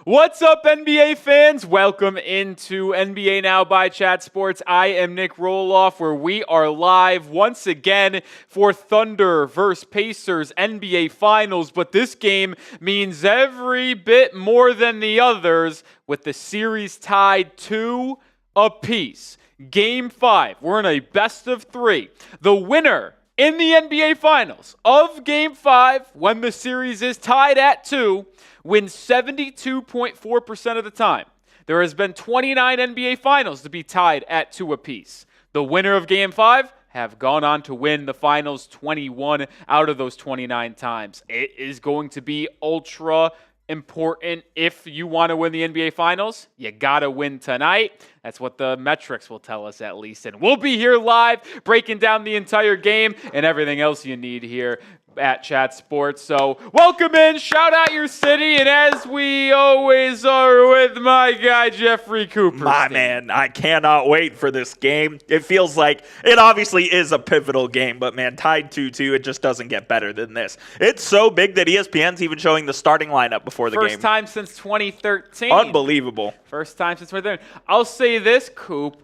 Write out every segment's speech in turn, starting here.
What's up, NBA fans? Welcome into NBA Now by Chat Sports. I am Nic Rohloff, where we are live once again for Thunder versus Pacers NBA Finals. But this game means every bit more than the others, with the series tied 2 apiece. Game 5. We're in a best of 3. The winner in the NBA Finals of Game 5, when the series is tied at 2, wins 72.4% of the time. There has been 29 NBA Finals to be tied at 2 apiece. The winner of Game 5 have gone on to win the Finals 21 out of those 29 times. It is going to be ultra important. If you want to win the NBA Finals, you got to win tonight. That's what the metrics will tell us, at least. And we'll be here live breaking down the entire game and everything else you need here at Chat Sports. So welcome in, shout out your city, and as we always are with my guy Jeffrey Cooper. My man, I cannot wait for this game. It feels like it obviously is a pivotal game, but man, tied 2-2, it just doesn't get better than this. It's so big that ESPN's even showing the starting lineup before the game. First time since 2013. Unbelievable. First time since 2013. I'll say this, Coop.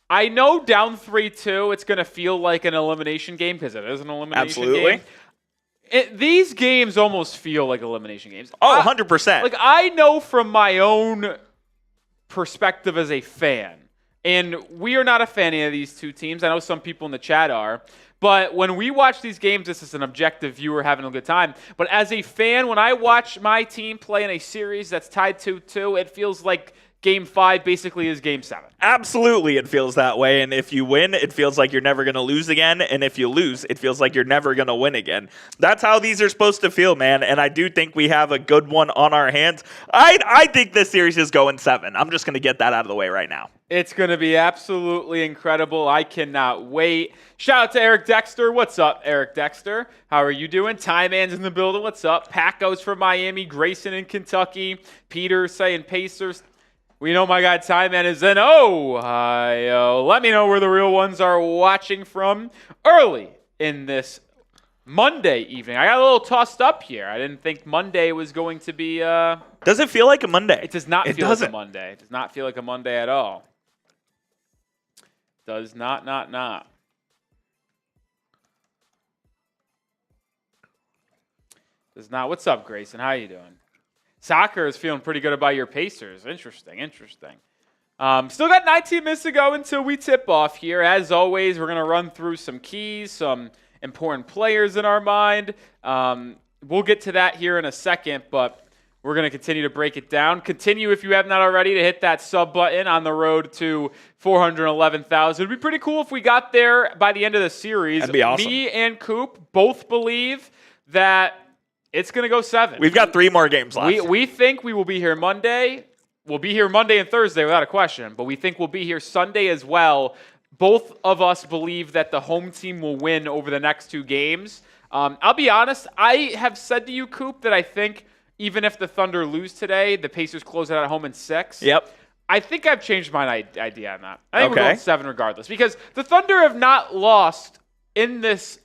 I know down 3-2, it's going to feel like an elimination game because it is an elimination game. These games almost feel like elimination games. Oh, 100%. Like, I know from my own perspective as a fan, and we are not a fan of these two teams. I know some people in the chat are. But when we watch these games, this is an objective viewer having a good time. But as a fan, when I watch my team play in a series that's tied 2-2, it feels like Game 5 basically is Game 7. Absolutely, it feels that way. And if you win, it feels like you're never going to lose again. And if you lose, it feels like you're never going to win again. That's how these are supposed to feel, man. And I do think we have a good one on our hands. I think this series is going 7. I'm just going to get that out of the way right now. It's going to be absolutely incredible. I cannot wait. Shout out to Eric Dexter. What's up, Eric Dexter? How are you doing? Ty Man's in the building. What's up? Paco's from Miami. Grayson in Kentucky. Peter saying Pacers. We know my guy Ty Man is in Ohio. Let me know where the real ones are watching from early in this Monday evening. I got a little tossed up here. I didn't think Monday was going to be... Does it feel like a Monday? It does not feel like a Monday. It does not feel like a Monday at all. Does not. Does not. What's up, Grayson? How you doing? Soccer is feeling pretty good about your Pacers. Interesting. Still got 19 minutes to go until we tip off here. As always, we're going to run through some keys, some important players in our mind. We'll get to that here in a second, but we're going to continue to break it down. Continue, if you have not already, to hit that sub button on the road to 411,000. It would be pretty cool if we got there by the end of the series. That'd be awesome. Me and Coop both believe that it's going to go 7. We've got 3 more games left. We think we will be here Monday. We'll be here Monday and Thursday without a question, but we think we'll be here Sunday as well. Both of us believe that the home team will win over the next 2 games. I'll be honest. I have said to you, Coop, that I think even if the Thunder lose today, the Pacers close it at home in 6. Yep. I think I've changed my idea on that. I think we're going 7 regardless because the Thunder have not lost in this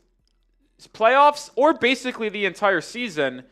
playoffs or basically the entire season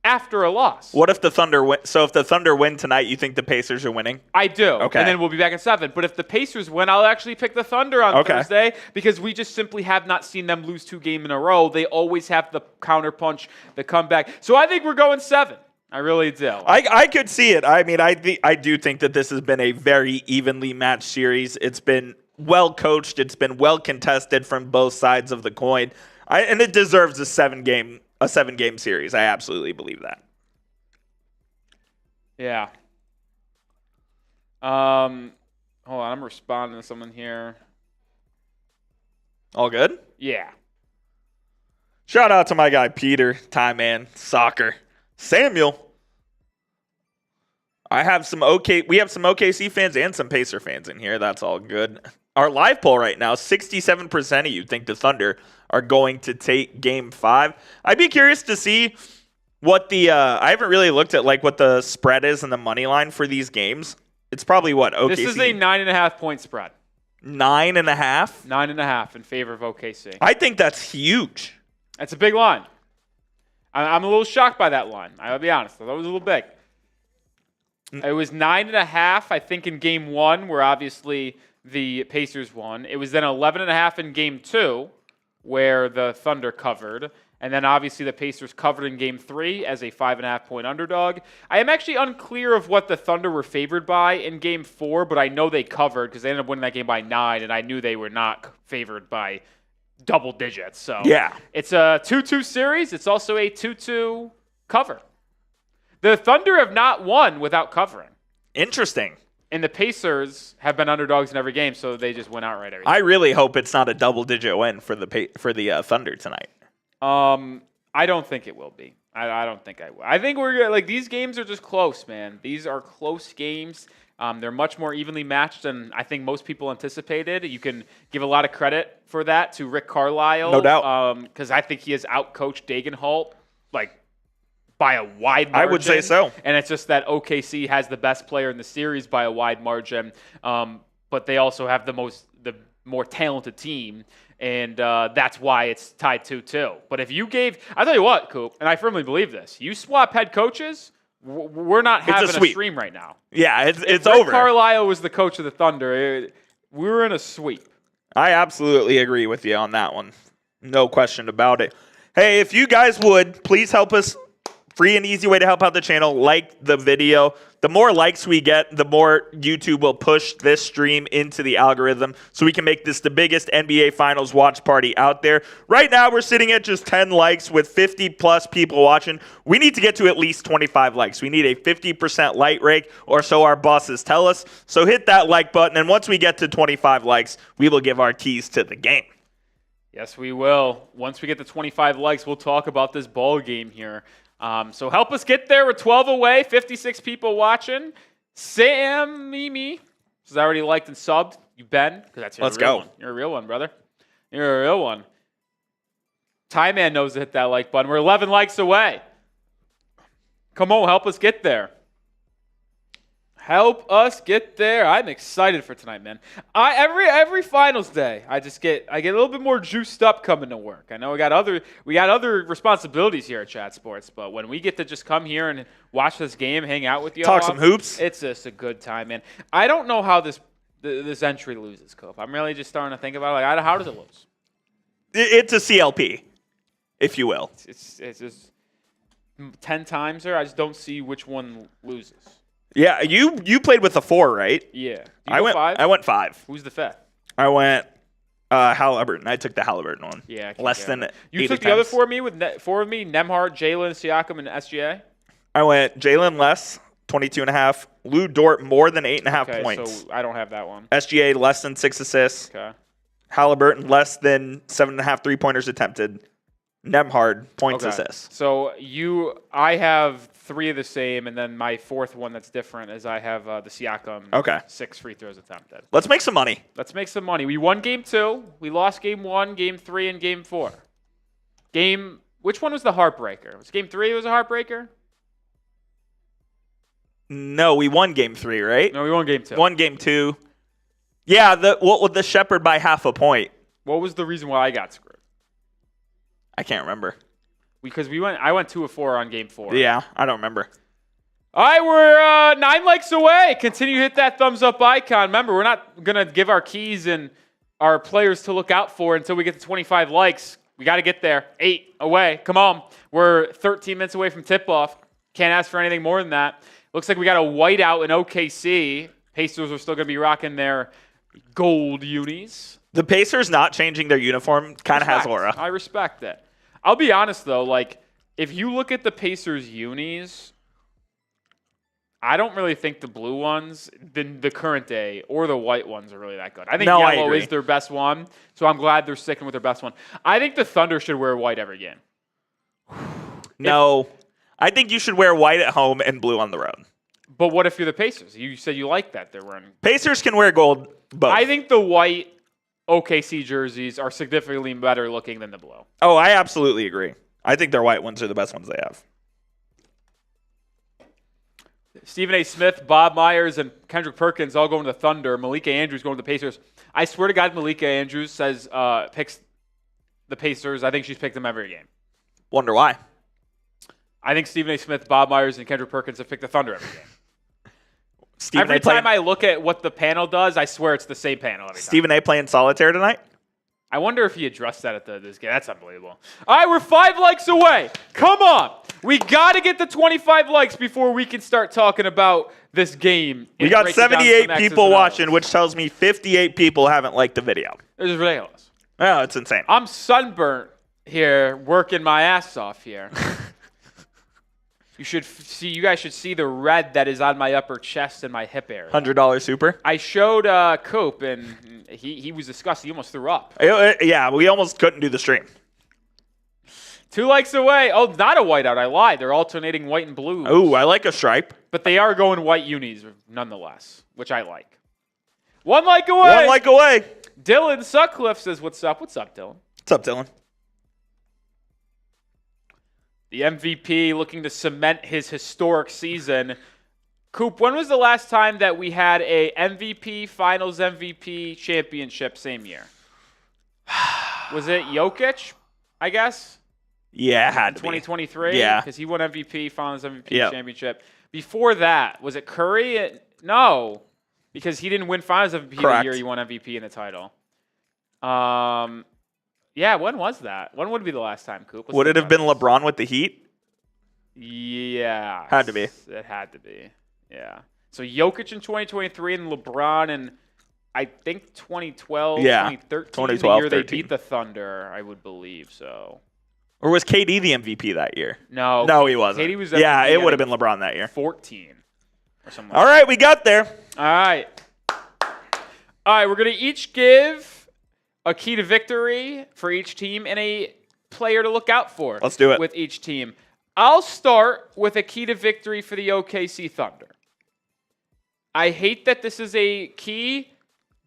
after a loss. What if the Thunder win? So if the Thunder win tonight, you think the Pacers are winning? I do. Okay. And then we'll be back in 7. But if the Pacers win, I'll actually pick the Thunder on Thursday because we just simply have not seen them lose 2 games in a row. They always have the counterpunch, the comeback. So I think we're going 7. I really do. I could see it. I mean, I do think that this has been a very evenly matched series. It's been well coached. It's been well contested from both sides of the coin. And it deserves a 7-game series. I absolutely believe that. Yeah. Hold on, I'm responding to someone here. All good? Yeah. Shout out to my guy Peter, Ty Man, Soccer, Samuel. We have some OKC fans and some Pacer fans in here. That's all good. Our live poll right now, 67% of you think the Thunder are going to take Game 5. I'd be curious to see what the I haven't really looked at like what the spread is and the money line for these games. It's probably what OKC. This is a 9.5 point spread. 9.5? 9.5 in favor of OKC. I think that's huge. That's a big line. I'm a little shocked by that line. I'll be honest. I thought it was a little big. It was 9.5, I think, in game 1, where obviously the Pacers won. It was then 11.5 in game 2, where the Thunder covered. And then obviously the Pacers covered in game 3 as a 5.5-point underdog. I am actually unclear of what the Thunder were favored by in game 4, but I know they covered because they ended up winning that game by 9, and I knew they were not favored by double digits. So yeah, it's a 2-2 series. It's also a 2-2 cover. The Thunder have not won without covering. Interesting. And the Pacers have been underdogs in every game, so they just went outright every game. I really hope it's not a double-digit win for the Thunder tonight. I don't think it will be. I don't think I will. I think we're like these games are just close, man. These are close games. They're much more evenly matched than I think most people anticipated. You can give a lot of credit for that to Rick Carlisle, no doubt, because I think he has outcoached Dagenhalt like by a wide margin. I would say so. And it's just that OKC has the best player in the series by a wide margin, but they also have the more talented team. And that's why it's tied 2-2. But if you I'll tell you what, Coop, and I firmly believe this, you swap head coaches, we're not having a stream right now. Yeah, it's if over. Rick Carlisle was the coach of the Thunder, we were in a sweep. I absolutely agree with you on that one. No question about it. Hey, if you guys would, please help us. Free and easy way to help out the channel. Like the video. The more likes we get, the more YouTube will push this stream into the algorithm so we can make this the biggest NBA Finals watch party out there. Right now, we're sitting at just 10 likes with 50-plus people watching. We need to get to at least 25 likes. We need a 50% like rate, or so our bosses tell us. So hit that like button, and once we get to 25 likes, we will give our keys to the game. Yes, we will. Once we get to 25 likes, we'll talk about this ball game here. So help us get there. We're 12 away, 56 people watching. Sam Mimi has already liked and subbed. You Ben, because that's your Let's real go. one. You're a real one, brother. You're a real one. Ty Man knows to hit that like button. We're 11 likes away. Come on, help us get there. Help us get there. I'm excited for tonight, man. Every finals day, I get a little bit more juiced up coming to work. I know we got other responsibilities here at Chat Sports, but when we get to just come here and watch this game, hang out with you, talk some hoops, it's just a good time, man. I don't know how this entry loses, Cope. I'm really just starting to think about it. Like, how does it lose? It's a CLP, if you will. It's just 10 times there. I just don't see which one loses. Yeah, you played with a 4, right? Yeah. I went 5? I went 5. Who's the fifth? I went Halliburton. I took the Halliburton one. Yeah. Less than you 8 took the other 4 of me with Nembhard, Jalen, Siakam, and SGA? I went Jalen less, 22.5. Lou Dort more than 8.5 points. So I don't have that one. SGA less than 6 assists. Okay. Halliburton less than 7.5 3-pointers attempted. Nembhard points assists. So I have 3 of the same, and then my 4th one that's different is I have the Siakam 6 free throws attempted. Let's make some money. Let's make some money. We won game 2. We lost game 1, game 3, and game 4. Which one was the heartbreaker? Was game 3 was a heartbreaker? No, we won game 3, right? No, we won game 2. Won game 2. Yeah, what was the Shepherd by half a point? What was the reason why I got screwed? I can't remember. Because I went 2 of 4 on game 4. Yeah, I don't remember. All right, we're 9 likes away. Continue to hit that thumbs up icon. Remember, we're not going to give our keys and our players to look out for until we get to 25 likes. We got to get there. 8 away. Come on. We're 13 minutes away from tip-off. Can't ask for anything more than that. Looks like we got a whiteout in OKC. Pacers are still going to be rocking their gold unis. The Pacers not changing their uniform kind of has aura. I respect it. I'll be honest, though. Like, if you look at the Pacers unis, I don't really think the blue ones, the current day, or the white ones are really that good. I think yellow is their best one, so I'm glad they're sticking with their best one. I think the Thunder should wear white every game. No. I think you should wear white at home and blue on the road. But what if you're the Pacers? You said you like that they're wearing. Pacers can wear gold both. I think the white OKC jerseys are significantly better looking than the blue. Oh, I absolutely agree. I think their white ones are the best ones they have. Stephen A. Smith, Bob Myers, and Kendrick Perkins all going to the Thunder. Malika Andrews going to the Pacers. I swear to God, Malika Andrews picks the Pacers. I think she's picked them every game. Wonder why. I think Stephen A. Smith, Bob Myers, and Kendrick Perkins have picked the Thunder every game. Every time I look at what the panel does, I swear it's the same panel every time. Stephen A. playing solitaire tonight? I wonder if he addressed that at this game. That's unbelievable. All right, we're 5 likes away. Come on. We got to get the 25 likes before we can start talking about this game. We got 78 people watching, which tells me 58 people haven't liked the video. This is ridiculous. Oh, it's insane. I'm sunburnt here, working my ass off here. You guys should see the red that is on my upper chest and my hip area. $100 super. I showed Coop, and he was disgusted. He almost threw up. Yeah, we almost couldn't do the stream. 2 likes away. Oh, not a whiteout. I lied. They're alternating white and blue. Ooh, I like a stripe. But they are going white unis nonetheless, which I like. 1 like away. 1 like away. Dylan Sutcliffe says, what's up? What's up, Dylan? What's up, Dylan? The MVP looking to cement his historic season. Coop, when was the last time that we had a MVP, Finals MVP, championship same year? Was it Jokic, I guess? Yeah, it had to 2023? Be. Yeah. Because he won MVP, Finals MVP, championship. Before that, was it Curry? No, because he didn't win Finals MVP the year he won MVP in the title. Yeah, when was that? When would be the last time, Coop? Would it have been LeBron with the Heat? Yeah. Had to be. It had to be. Yeah. So Jokic in 2023 and LeBron in, I think, 2012, 2013, 2012, the year 13. they beat the Thunder, I would believe so. Or was KD the MVP that year? No. No, he wasn't. KD was MVP. Yeah, it would have been LeBron that year. 14 or something. All right, we got there. All right. All right, we're going to each give a key to victory for each team and a player to look out for. Let's do it. With each team. I'll start with a key to victory for the OKC Thunder. I hate that this is a key,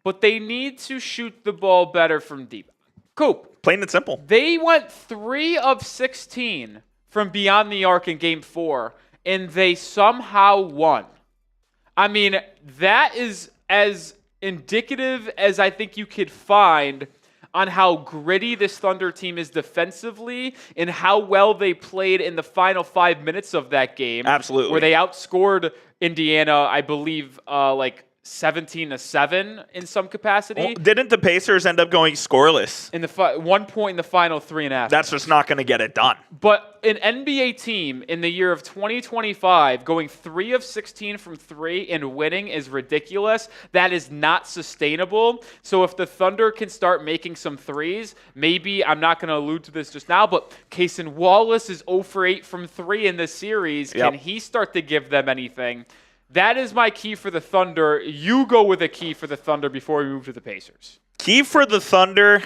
but they need to shoot the ball better from deep. Coop. Plain and simple. They went 3 of 16 from beyond the arc in Game 4, and they somehow won. I mean, that is as indicative as I think you could find on how gritty this Thunder team is defensively and how well they played in the final 5 minutes of that game. Absolutely. Where they outscored Indiana, I believe, 17-7 in some capacity. Well, didn't the Pacers end up going scoreless? In the 1 point in the final 3.5. That's just not going to get it done. But an NBA team in the year of 2025 going 3 of 16 from 3 and winning is ridiculous. That is not sustainable. So if the Thunder can start making some threes, maybe, I'm not going to allude to this just now, but Cason Wallace is 0 for 8 from 3 in this series. Yep. Can he start to give them anything? That is my key for the Thunder. You go with a key for the Thunder before we move to the Pacers. Key for the Thunder,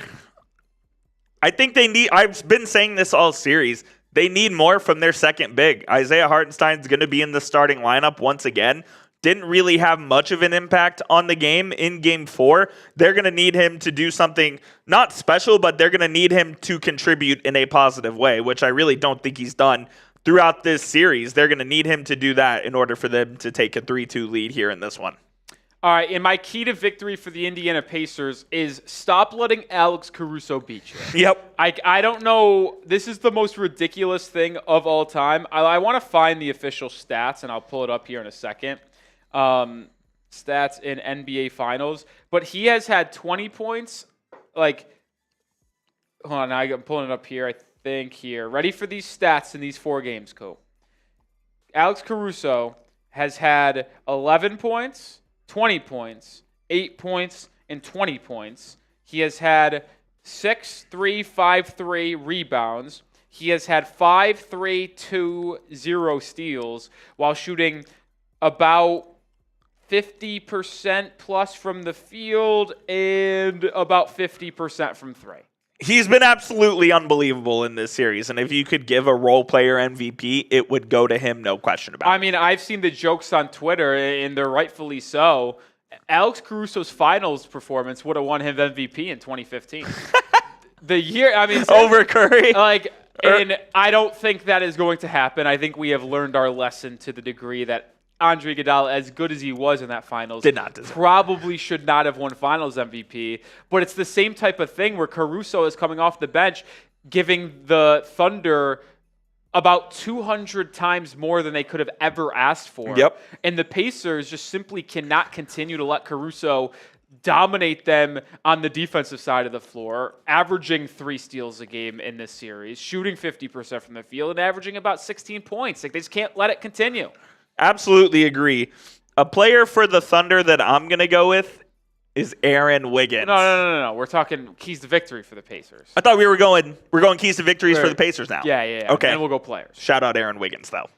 I think they need, I've been saying this all series, they need more from their second big. Isaiah Hartenstein's going to be in the starting lineup once again. Didn't really have much of an impact on the game in Game 4. They're going to need him to do something not special, but they're going to need him to contribute in a positive way, which I really don't think he's done throughout this series. They're going to need him to do that in order for them to take a 3-2 lead here in this one. All right, and my key to victory for the Indiana Pacers is stop letting Alex Caruso beat you. Yep. I don't know. This is the most ridiculous thing of all time. I want to find the official stats, and I'll pull it up here in a second. Stats in NBA Finals. But he has had 20 points. Hold on, I'm pulling it up here. I think here. Ready for these stats in these 4 games, Cope. Alex Caruso has had 11 points, 20 points, 8 points, and 20 points. He has had 6, 3, 5, 3 rebounds. He has had 5, 3, 2, 0 steals while shooting about 50% plus from the field and about 50% from 3. He's been absolutely unbelievable in this series, and if you could give a role player MVP, it would go to him, no question about it. I mean, I've seen the jokes on Twitter, and they're rightfully so. Alex Caruso's finals performance would have won him MVP in 2015. The year, I mean, over Curry. And I don't think that is going to happen. I think we have learned our lesson to the degree that Andre Iguodala, as good as he was in that finals, did not deserve. Probably should not have won finals MVP. But it's the same type of thing where Caruso is coming off the bench, giving the Thunder about 200 times more than they could have ever asked for. Yep. And the Pacers just simply cannot continue to let Caruso dominate them on the defensive side of the floor, averaging 3 steals a game in this series, shooting 50% from the field, and averaging about 16 points. Like, they just can't let it continue. Absolutely agree. A player for the Thunder that I'm going to go with is Aaron Wiggins. No. We're talking keys to victory for the Pacers. I thought we're going keys to victories for the Pacers now. Yeah. Okay. And we'll go players. Shout out Aaron Wiggins, though.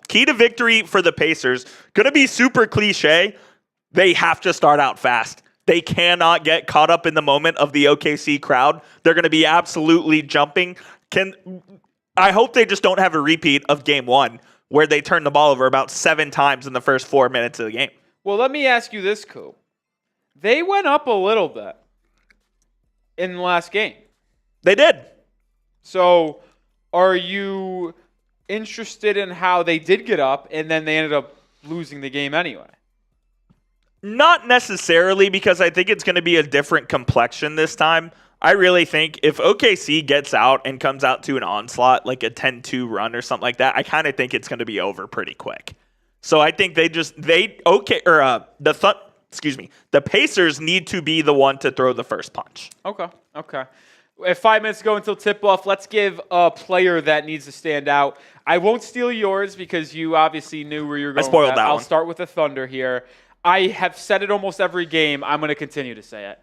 Key to victory for the Pacers, going to be super cliche. They have to start out fast. They cannot get caught up in the moment of the OKC crowd. They're going to be absolutely jumping. I hope they just don't have a repeat of game 1 where they turn the ball over about 7 times in the first 4 minutes of the game. Well, let me ask you this, Coop. They went up a little bit in the last game. They did. So are you interested in how they did get up and then they ended up losing the game anyway? Not necessarily, because I think it's going to be a different complexion this time. I really think if OKC gets out and comes out to an onslaught, like a 10-2 run or something like that, I kind of think it's going to be over pretty quick. So I think the Pacers need to be the one to throw the first punch. Okay. If 5 minutes go until tip-off, let's give a player that needs to stand out. I won't steal yours because you obviously knew where you're going. I spoiled with that I'll one. start with the Thunder here. I have said it almost every game. I'm going to continue to say it.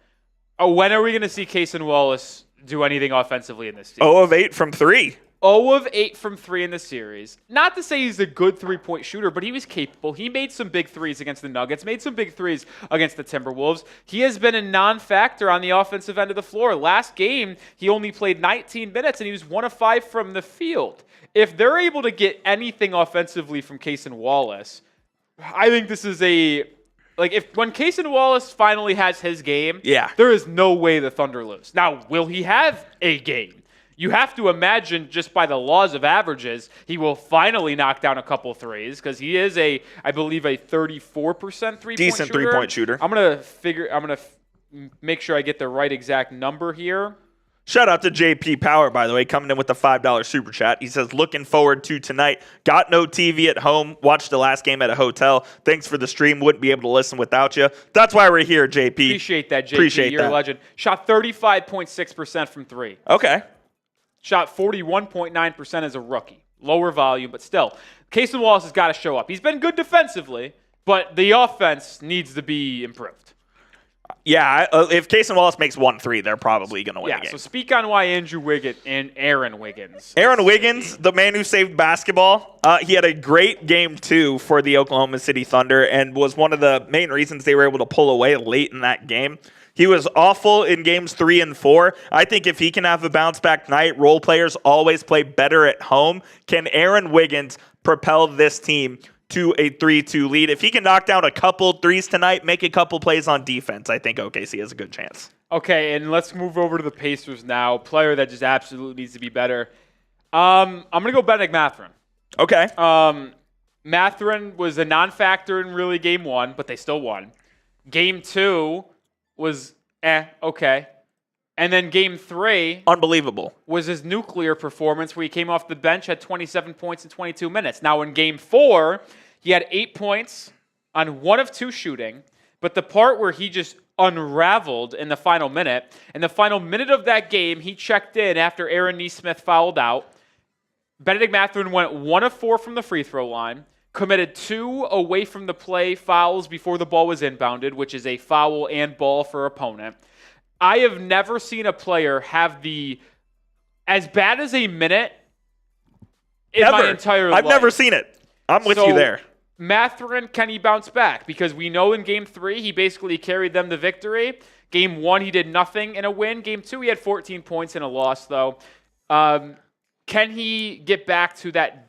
When are we going to see Cason Wallace do anything offensively in this series? 0 of 8 from 3. 0 of 8 from 3 in the series. Not to say he's a good three-point shooter, but he was capable. He made some big threes against the Nuggets, made some big threes against the Timberwolves. He has been a non-factor on the offensive end of the floor. Last game, he only played 19 minutes, and he was 1 of 5 from the field. If they're able to get anything offensively from Cason Wallace, I think this is when Cason Wallace finally has his game, there is no way the Thunder lose. Now, will he have a game? You have to imagine, just by the laws of averages, he will finally knock down a couple threes because he is I believe a 34% three-point decent shooter. three-point shooter. I'm gonna make sure I get the right exact number here. Shout out to JP Power, by the way, coming in with the $5 super chat. He says, looking forward to tonight. Got no TV at home. Watched the last game at a hotel. Thanks for the stream. Wouldn't be able to listen without you. That's why we're here, JP. Appreciate that, JP. You're a legend. Shot 35.6% from 3. Okay. Shot 41.9% as a rookie. Lower volume, but still. Cason Wallace has got to show up. He's been good defensively, but the offense needs to be improved. Yeah, if Cason Wallace makes 1 3, they're probably going to win the game. So speak on why Andrew Wiggins and Aaron Wiggins. Aaron Wiggins, the man who saved basketball, he had a great game 2 for the Oklahoma City Thunder and was one of the main reasons they were able to pull away late in that game. He was awful in games 3 and 4. I think if he can have a bounce-back night, role players always play better at home. Can Aaron Wiggins propel this team to a 3-2 lead? If he can knock down a couple threes tonight, make a couple plays on defense, I think OKC has a good chance. Okay, and let's move over to the Pacers now. Player that just absolutely needs to be better. I'm going to go Bennedict Mathurin. Okay. Mathurin was a non-factor in really game 1, but they still won. Game 2 was okay. And then game 3 unbelievable was his nuclear performance where he came off the bench, had 27 points in 22 minutes. Now in game 4, he had 8 points on 1 of 2 shooting, but the part where he just unraveled in the final minute, of that game, he checked in after Aaron Nesmith fouled out. Bennedict Mathurin went 1 of 4 from the free throw line, committed 2 away from the play fouls before the ball was inbounded, which is a foul and ball for opponent. I have never seen a player have as bad as a minute in my entire life. I've never seen it. I'm with you there. Mathurin, can he bounce back? Because we know in game 3, he basically carried them to victory. Game 1, he did nothing in a win. Game 2, he had 14 points in a loss, though. Can he get back to that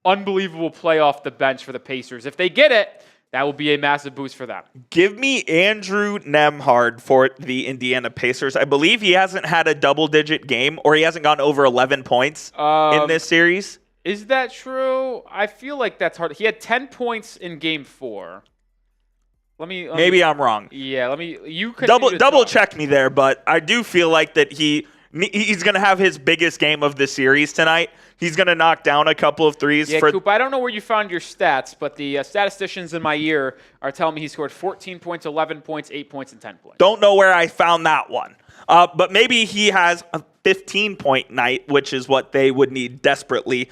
unbelievable play off the bench for the Pacers? If they get it, that will be a massive boost for them. Give me Andrew Nembhard for the Indiana Pacers. I believe he hasn't had a double-digit game, or he hasn't gone over 11 points in this series. Is that true? I feel like that's hard. He had 10 points in game 4. Maybe I'm wrong. Yeah, you could double check me there, but I do feel like that he He's going to have his biggest game of the series tonight. He's going to knock down a couple of threes. Yeah, Coop, I don't know where you found your stats, but the statisticians in my ear are telling me he scored 14 points, 11 points, 8 points, and 10 points. Don't know where I found that one. But maybe he has a 15-point night, which is what they would need desperately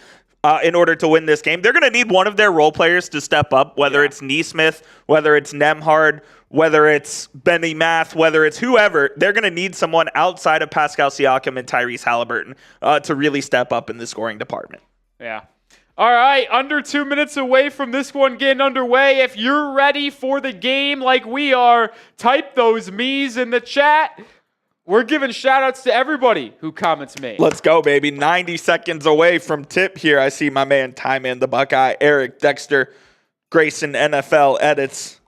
in order to win this game. They're going to need one of their role players to step up, whether it's Nesmith, whether it's Nembhard, whether it's Benny Math, whether it's whoever. They're going to need someone outside of Pascal Siakam and Tyrese Halliburton to really step up in the scoring department. Yeah. All right, under 2 minutes away from this one getting underway. If you're ready for the game like we are, type those me's in the chat. We're giving shout-outs to everybody who comments me. Let's go, baby. 90 seconds away from tip here. I see my man, Ty Man the Buckeye, Eric Dexter, Grayson NFL Edits.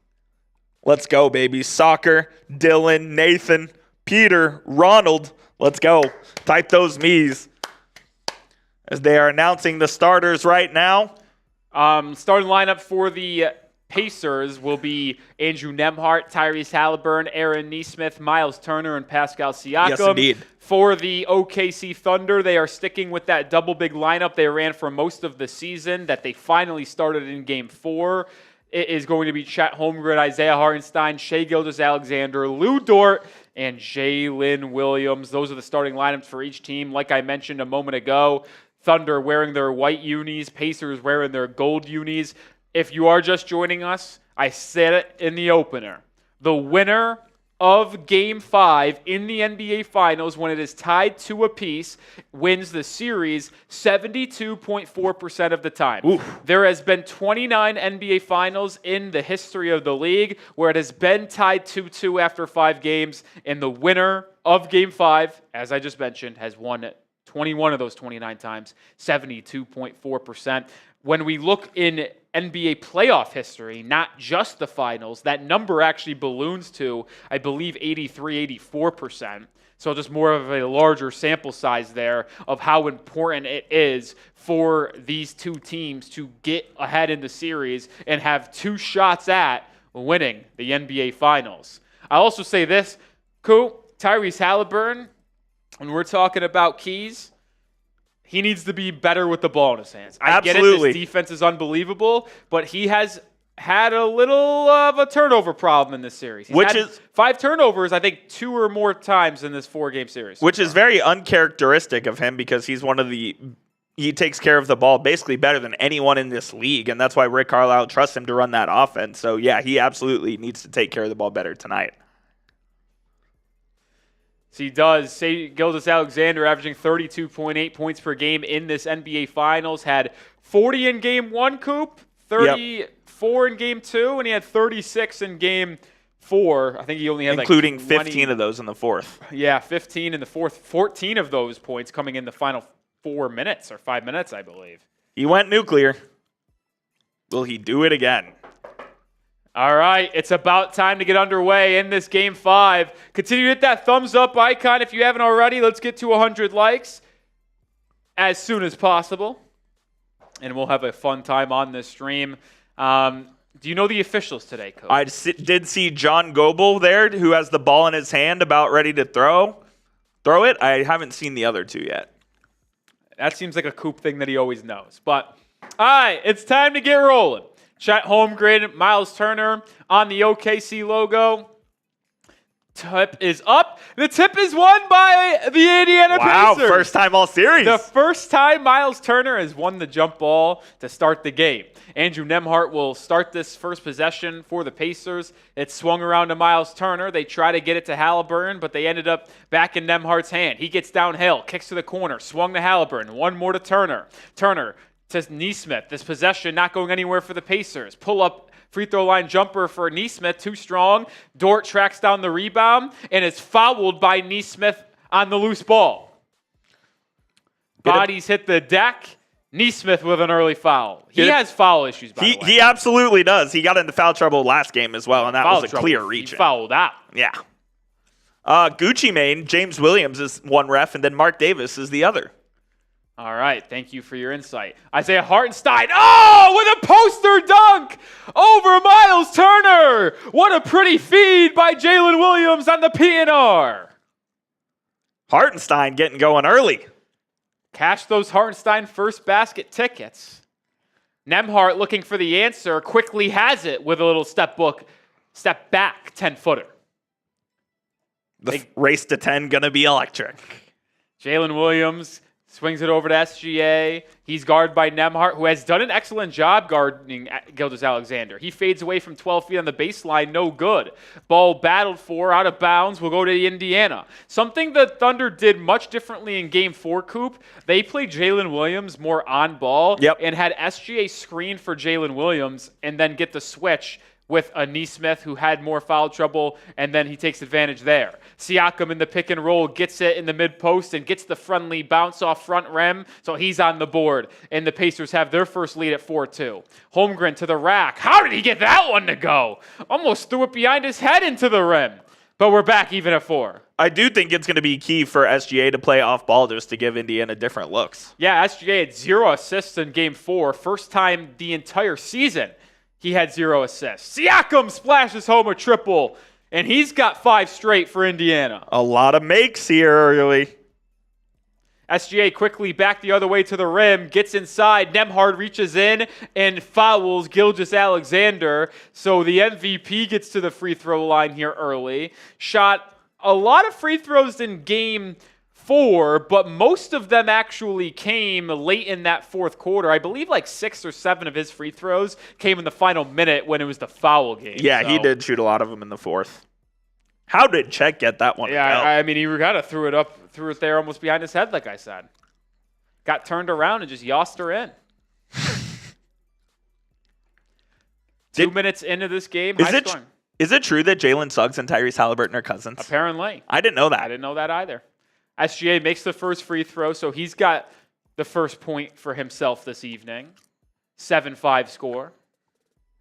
Let's go, baby. Soccer, Dylan, Nathan, Peter, Ronald. Let's go. Type those me's. As they are announcing the starters right now. Starting lineup for the Pacers will be Andrew Nembhard, Tyrese Halliburton, Aaron Nesmith, Miles Turner, and Pascal Siakam. Yes, indeed. For the OKC Thunder, they are sticking with that double big lineup they ran for most of the season that they finally started in Game 4. It is going to be Chet Holmgren, Isaiah Hartenstein, Shai Gilgeous-Alexander, Lu Dort, and Jalen Williams. Those are the starting lineups for each team. Like I mentioned a moment ago, Thunder wearing their white unis, Pacers wearing their gold unis. If you are just joining us, I said it in the opener. The winner of Game 5 in the NBA Finals, when it is tied to a piece, wins the series 72.4% of the time. Oof. There has been 29 NBA Finals in the history of the league where it has been tied 2-2 after 5 games, and the winner of Game 5, as I just mentioned, has won 21 of those 29 times, 72.4%. When we look in NBA playoff history, not just the finals, that number actually balloons to, I believe, 83, 84%. So just more of a larger sample size there of how important it is for these two teams to get ahead in the series and have 2 shots at winning the NBA Finals. I'll also say this, Coop, Tyrese Halliburton, when we're talking about keys, he needs to be better with the ball in his hands. I get it, this defense is unbelievable, but he has had a little of a turnover problem in this series. He's had 5 turnovers, I think, 2 or more times in this 4-game series. Which is very uncharacteristic of him because he's he takes care of the ball basically better than anyone in this league, and that's why Rick Carlisle trusts him to run that offense. So, yeah, he absolutely needs to take care of the ball better tonight. So he does. Shai Gilgeous-Alexander averaging 32.8 points per game in this NBA Finals. Had 40 in Game 1, Coop, 34 in Game 2, and he had 36 in Game 4. I think he only had including 15 of those in the fourth. Yeah, 15 in the fourth. 14 of those points coming in the final 4 minutes or 5 minutes, I believe. He went nuclear. Will he do it again? All right, it's about time to get underway in this Game 5. Continue to hit that thumbs up icon if you haven't already. Let's get to 100 likes as soon as possible, and we'll have a fun time on this stream. Do you know the officials today, Coach? I did see John Goebel there, who has the ball in his hand about ready to throw it. I haven't seen the other 2 yet. That seems like a Coop thing that he always knows. But, all right, it's time to get rolling. Chet Holmgren, Miles Turner on the OKC logo. Tip is up. The tip is won by the Indiana Pacers. Wow, first time all series. The first time Miles Turner has won the jump ball to start the game. Andrew Nembhard will start this first possession for the Pacers. It's swung around to Miles Turner. They try to get it to Halliburton, but they ended up back in Nembhard's hand. He gets downhill, kicks to the corner, swung to Halliburton. One more to Turner. Turner to Nesmith. This possession not going anywhere for the Pacers. Pull up free throw line jumper for Nesmith, too strong. Dort tracks down the rebound and is fouled by Nesmith on the loose ball. Bodies hit the deck. Nesmith with an early foul. He has foul issues, by the way. He absolutely does. He got into foul trouble last game as well, and that was a clear reach. He fouled out. Yeah. Gucci Mane, James Williams is one ref, and then Mark Davis is the other. All right, thank you for your insight. Isaiah Hartenstein, with a poster dunk over Miles Turner. What a pretty feed by Jalen Williams on the PNR. Hartenstein getting going early. Cash those Hartenstein first basket tickets. Nembhard looking for the answer, quickly has it with a little step back 10-footer. The race to 10 going to be electric. Jalen Williams swings it over to SGA. He's guarded by Nembhard, who has done an excellent job guarding Gilgeous-Alexander. He fades away from 12 feet on the baseline, no good. Ball battled for, out of bounds, will go to Indiana. Something the Thunder did much differently in Game 4, Coop. They played Jalen Williams more on ball and had SGA screen for Jalen Williams and then get the switch with a Nesmith who had more foul trouble, and then he takes advantage there. Siakam in the pick and roll gets it in the mid-post and gets the friendly bounce off front rim, so he's on the board, and the Pacers have their first lead at 4-2. Holmgren to the rack. How did he get that one to go? Almost threw it behind his head into the rim, but we're back even at 4. I do think it's going to be key for SGA to play off ball just to give Indiana different looks. Yeah, SGA had 0 assists in Game 4, first time the entire season he had 0 assists. Siakam splashes home a triple, and he's got 5 straight for Indiana. A lot of makes here early. SGA quickly back the other way to the rim, gets inside. Nembhard reaches in and fouls Gilgeous-Alexander. So the MVP gets to the free throw line here early. Shot a lot of free throws in Game 4, but most of them actually came late in that fourth quarter. I believe like 6 or 7 of his free throws came in the final minute when it was the foul game. Yeah, he did shoot a lot of them in the fourth. How did Chet get that one? Yeah, I mean, he kind of threw it there almost behind his head, like I said. Got turned around and just yossed her in. 2 minutes into this game, is it true that Jalen Suggs and Tyrese Halliburton are cousins? Apparently. I didn't know that. I didn't know that either. SGA makes the first free throw, so he's got the first point for himself this evening. 7-5 score.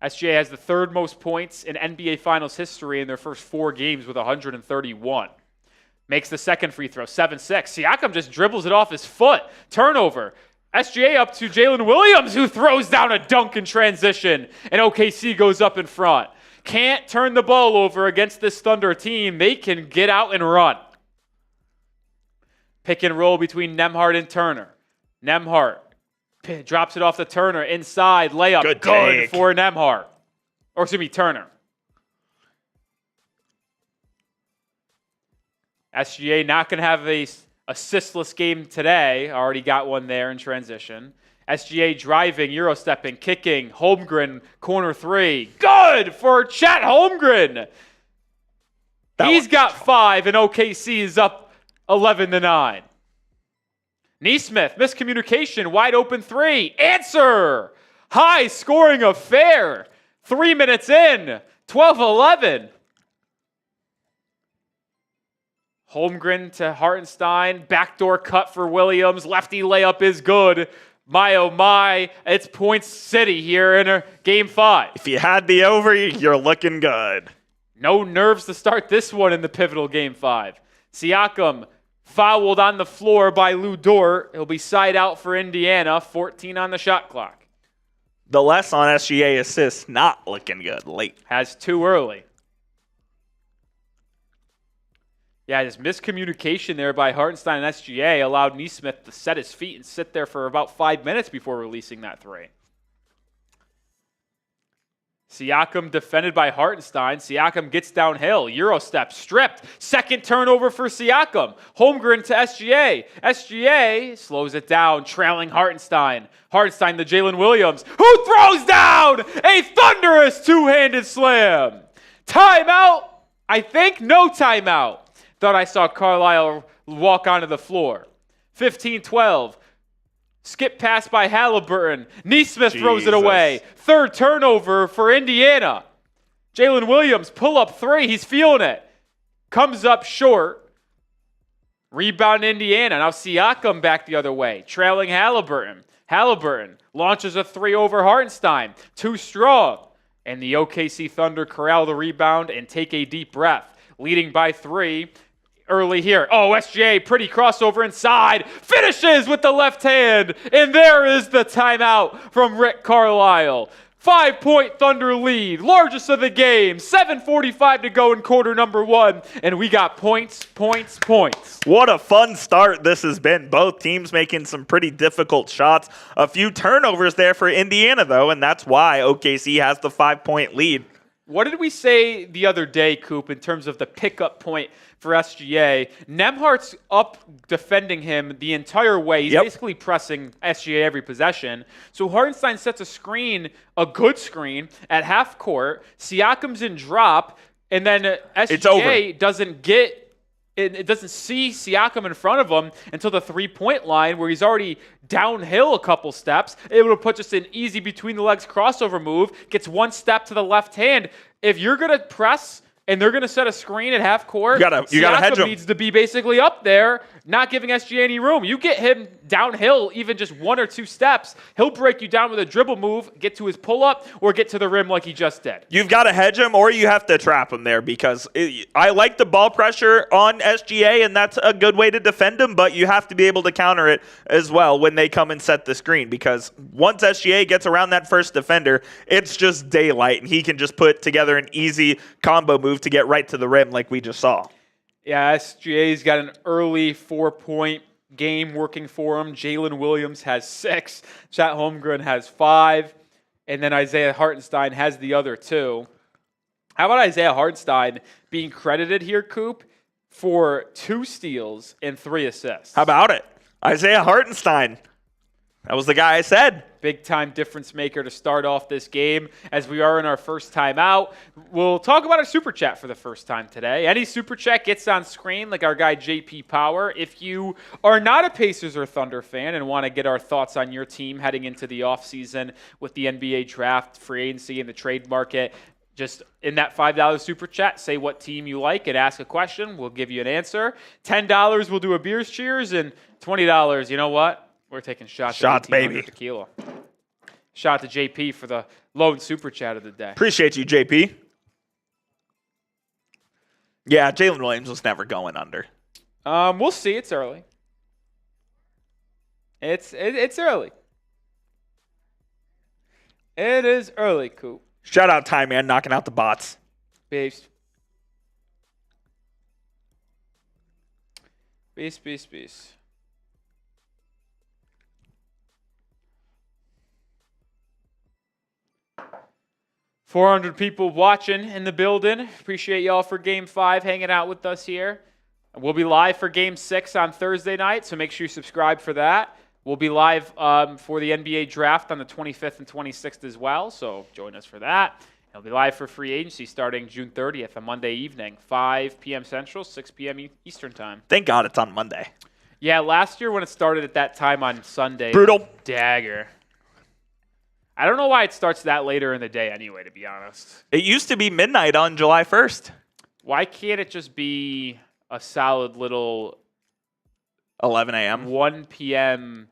SGA has the third most points in NBA Finals history in their first 4 games with 131. Makes the second free throw, 7-6. Siakam just dribbles it off his foot. Turnover. SGA up to Jalen Williams, who throws down a dunk in transition, and OKC goes up in front. Can't turn the ball over against this Thunder team. They can get out and run. Pick and roll between Nembhard and Turner. Nembhard drops it off to Turner. Inside, layup. Good for Nembhard. Or excuse me, Turner. SGA not going to have a assistless game today. Already got one there in transition. SGA driving, Euro-stepping, kicking. Holmgren, corner 3. Good for Chet Holmgren. He's got 5, and OKC is up 11-9. Nesmith, miscommunication, wide open 3. Answer! High scoring affair. 3 minutes in. 12-11. Holmgren to Hartenstein. Backdoor cut for Williams. Lefty layup is good. My, oh my. It's points city here in Game 5. If you had the over, you're looking good. No nerves to start this one in the pivotal Game 5. Siakam fouled on the floor by Luguentz Dort. He'll be side out for Indiana. 14 on the shot clock. The less on SGA assists, not looking good late. Has 2 early. Yeah, this miscommunication there by Hartenstein and SGA allowed Nesmith to set his feet and sit there for about 5 minutes before releasing that 3. Siakam defended by Hartenstein. Siakam gets downhill. Euro step, stripped. Second turnover for Siakam. Holmgren to SGA. SGA slows it down, trailing Hartenstein. Hartenstein to Jalen Williams, who throws down a thunderous two-handed slam. Timeout? I think no timeout. Thought I saw Carlisle walk onto the floor. 15-12. Skip pass by Halliburton. Nesmith throws it away. Third turnover for Indiana. Jalen Williams, pull up 3. He's feeling it. Comes up short. Rebound Indiana. Now Siakam back the other way. Trailing Halliburton. Halliburton launches a 3 over Hartenstein. Too strong. And the OKC Thunder corral the rebound and take a deep breath. Leading by 3. Early here. Oh, SGA, pretty crossover inside. Finishes with the left hand. And there is the timeout from Rick Carlisle. 5-point Thunder lead, largest of the game, 7:45 to go in quarter number 1, and we got points. What a fun start this has been. Both teams making some pretty difficult shots. A few turnovers there for Indiana, though, and that's why OKC has the 5-point lead. What did we say the other day, Coop, in terms of the pickup point for SGA? Nembhard's up defending him the entire way. He's basically pressing SGA every possession. So Hartenstein sets a screen, a good screen, at half court. Siakam's in drop, and then SGA doesn't get it doesn't see Siakam in front of him until the 3-point line, where he's already downhill a couple steps, able to put just an easy between the legs crossover move, gets one step to the left hand. If you're going to press and they're going to set a screen at half court, you gotta hedge him. Needs to be basically up there, not giving SGA any room. You get him downhill even just 1 or 2 steps, he'll break you down with a dribble move, get to his pull-up, or get to the rim like he just did. You've got to hedge him, or you have to trap him there, because I like the ball pressure on SGA, and that's a good way to defend him, but you have to be able to counter it as well when they come and set the screen, because once SGA gets around that first defender, it's just daylight, and he can just put together an easy combo move to get right to the rim like we just saw. Yeah, SGA's got an early 4-point game working for him. Jalen Williams has 6. Chet Holmgren has 5. And then Isaiah Hartenstein has the other 2. How about Isaiah Hartenstein being credited here, Coop, for 2 steals and 3 assists? How about it? Isaiah Hartenstein. That was the guy I said. Big-time difference maker to start off this game as we are in our first time out. We'll talk about our Super Chat for the first time today. Any Super Chat gets on screen like our guy JP Power. If you are not a Pacers or Thunder fan and want to get our thoughts on your team heading into the offseason with the NBA draft, free agency, and the trade market, just in that $5 Super Chat, say what team you like and ask a question. We'll give you an answer. $10, we'll do a beers cheers, and $20, you know what? We're taking shots baby. Tequila. Shout out to JP for the lone Super Chat of the day. Appreciate you, JP. Yeah, Jalen Williams was never going under. We'll see. It's early. It's early. It is early, Coop. Shout out Ty Man knocking out the bots. Beast. Beast. 400 people watching in the building. Appreciate y'all for Game 5 hanging out with us here. We'll be live for Game 6 on Thursday night, so make sure you subscribe for that. We'll be live for the NBA draft on the 25th and 26th as well, so join us for that. It'll be live for free agency starting June 30th, on Monday evening, 5 p.m. Central, 6 p.m. Eastern Time. Thank God it's on Monday. Yeah, last year when it started at that time on Sunday. Brutal. Dagger. I don't know why it starts that later in the day anyway, to be honest. It used to be midnight on July 1st. Why can't it just be a solid little 11 a.m.? 1 p.m.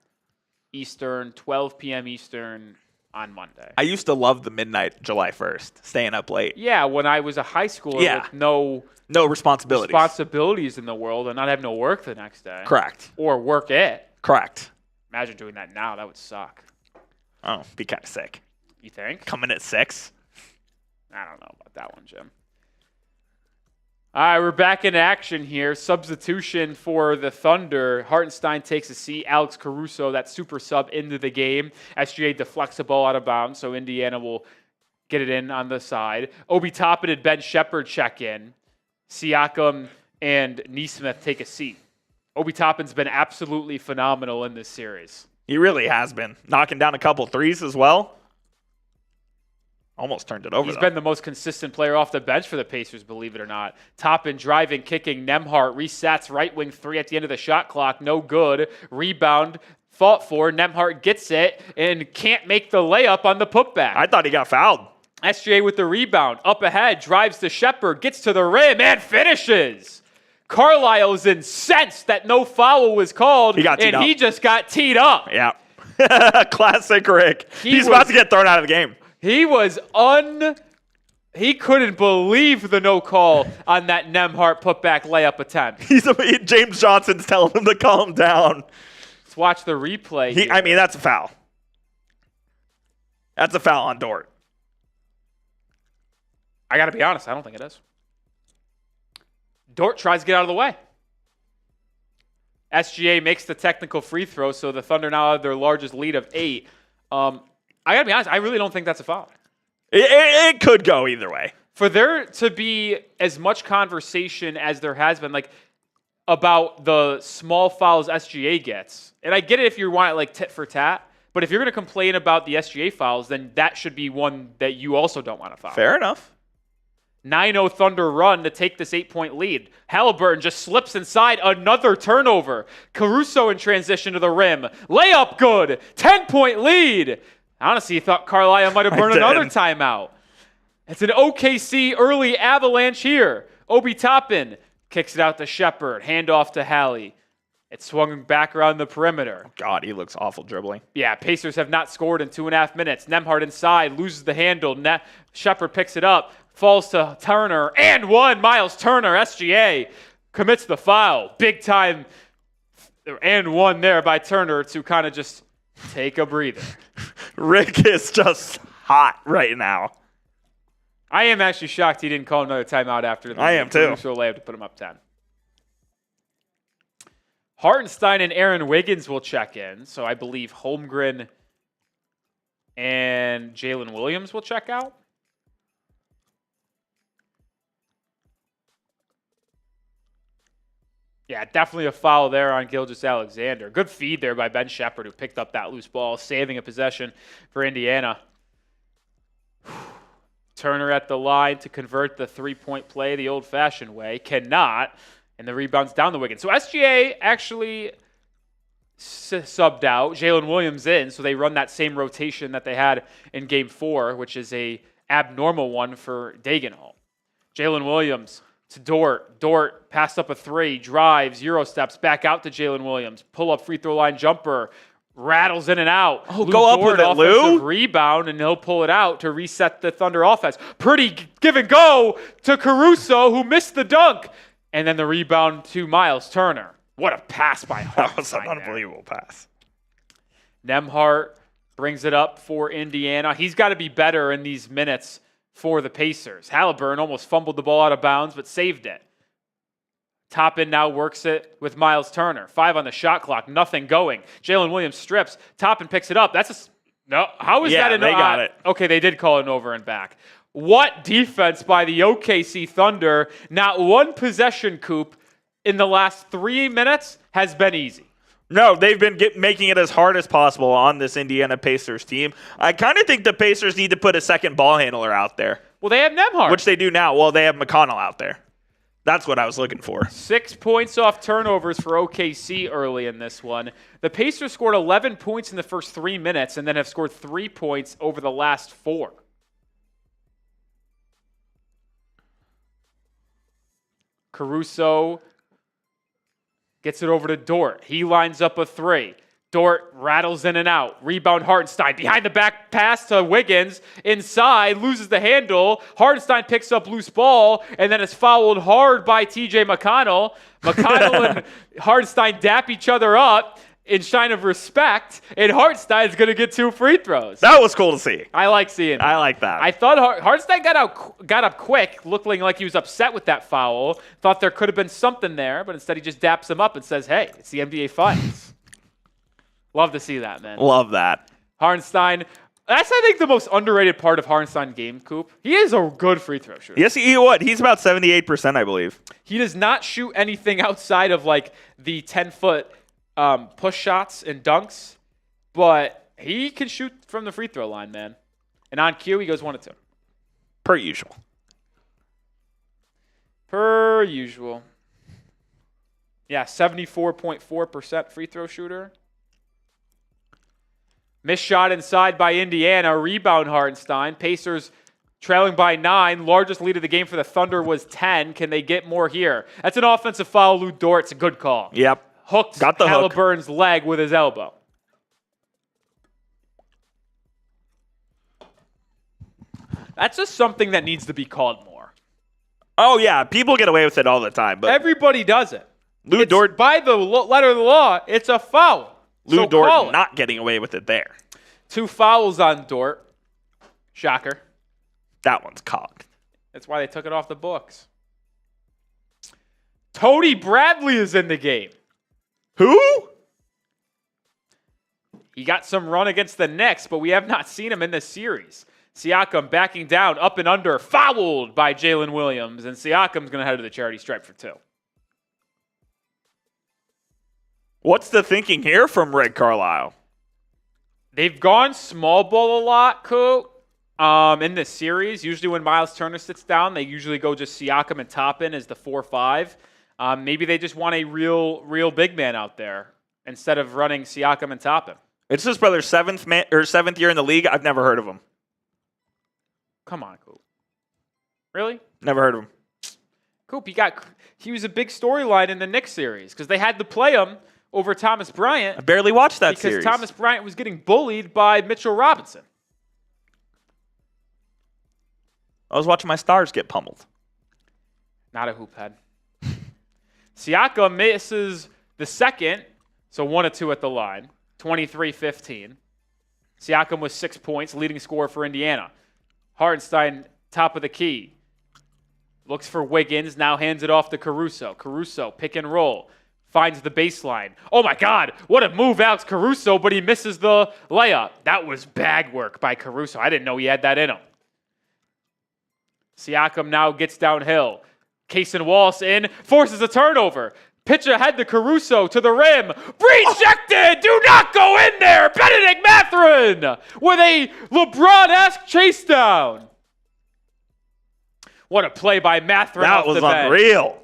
Eastern, 12 p.m. Eastern on Monday. I used to love the midnight July 1st, staying up late. Yeah, when I was a high schooler with no responsibilities in the world and not have no work the next day. Correct. Or work it. Correct. Imagine doing that now. That would suck. Oh, be kind of sick. You think? Coming at 6? I don't know about that one, Jim. All right, we're back in action here. Substitution for the Thunder. Hartenstein takes a seat. Alex Caruso, that super sub, into the game. SGA deflects the ball out of bounds, so Indiana will get it in on the side. Obi Toppin and Ben Shepherd check in. Siakam and Nesmith take a seat. Obi Toppin's been absolutely phenomenal in this series. He really has been. Knocking down a couple threes as well. Almost turned it over, He's been the most consistent player off the bench for the Pacers, believe it or not. Toppin driving, kicking. Nembhard resets right wing 3 at the end of the shot clock. No good. Rebound fought for. Nembhard gets it and can't make the layup on the putback. I thought he got fouled. SGA with the rebound. Up ahead. Drives to Shepherd. Gets to the rim and finishes. Carlisle's incensed that no foul was called, he just got teed up. Yeah. Classic Rick. He's about to get thrown out of the game. He couldn't believe the no call on that Nembhard putback layup attempt. James Johnson's telling him to calm down. Let's watch the replay. That's a foul. That's a foul on Dort. I got to be honest, I don't think it is. Dort tries to get out of the way. SGA makes the technical free throw, so the Thunder now have their largest lead of 8. I got to be honest, I really don't think that's a foul. It could go either way. For there to be as much conversation as there has been, like, about the small fouls SGA gets, and I get it if you want it like tit for tat, but if you're going to complain about the SGA fouls, then that should be one that you also don't want to foul. Fair enough. 9-0 Thunder run to take this 8-point lead. Halliburton just slips inside, another turnover. Caruso in transition to the rim. Layup good. 10-point lead. Honestly, you thought Carlisle might have burned another timeout. It's an OKC early avalanche here. Obi Toppin kicks it out to Shepard. Handoff to Hallie. It's swung back around the perimeter. God, he looks awful dribbling. Yeah, Pacers have not scored in 2.5 minutes. Nembhard inside, loses the handle. Shepard picks it up, falls to Turner, and one. Miles Turner, SGA, commits the foul. Big time, and one there by Turner to kind of just take a breather. Rick is just hot right now. I am actually shocked he didn't call another timeout after the I am too. layup to put him up 10. Hartenstein and Aaron Wiggins will check in. So I believe Holmgren and Jalen Williams will check out. Yeah, definitely a foul there on Gilgeous-Alexander. Good feed there by Ben Shepard, who picked up that loose ball, saving a possession for Indiana. Turner at the line to convert the three-point play the old-fashioned way. Cannot. And the rebound's down the Wiggins. So SGA actually subbed out. Jalen Williams in. So they run that same rotation that they had in Game 4, which is a abnormal one for Dagenhall. Jalen Williams to Dort. Dort passed up a 3. Drives. Euro steps back out to Jalen Williams. Pull-up free throw line jumper. Rattles in and out. Oh, go up with it, Lou. Rebound, and he'll pull it out to reset the Thunder offense. Pretty give and go to Caruso, who missed the dunk. And then the rebound to Miles Turner. What a pass by Hart. That was an unbelievable pass. Nembhard brings it up for Indiana. He's got to be better in these minutes for the Pacers. Halliburton almost fumbled the ball out of bounds, but saved it. Toppin now works it with Miles Turner. 5 on the shot clock, nothing going. Jalen Williams strips. Toppin picks it up. No. How is that? They got it. Okay, they did call it an over and back. What defense by the OKC Thunder. Not one possession coup in the last 3 minutes has been easy. No, they've been making it as hard as possible on this Indiana Pacers team. I kind of think the Pacers need to put a second ball handler out there. Well, they have Nembhard. Which they do now. Well, they have McConnell out there. That's what I was looking for. 6 points off turnovers for OKC early in this one. The Pacers scored 11 points in the first 3 minutes and then have scored 3 points over the last 4. Caruso gets it over to Dort. He lines up a 3. Dort rattles in and out. Rebound Hartenstein. Behind the back pass to Wiggins. Inside, loses the handle. Hartenstein picks up loose ball and then is fouled hard by TJ McConnell. McConnell and Hartenstein dap each other up in sign of respect, and Hartenstein's going to get 2 free throws. That was cool to see. I like seeing that. I like that. I thought Hartenstein got up quick, looking like he was upset with that foul. Thought there could have been something there, but instead he just daps him up and says, hey, it's the NBA Finals. Love to see that, man. Love that. Hartenstein, that's, I think, the most underrated part of Hartenstein game, Coop. He is a good free throw shooter. Yes, he would. He's about 78%, I believe. He does not shoot anything outside of, like, the 10-foot push shots and dunks, but he can shoot from the free throw line, man. And on cue, he goes 1 of 2. Per usual. Per usual. Yeah, 74.4% free throw shooter. Missed shot inside by Indiana. Rebound Hartenstein. Pacers trailing by 9. Largest lead of the game for the Thunder was 10. Can they get more here? That's an offensive foul. Lou Dort's a good call. Yep. Hooked Got the Halliburton's leg with his elbow. That's just something that needs to be called more. Oh, yeah. People get away with it all the time. But everybody does it. Lou Dort, by the letter of the law, it's a foul. Lou Dort not getting away with it there. 2 fouls on Dort. Shocker. That one's cocked. That's why they took it off the books. Tony Bradley is in the game. Who? He got some run against the Knicks, but we have not seen him in this series. Siakam backing down, up and under, fouled by Jalen Williams, and Siakam's going to head to the charity stripe for 2. What's the thinking here from Rick Carlisle? They've gone small ball a lot, Coop, in this series. Usually when Miles Turner sits down, they usually go just Siakam and Toppin as the 4-5. Maybe they just want a real big man out there instead of running Siakam and Toppin. It's his brother's seventh year in the league. I've never heard of him. Come on, Coop. Really? Never heard of him. Coop, he was a big storyline in the Knicks series because they had to play him over Thomas Bryant. I barely watched that series. Because Thomas Bryant was getting bullied by Mitchell Robinson. I was watching my Stars get pummeled. Not a hoop head. Siakam misses the second, so 1 of 2 at the line, 23-15. Siakam with 6 points, leading scorer for Indiana. Hartenstein, top of the key. Looks for Wiggins, now hands it off to Caruso. Caruso, pick and roll. Finds the baseline. Oh my God, what a move, Alex Caruso, but he misses the layup. That was bag work by Caruso. I didn't know he had that in him. Siakam now gets downhill. Cason Wallace in, forces a turnover. Pitch ahead to Caruso to the rim. Rejected! Do not go in there! Benedict Mathurin with a LeBron-esque chase down. What a play by Mathurin off the bench. That was unreal.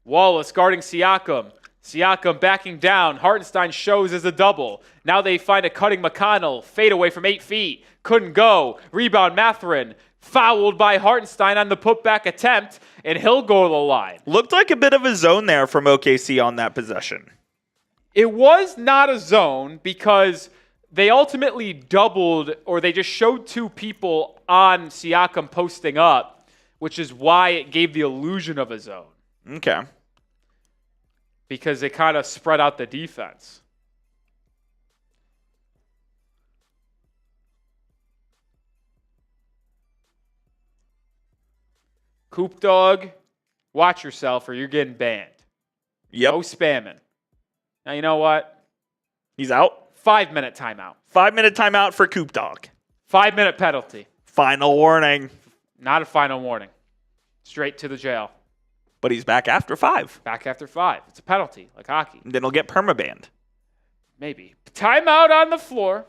Wallace guarding Siakam. Siakam backing down. Hartenstein shows as a double. Now they find a cutting McConnell. Fade away from 8 feet. Couldn't go. Rebound Mathurin. Fouled by Hartenstein on the putback attempt, and he'll go to the line. Looked like a bit of a zone there from OKC on that possession. It was not a zone because they ultimately doubled, or they just showed 2 people on Siakam posting up, which is why it gave the illusion of a zone. Okay. Because it kind of spread out the defense. Coop Dog, watch yourself or you're getting banned. Yep. No spamming. Now, you know what? He's out. 5-minute timeout. 5-minute timeout for Coop Dog. 5-minute penalty. Final warning. Not a final warning. Straight to the jail. But he's back after 5. Back after 5. It's a penalty, like hockey. And then he'll get permabanned. Maybe. Timeout on the floor.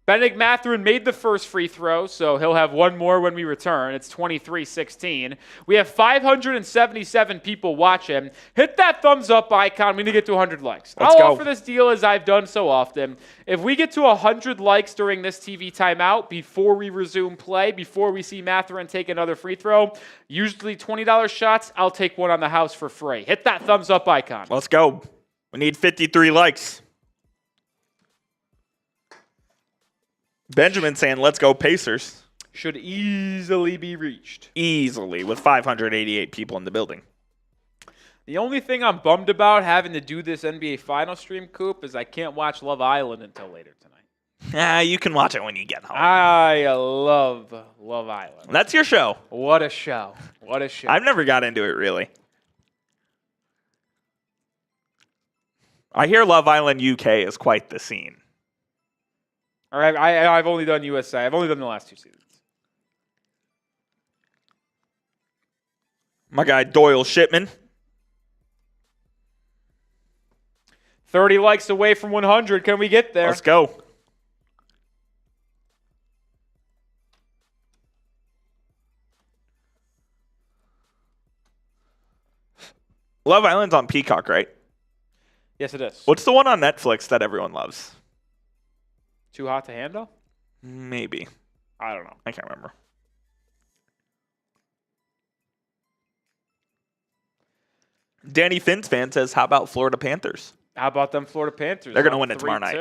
Benedict Mathurin made the first free throw, so he'll have one more when we return. It's 23-16. We have 577 people watching. Hit that thumbs up icon. We need to get to 100 likes. Let's I'll go. offer this deal as I've done so often. If we get to 100 likes during this TV timeout, before we resume play, before we see Mathurin take another free throw, usually $20 shots, I'll take one on the house for free. Hit that thumbs up icon. Let's go. We need 53 likes. Benjamin saying, let's go Pacers. Should easily be reached. Easily, with 588 people in the building. The only thing I'm bummed about having to do this NBA Final stream, Coop, is I can't watch Love Island until later tonight. You can watch it when you get home. I love Love Island. That's your show. What a show. What a show. I've never got into it, really. I hear Love Island UK is quite the scene. All right, I've only done USA. I've only done the last 2 seasons. My guy Doyle Shipman. 30 likes away from 100. Can we get there? Let's go. Love Island's on Peacock, right? Yes, it is. What's the one on Netflix that everyone loves? Too Hot to Handle? Maybe. I don't know. I can't remember. Danny Finn's fan says, how about Florida Panthers? How about them Florida Panthers? They're going to win it tomorrow night.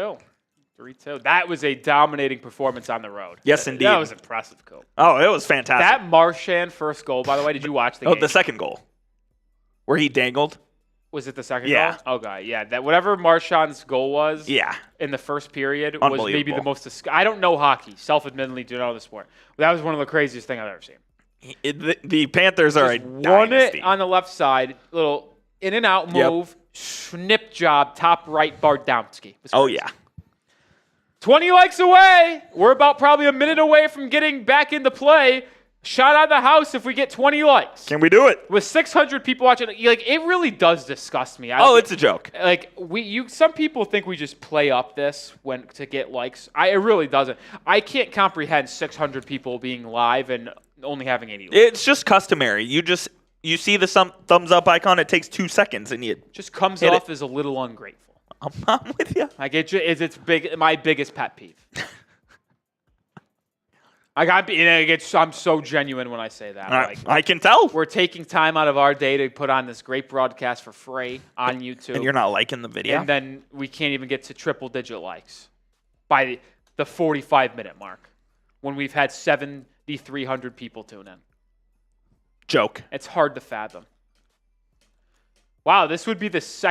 3-2. That was a dominating performance on the road. Yes, indeed. That was impressive, Coop. Oh, it was fantastic. That Marchand first goal, by the way, did you watch the game? The second goal. Where he dangled. Was it the second Yeah. goal? Okay, yeah. That whatever Marchand's goal was in the first period was maybe the most. I don't know hockey. Self-admittedly, do not know the sport. But that was one of the craziest things I've ever seen. The Panthers are a won dynasty. It on the left side, little in and out move, snip job, top right, Bardowski. Oh, yeah. 20 likes away. We're about probably a minute away from getting back into play. Shot out of the house if we get 20 likes. Can we do it? With 600 people watching, like it really does disgust me. It's a joke. Like some people think we just play up this to get likes. It really doesn't. I can't comprehend 600 people being live and only having 80 likes. It's just customary. You see the thumbs up icon. It takes 2 seconds, and you just comes off as a little ungrateful. I'm with you. Like it's big. My biggest pet peeve. I'm so genuine when I say that. I can tell. We're taking time out of our day to put on this great broadcast for free on YouTube. And you're not liking the video. And then we can't even get to triple-digit likes by the 45-minute mark when we've had 7,300 people tune in. Joke. It's hard to fathom. Wow, this would be this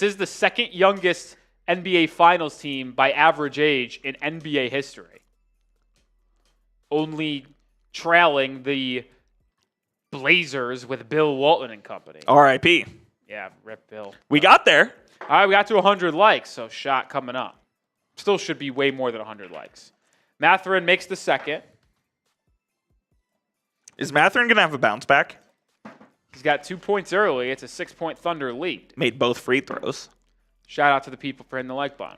is the second youngest NBA Finals team by average age in NBA history. Only trailing the Blazers with Bill Walton and company. R.I.P. Yeah, rip Bill. We got there. All right, we got to 100 likes, so shot coming up. Still should be way more than 100 likes. Mathurin makes the second. Is Mathurin going to have a bounce back? He's got 2 points early. It's a 6-point Thunder lead. Made both free throws. Shout out to the people for hitting the like button.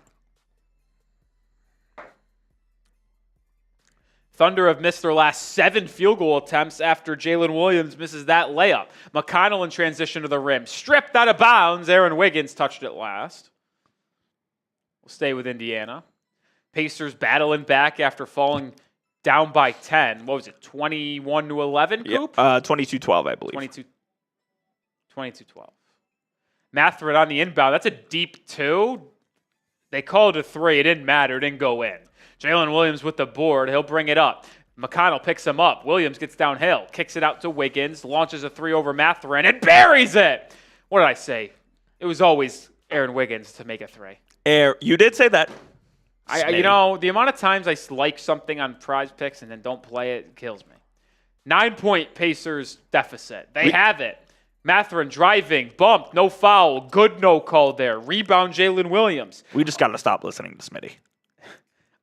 Thunder have missed their last 7 field goal attempts after Jalen Williams misses that layup. McConnell in transition to the rim. Stripped out of bounds. Aaron Wiggins touched it last. We'll stay with Indiana. Pacers battling back after falling down by 10. What was it, 21-11, Coop? 22-12, I believe. 22-12. Mathurin on the inbound. That's a deep 2. They called it a 3. It didn't matter. It didn't go in. Jalen Williams with the board. He'll bring it up. McConnell picks him up. Williams gets downhill. Kicks it out to Wiggins. Launches a 3 over Mathurin and buries it. What did I say? It was always Aaron Wiggins to make a 3. You did say that. The amount of times I like something on Prize Picks and then don't play it kills me. 9-point Pacers deficit. They have it. Mathurin driving, bump, no foul, good no call there. Rebound Jalen Williams. We just got to stop listening to Smitty.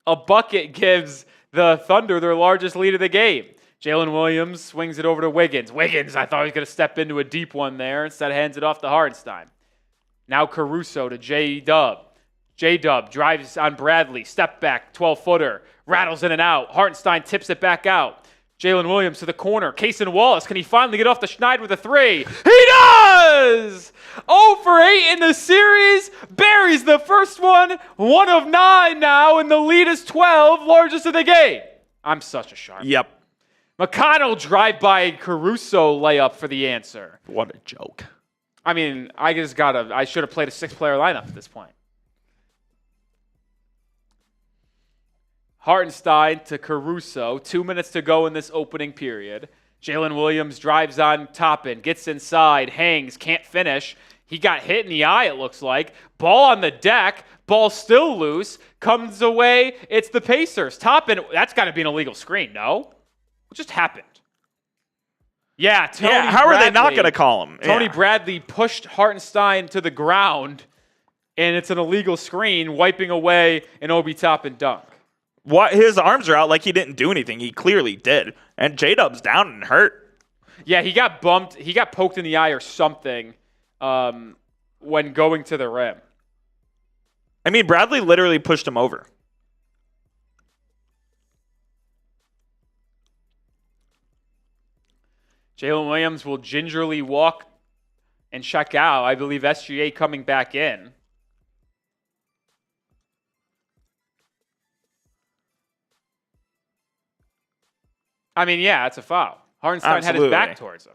A bucket gives the Thunder their largest lead of the game. Jalen Williams swings it over to Wiggins. Wiggins, I thought he was going to step into a deep one there. Instead, hands it off to Hartenstein. Now Caruso to J-Dub. J-Dub drives on Bradley. Step back, 12-footer. Rattles in and out. Hartenstein tips it back out. Jalen Williams to the corner. Cason Wallace, can he finally get off the schneid with a 3? He does! 0 for 8 in the series. Buries the first one. 1 of 9 now, and the lead is 12, largest of the game. I'm such a sharp. Yep. McConnell drive-by Caruso layup for the answer. What a joke. I mean, I should have played a 6-player lineup at this point. Hartenstein to Caruso. 2 minutes to go in this opening period. Jalen Williams drives on Toppin, gets inside, hangs, can't finish. He got hit in the eye, it looks like. Ball on the deck. Ball still loose. Comes away. It's the Pacers. Toppin, that's got to be an illegal screen, no? What just happened? Yeah, Tony Bradley. How are they not going to call him? Tony Bradley pushed Hartenstein to the ground, and it's an illegal screen, wiping away an Obi Toppin dunk. His arms are out like he didn't do anything. He clearly did. And J-Dub's down and hurt. Yeah, he got bumped. He got poked in the eye or something when going to the rim. I mean, Bradley literally pushed him over. Jalen Williams will gingerly walk and check out. I believe SGA coming back in. I mean, yeah, it's a foul. Hartenstein had his back towards him.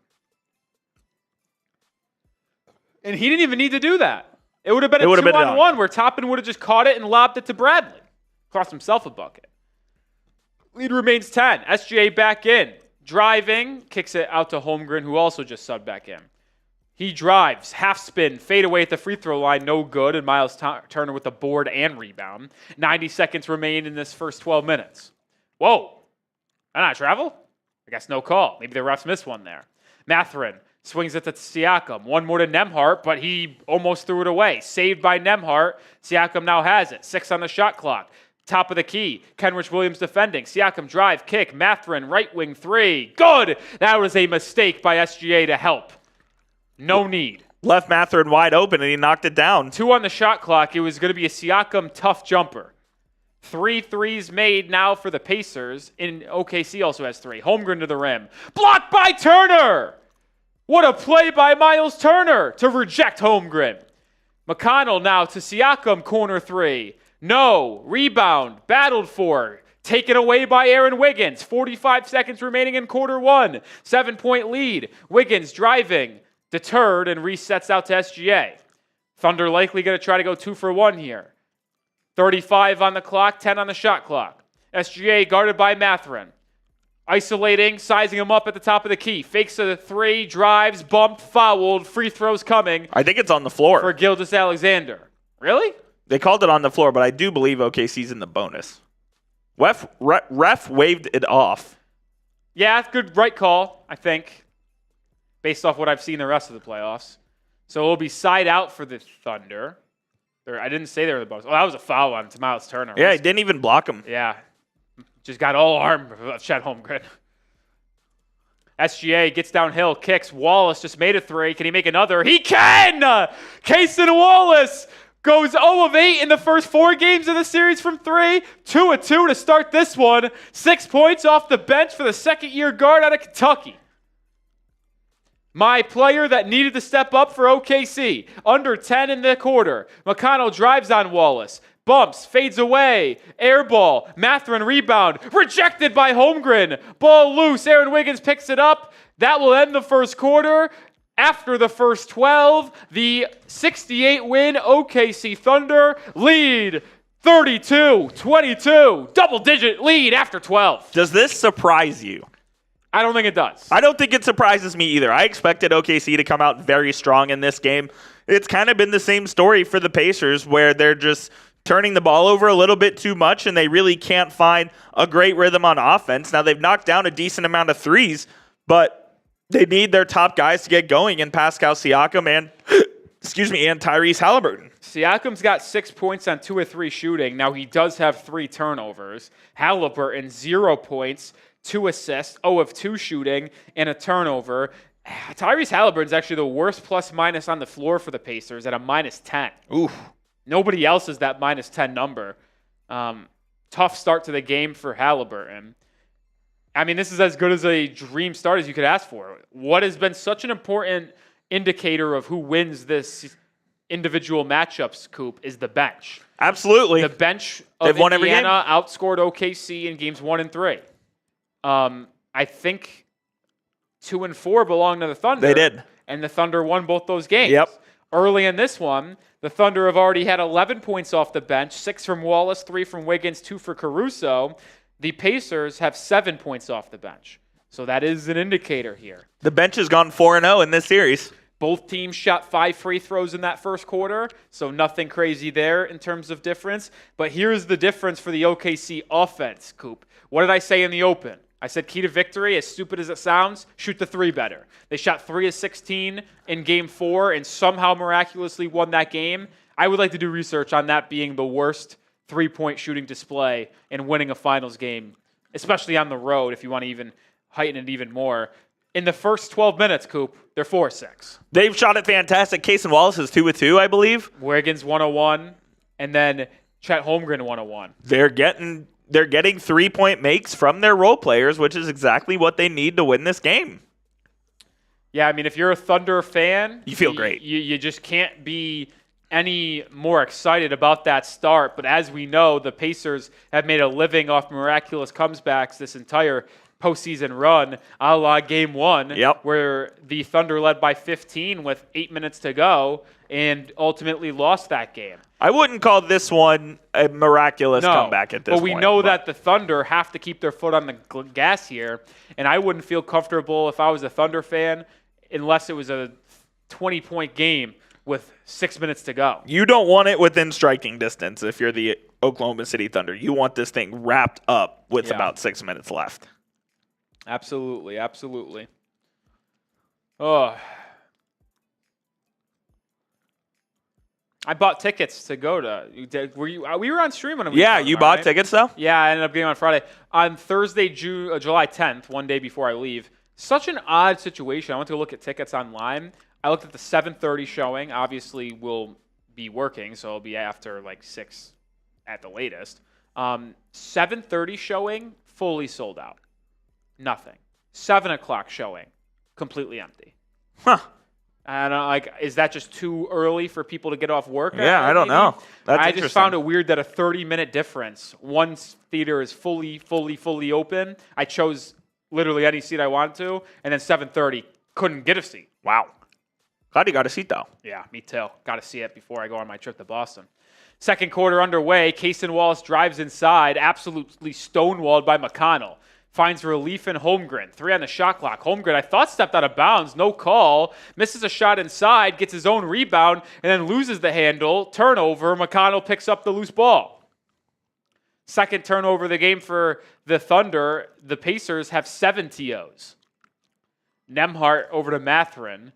And he didn't even need to do that. It would have been a 2-on-1 where Toppin would have just caught it and lobbed it to Bradley. Cost himself a bucket. Lead remains 10. SGA back in. Driving. Kicks it out to Holmgren, who also just subbed back in. He drives, half spin, fade away at the free throw line, no good, and Miles Turner with the board and rebound. 90 seconds remain in this first 12 minutes. Whoa, that not travel? I guess no call. Maybe the refs missed one there. Mathurin swings it to Siakam. One more to Nembhard, but he almost threw it away. Saved by Nembhard. Siakam now has it. 6 on the shot clock. Top of the key. Kenrich Williams defending. Siakam drive, kick. Mathurin, right wing 3. Good! That was a mistake by SGA to help. No need. Left Mathurin wide open, and he knocked it down. 2 on the shot clock. It was going to be a Siakam tough jumper. 3 threes made now for the Pacers. And OKC also has 3. Holmgren to the rim. Blocked by Turner! What a play by Miles Turner to reject Holmgren. McConnell now to Siakam, corner 3. No. Rebound. Battled for. Taken away by Aaron Wiggins. 45 seconds remaining in quarter 1. 7-point lead. Wiggins driving. Deterred and resets out to SGA. Thunder likely going to try to go 2 for 1 here. 35 on the clock, 10 on the shot clock. SGA guarded by Mathurin. Isolating, sizing him up at the top of the key. Fakes to the 3, drives, bumped, fouled. Free throws coming. I think it's on the floor. For Gilgeous-Alexander. Really? They called it on the floor, but I do believe OKC's in the bonus. Ref waved it off. Yeah, good right call, I think. Based off what I've seen the rest of the playoffs. So it'll be side out for the Thunder. I didn't say they were the bonus. Oh, that was a foul on Miles Turner. Yeah, he didn't even block him. Yeah. Just got all arm of Chet Holmgren. SGA gets downhill, kicks. Wallace just made a 3. Can he make another? He can! Kaysen Wallace goes 0 of 8 in the first 4 games of the series from 3. 2 of 2 to start this one. 6 points off the bench for the second-year guard out of Kentucky. My player that needed to step up for OKC. Under 10 in the quarter. McConnell drives on Wallace. Bumps, fades away. Air ball. Mathurin rebound. Rejected by Holmgren. Ball loose. Aaron Wiggins picks it up. That will end the first quarter. After the first 12, the 68-win OKC Thunder lead 32-22. Double-digit lead after 12. Does this surprise you? I don't think it does. I don't think it surprises me either. I expected OKC to come out very strong in this game. It's kind of been the same story for the Pacers where they're just turning the ball over a little bit too much and they really can't find a great rhythm on offense. Now, they've knocked down a decent amount of threes, but they need their top guys to get going in Pascal Siakam and Tyrese Halliburton. Siakam's got 6 points on 2 of 3 shooting. Now, he does have 3 turnovers. Halliburton, 0 points. 2 assists, 0 of 2 shooting, and a turnover. Tyrese Halliburton's actually the worst plus-minus on the floor for the Pacers at a -10. Oof. Nobody else is that -10 number. Tough start to the game for Halliburton. I mean, this is as good as a dream start as you could ask for. What has been such an important indicator of who wins this individual matchups, Coop, is the bench. Absolutely. The bench of Indiana outscored OKC in games 1 and 3. I think 2 and 4 belong to the Thunder. They did. And the Thunder won both those games. Yep. Early in this one, the Thunder have already had 11 points off the bench, 6 from Wallace, 3 from Wiggins, 2 for Caruso. The Pacers have 7 points off the bench. So that is an indicator here. The bench has gone 4-0 in this series. Both teams shot 5 free throws in that first quarter, so nothing crazy there in terms of difference. But here's the difference for the OKC offense, Coop. What did I say in the open? I said key to victory, as stupid as it sounds, shoot the 3 better. They shot 3 of 16 in Game 4 and somehow miraculously won that game. I would like to do research on that being the worst 3-point shooting display in winning a finals game, especially on the road if you want to even heighten it even more. In the first 12 minutes, Coop, they're 4-6. They've shot it fantastic. Kaysen Wallace is 2 of 2, I believe. Wiggins 101, and then Chet Holmgren 101. They're getting 3-point makes from their role players, which is exactly what they need to win this game. Yeah, I mean, if you're a Thunder fan, you feel great. You just can't be any more excited about that start. But as we know, the Pacers have made a living off miraculous comebacks this entire postseason run, a la Game 1, where the Thunder led by 15 with 8 minutes to go and ultimately lost that game. I wouldn't call this one a miraculous comeback at this point. But we know that the Thunder have to keep their foot on the gas here, and I wouldn't feel comfortable if I was a Thunder fan unless it was a 20-point game with 6 minutes to go. You don't want it within striking distance if you're the Oklahoma City Thunder. You want this thing wrapped up with about 6 minutes left. Absolutely, absolutely. Oh. I bought tickets to go to. We were on stream when you bought tickets though? Yeah, I ended up getting on Friday. On Thursday, July 10th, one day before I leave. Such an odd situation. I went to look at tickets online. I looked at the 7:30 showing. Obviously, we'll be working, so it'll be after like 6 at the latest. 7:30 showing, fully sold out. Nothing. 7 o'clock showing, completely empty. Huh. And is that just too early for people to get off work? Yeah, I don't know. I just found it weird that a 30-minute difference. One theater is fully open. I chose literally any seat I wanted to, and then 7:30 couldn't get a seat. Wow. Glad you got a seat though. Yeah, me too. Got to see it before I go on my trip to Boston. Second quarter underway. Kaysen Wallace drives inside, absolutely stonewalled by McConnell. Finds relief in Holmgren. 3 on the shot clock. Holmgren, I thought, stepped out of bounds. No call. Misses a shot inside. Gets his own rebound. And then loses the handle. Turnover. McConnell picks up the loose ball. Second turnover of the game for the Thunder. The Pacers have 7 TOs. Nembhard over to Mathurin,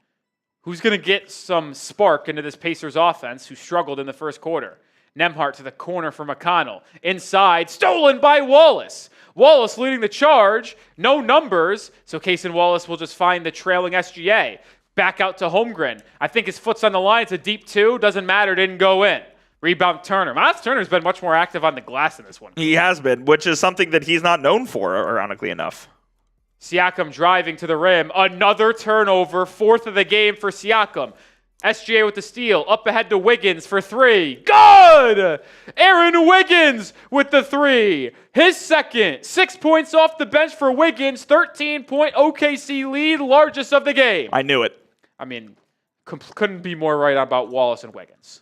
who's going to get some spark into this Pacers offense, who struggled in the first quarter. Nembhard to the corner for McConnell. Inside, stolen by Wallace. Wallace leading the charge. No numbers, so Kaysen Wallace will just find the trailing SGA. Back out to Holmgren. I think his foot's on the line. It's a deep 2. Doesn't matter. Didn't go in. Rebound Turner. Miles Turner's been much more active on the glass in this one. He has been, which is something that he's not known for, ironically enough. Siakam driving to the rim. Another turnover. 4th of the game for Siakam. SGA with the steal. Up ahead to Wiggins for 3. Good! Aaron Wiggins with the 3. His second. 6 points off the bench for Wiggins. 13-point OKC lead. Largest of the game. I knew it. I mean, couldn't be more right about Wallace and Wiggins.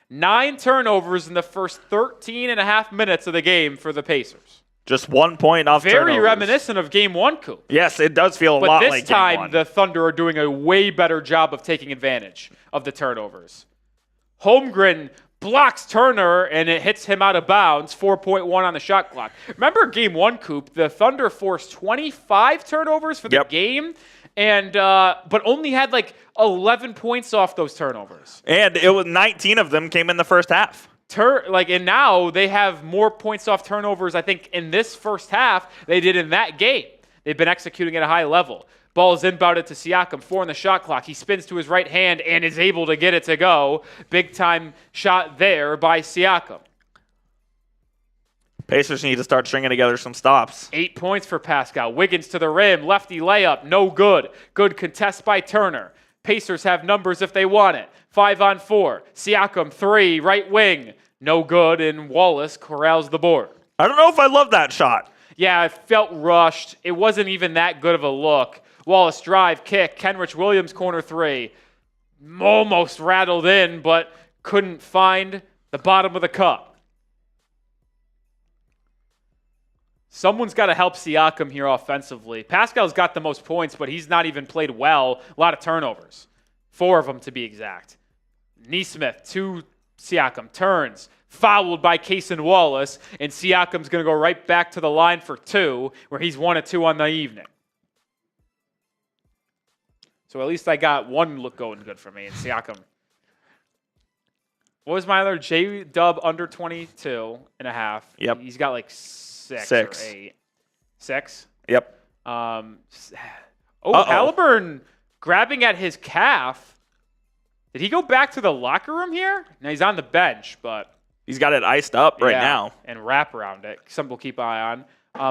9 turnovers in the first 13 and a half minutes of the game for the Pacers. Just 1 point off Very turnovers. reminiscent of Game 1, Coop. Yes, it does feel a lot like Game 1. But this time, the Thunder are doing a way better job of taking advantage of the turnovers. Holmgren blocks Turner, and it hits him out of bounds. 4.1 on the shot clock. Remember Game 1, Coop? The Thunder forced 25 turnovers for the game, and but only had like 11 points off those turnovers. And it was 19 of them came in the first half. And now they have more points off turnovers, I think, in this first half they did in that game. They've been executing at a high level. Ball is inbounded to Siakam, 4 on the shot clock. He spins to his right hand and is able to get it to go. Big time shot there by Siakam. Pacers need to start stringing together some stops. 8 points for Pascal. Wiggins to the rim, lefty layup, no good. Good contest by Turner. Pacers have numbers if they want it. 5 on 4. Siakam, 3, right wing. No good, and Wallace corrals the board. I don't know if I love that shot. Yeah, it felt rushed. It wasn't even that good of a look. Wallace drive, kick. Kenrich Williams, corner 3. Almost rattled in, but couldn't find the bottom of the cup. Someone's got to help Siakam here offensively. Pascal's got the most points, but he's not even played well. A lot of turnovers. 4 of them to be exact. Nesmith to Siakam. Turns. Fouled by Kaysen Wallace. And Siakam's going to go right back to the line for 2, where he's 1 of 2 on the evening. So at least I got one look going good for me. And Siakam. What was my other? J-Dub under 22 and a half. Yep. He's got like 6 or 8. 6? Yep. Halliburton grabbing at his calf. Did he go back to the locker room here? No, he's on the bench, but he's got it iced up right now. And wrap around it. Something we'll keep an eye on.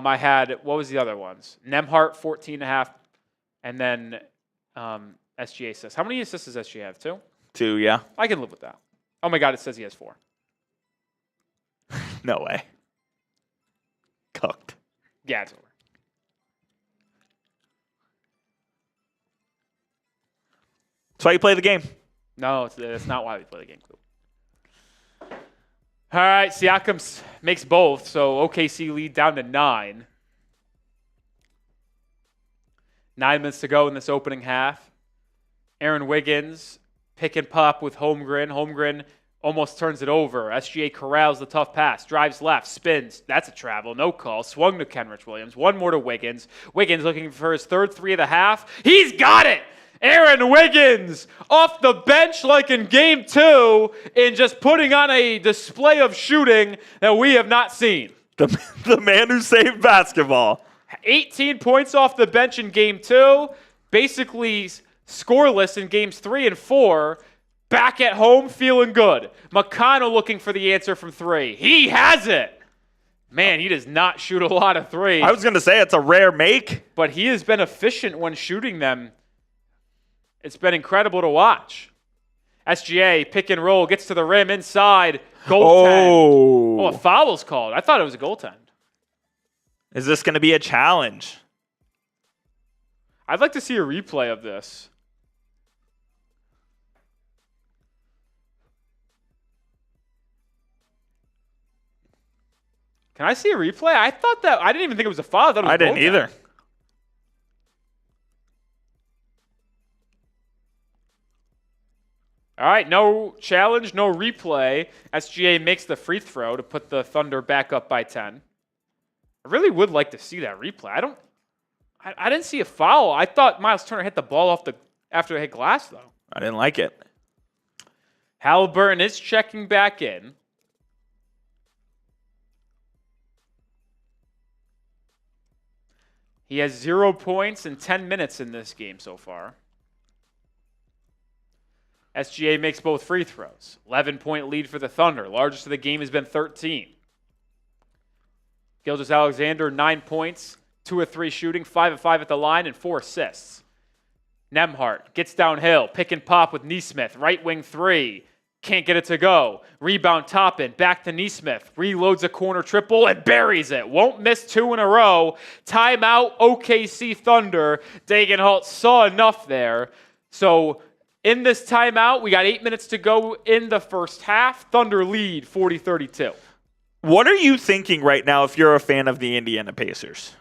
I had, what was the other ones? Nembhard, 14.5, and then SGA assists. How many assists does SGA have? 2? 2, yeah. I can live with that. Oh my God, it says he has 4. No way. Cooked. Yeah, it's over. That's why you play the game. No, it's not why we play the game. All right, Siakam makes both, so OKC lead down to 9. 9 minutes to go in this opening half. Aaron Wiggins, pick and pop with Holmgren. Holmgren almost turns it over. SGA corrals the tough pass, drives left, spins. That's a travel, no call. Swung to Kenrich Williams. One more to Wiggins. Wiggins looking for his third three of the half. He's got it! Aaron Wiggins off the bench like in game 2 and just putting on a display of shooting that we have not seen. The man who saved basketball. 18 points off the bench in game 2, basically scoreless in games 3 and 4. Back at home, feeling good. McConnell looking for the answer from 3. He has it. Man, he does not shoot a lot of threes. I was going to say it's a rare make. But he has been efficient when shooting them. It's been incredible to watch. SGA, pick and roll, gets to the rim inside. Goaltend. Oh, a foul's called. I thought it was a goaltend. Is this going to be a challenge? I'd like to see a replay of this. Can I see a replay? I didn't even think it was a foul. I thought it was I didn't either. All right, no challenge, no replay. SGA makes the free throw to put the Thunder back up by 10. I really would like to see that replay. I didn't see a foul. I thought Miles Turner hit the ball after it hit glass, though. I didn't like it. Halliburton is checking back in. He has 0 points in 10 minutes in this game so far. SGA makes both free throws. 11-point lead for the Thunder. Largest of the game has been 13. Gilgeous-Alexander, 9 points, 2 of 3 shooting, 5 of 5 at the line, and 4 assists. Nembhard gets downhill, pick and pop with Nesmith, right wing 3. Can't get it to go. Rebound Toppin, back to Nesmith. Reloads a corner triple and buries it. Won't miss 2 in a row. Timeout, OKC Thunder. Dagenhalt saw enough there. So in this timeout, we got 8 minutes to go in the first half. Thunder lead 40-32. What are you thinking right now if you're a fan of the Indiana Pacers?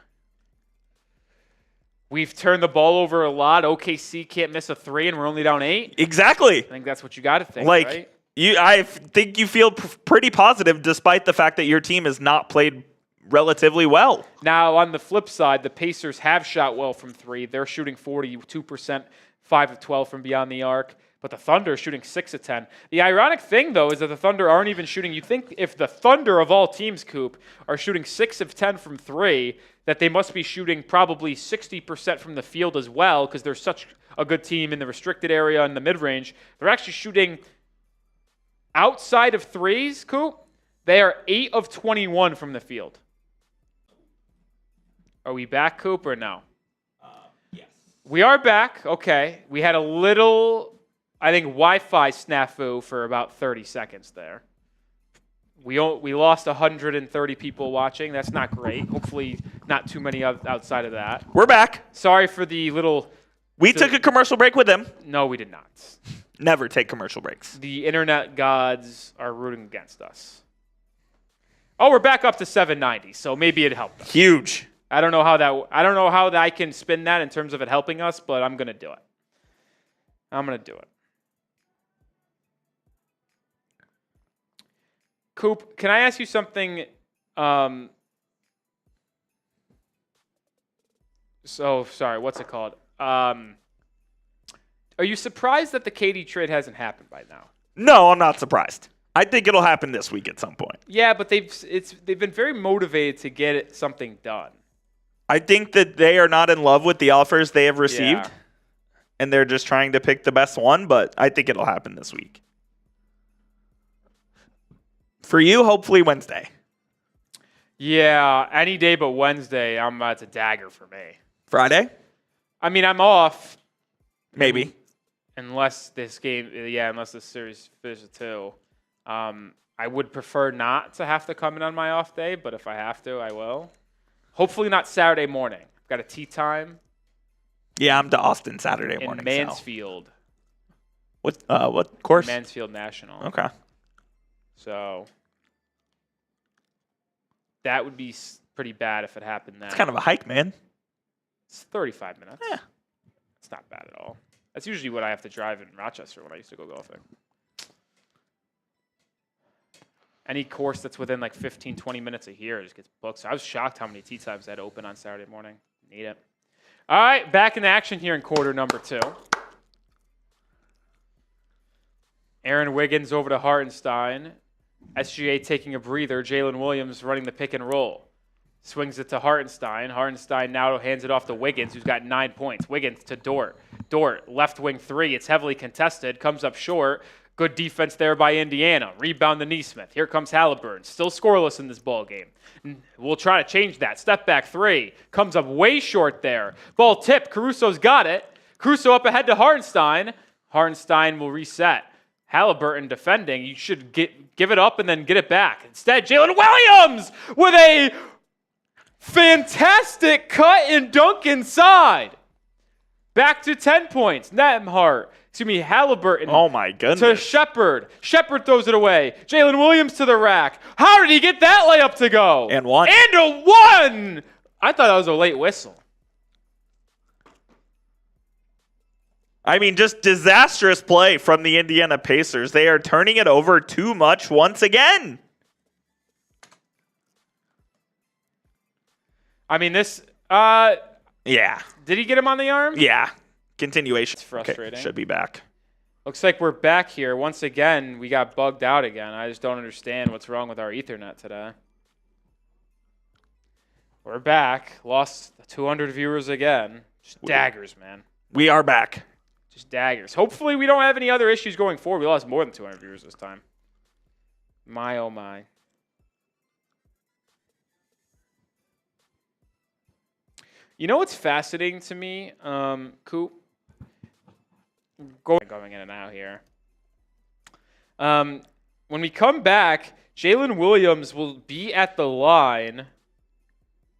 We've turned the ball over a lot. OKC can't miss a 3, and we're only down 8. Exactly. I think that's what you got to think, right? I think you feel pretty positive despite the fact that your team has not played relatively well. On the flip side, the Pacers have shot well from 3. They're shooting 42%, 5 of 12 from beyond the arc. But the Thunder are shooting 6 of 10. The ironic thing, though, is that the Thunder aren't even shooting. You think if the Thunder of all teams, Coop, are shooting 6 of 10 from 3, that they must be shooting probably 60% from the field as well because they're such a good team in the restricted area and the mid-range. They're actually shooting outside of threes, Coop. They are 8 of 21 from the field. Are we back, Coop, or no? Yes. We are back. Okay. We had a little, I think, Wi-Fi snafu for about 30 seconds there. We lost 130 people watching. That's not great. Hopefully not too many outside of that. We're back. Sorry for the little... We took a commercial break with them. No, we did not. Never take commercial breaks. The internet gods are rooting against us. Oh, we're back up to 790, so maybe it helped us. Huge. I don't know how I can spin that in terms of it helping us, but I'm going to do it. I'm going to do it. Coop, can I ask you something? Sorry, what's it called? Are you surprised that the KD trade hasn't happened by now? No, I'm not surprised. I think it'll happen this week at some point. Yeah, but they've been very motivated to get something done. I think that they are not in love with the offers they have received, Yeah. and they're just trying to pick the best one, but I think it'll happen this week. For you, hopefully Wednesday. Yeah, any day but Wednesday, it's a dagger for me. Friday? I mean, I'm off. Maybe. Unless this series finishes at 2. I would prefer not to have to come in on my off day, but if I have to, I will. Hopefully not Saturday morning. I've got a tea time. Yeah, I'm to Austin Saturday morning. In Mansfield. So. What course? Mansfield National. Okay. So that would be pretty bad if it happened then. It's kind of a hike, man. It's 35 minutes. Yeah. It's not bad at all. That's usually what I have to drive in Rochester when I used to go golfing. Any course that's within like 15, 20 minutes of here just gets booked. So I was shocked how many tee times I had open on Saturday morning. Need it. All right, back in action here in quarter number 2. Aaron Wiggins over to Hartenstein. SGA taking a breather. Jalen Williams running the pick and roll. Swings it to Hartenstein. Hartenstein now hands it off to Wiggins, who's got 9 points. Wiggins to Dort. Dort, left wing 3. It's heavily contested. Comes up short. Good defense there by Indiana. Rebound to Nesmith. Here comes Halliburton. Still scoreless in this ball game. We'll try to change that. Step back 3. Comes up way short there. Ball tipped. Caruso's got it. Caruso up ahead to Hartenstein. Hartenstein will reset. Halliburton defending. You should give it up and then get it back. Instead, Jalen Williams with a fantastic cut and dunk inside. Back to 10 points. Halliburton. Oh, my goodness. To Shepard. Shepard throws it away. Jalen Williams to the rack. How did he get that layup to go? And one. And a one! I thought that was a late whistle. I mean, just disastrous play from the Indiana Pacers. They are turning it over too much once again. I mean, this... Yeah. Did he get him on the arm? Yeah. Continuation. It's frustrating. Okay, should be back. Looks like we're back here. Once again, we got bugged out again. I just don't understand what's wrong with our Ethernet today. We're back. Lost 200 viewers again. Just daggers, man. We are back. Just daggers. Hopefully we don't have any other issues going forward. We lost more than 200 viewers this time. My, oh my. You know what's fascinating to me, Coop? Going in and out here. When we come back, Jalen Williams will be at the line.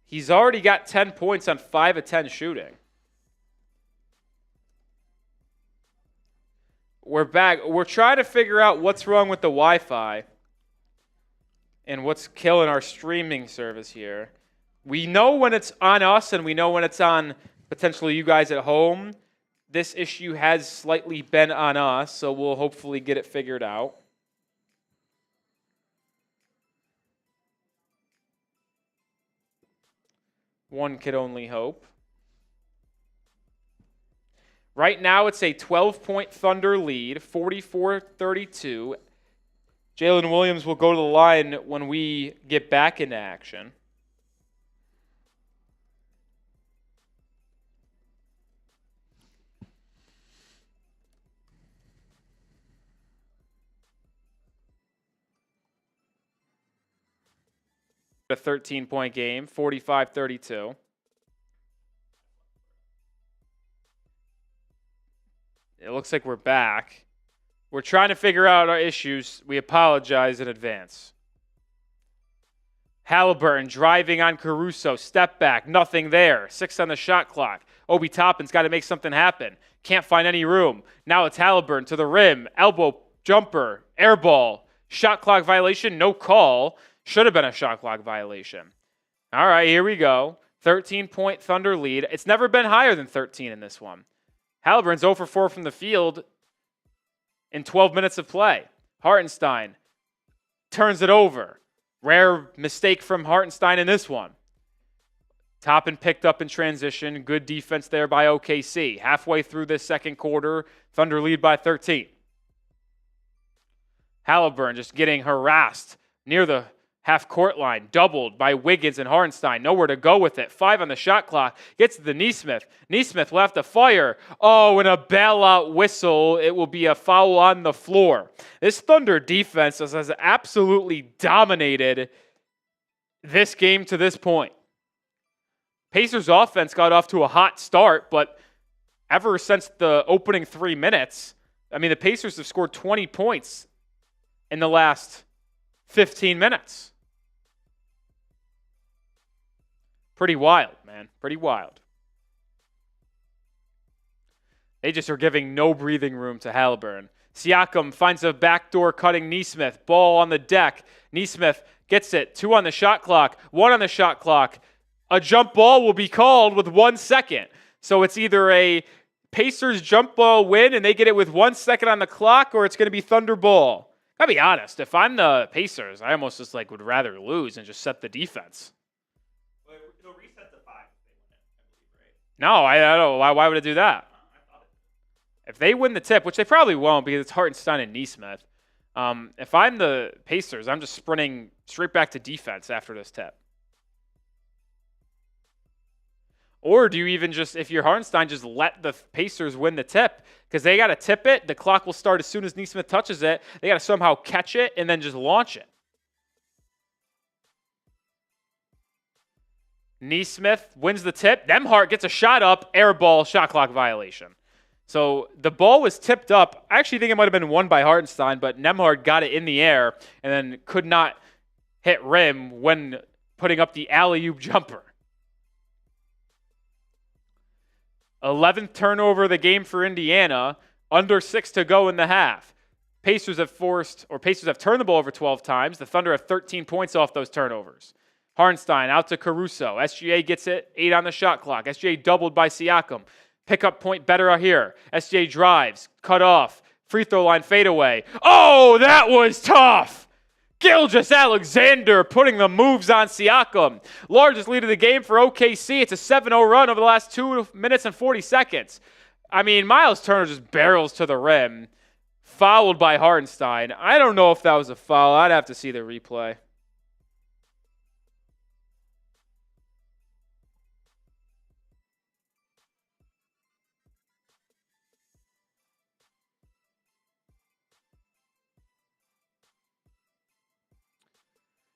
He's already got 10 points on 5 of 10 shooting. We're back. We're trying to figure out what's wrong with the Wi-Fi and what's killing our streaming service here. We know when it's on us and we know when it's on potentially you guys at home. This issue has slightly been on us, so we'll hopefully get it figured out. One could only hope. Right now, it's a 12-point Thunder lead, 44-32. Jalen Williams will go to the line when we get back into action. A 13-point game, 45-32. It looks like we're back. We're trying to figure out our issues. We apologize in advance. Halliburton driving on Caruso. Step back. Nothing there. 6 on the shot clock. Obi Toppin's got to make something happen. Can't find any room. Now it's Halliburton to the rim. Elbow jumper. Air ball. Shot clock violation. No call. Should have been a shot clock violation. All right, here we go. 13-point Thunder lead. It's never been higher than 13 in this one. Halliburton's 0 for 4 from the field in 12 minutes of play. Hartenstein turns it over. Rare mistake from Hartenstein in this one. Toppin picked up in transition. Good defense there by OKC. Halfway through this second quarter, Thunder lead by 13. Halliburton just getting harassed near the half-court line, doubled by Wiggins and Hartenstein. Nowhere to go with it. 5 on the shot clock. Gets to the Nesmith. Nesmith left a fire. Oh, and a bailout whistle. It will be a foul on the floor. This Thunder defense has absolutely dominated this game to this point. Pacers offense got off to a hot start, but ever since the opening 3 minutes, I mean, the Pacers have scored 20 points in the last 15 minutes. Pretty wild, man. Pretty wild. They just are giving no breathing room to Halliburton. Siakam finds a backdoor cutting Nesmith. Ball on the deck. Nesmith gets it. 2 on the shot clock. 1 on the shot clock. A jump ball will be called with 1 second. So it's either a Pacers jump ball win and they get it with 1 second on the clock, or it's going to be Thunder ball? I'll be honest. If I'm the Pacers, I almost just would rather lose and just set the defense. Well, it'll reset to 5 if they win it, I believe, right? No, I don't know. Why would it do that? If they win the tip, which they probably won't because it's Hartenstein and Nesmith. If I'm the Pacers, I'm just sprinting straight back to defense after this tip. Or do you even just, if you're Hartenstein, just let the Pacers win the tip? Because they got to tip it. The clock will start as soon as Nesmith touches it. They got to somehow catch it and then just launch it. Nesmith wins the tip. Nembhard gets a shot up. Air ball, shot clock violation. So the ball was tipped up. I actually think it might have been won by Hartenstein, but Nembhard got it in the air and then could not hit rim when putting up the alley-oop jumper. 11th turnover of the game for Indiana. Under 6 to go in the half. Pacers have turned the ball over 12 times. The Thunder have 13 points off those turnovers. Hartenstein out to Caruso. SGA gets it, 8 on the shot clock. SGA doubled by Siakam. Pickup point better out here. SGA drives, cut off, free throw line fadeaway. Oh, that was tough! Gilgeous-Alexander putting the moves on Siakam. Largest lead of the game for OKC. It's a 7-0 run over the last 2 minutes and 40 seconds. I mean, Miles Turner just barrels to the rim, fouled by Hartenstein. I don't know if that was a foul. I'd have to see the replay.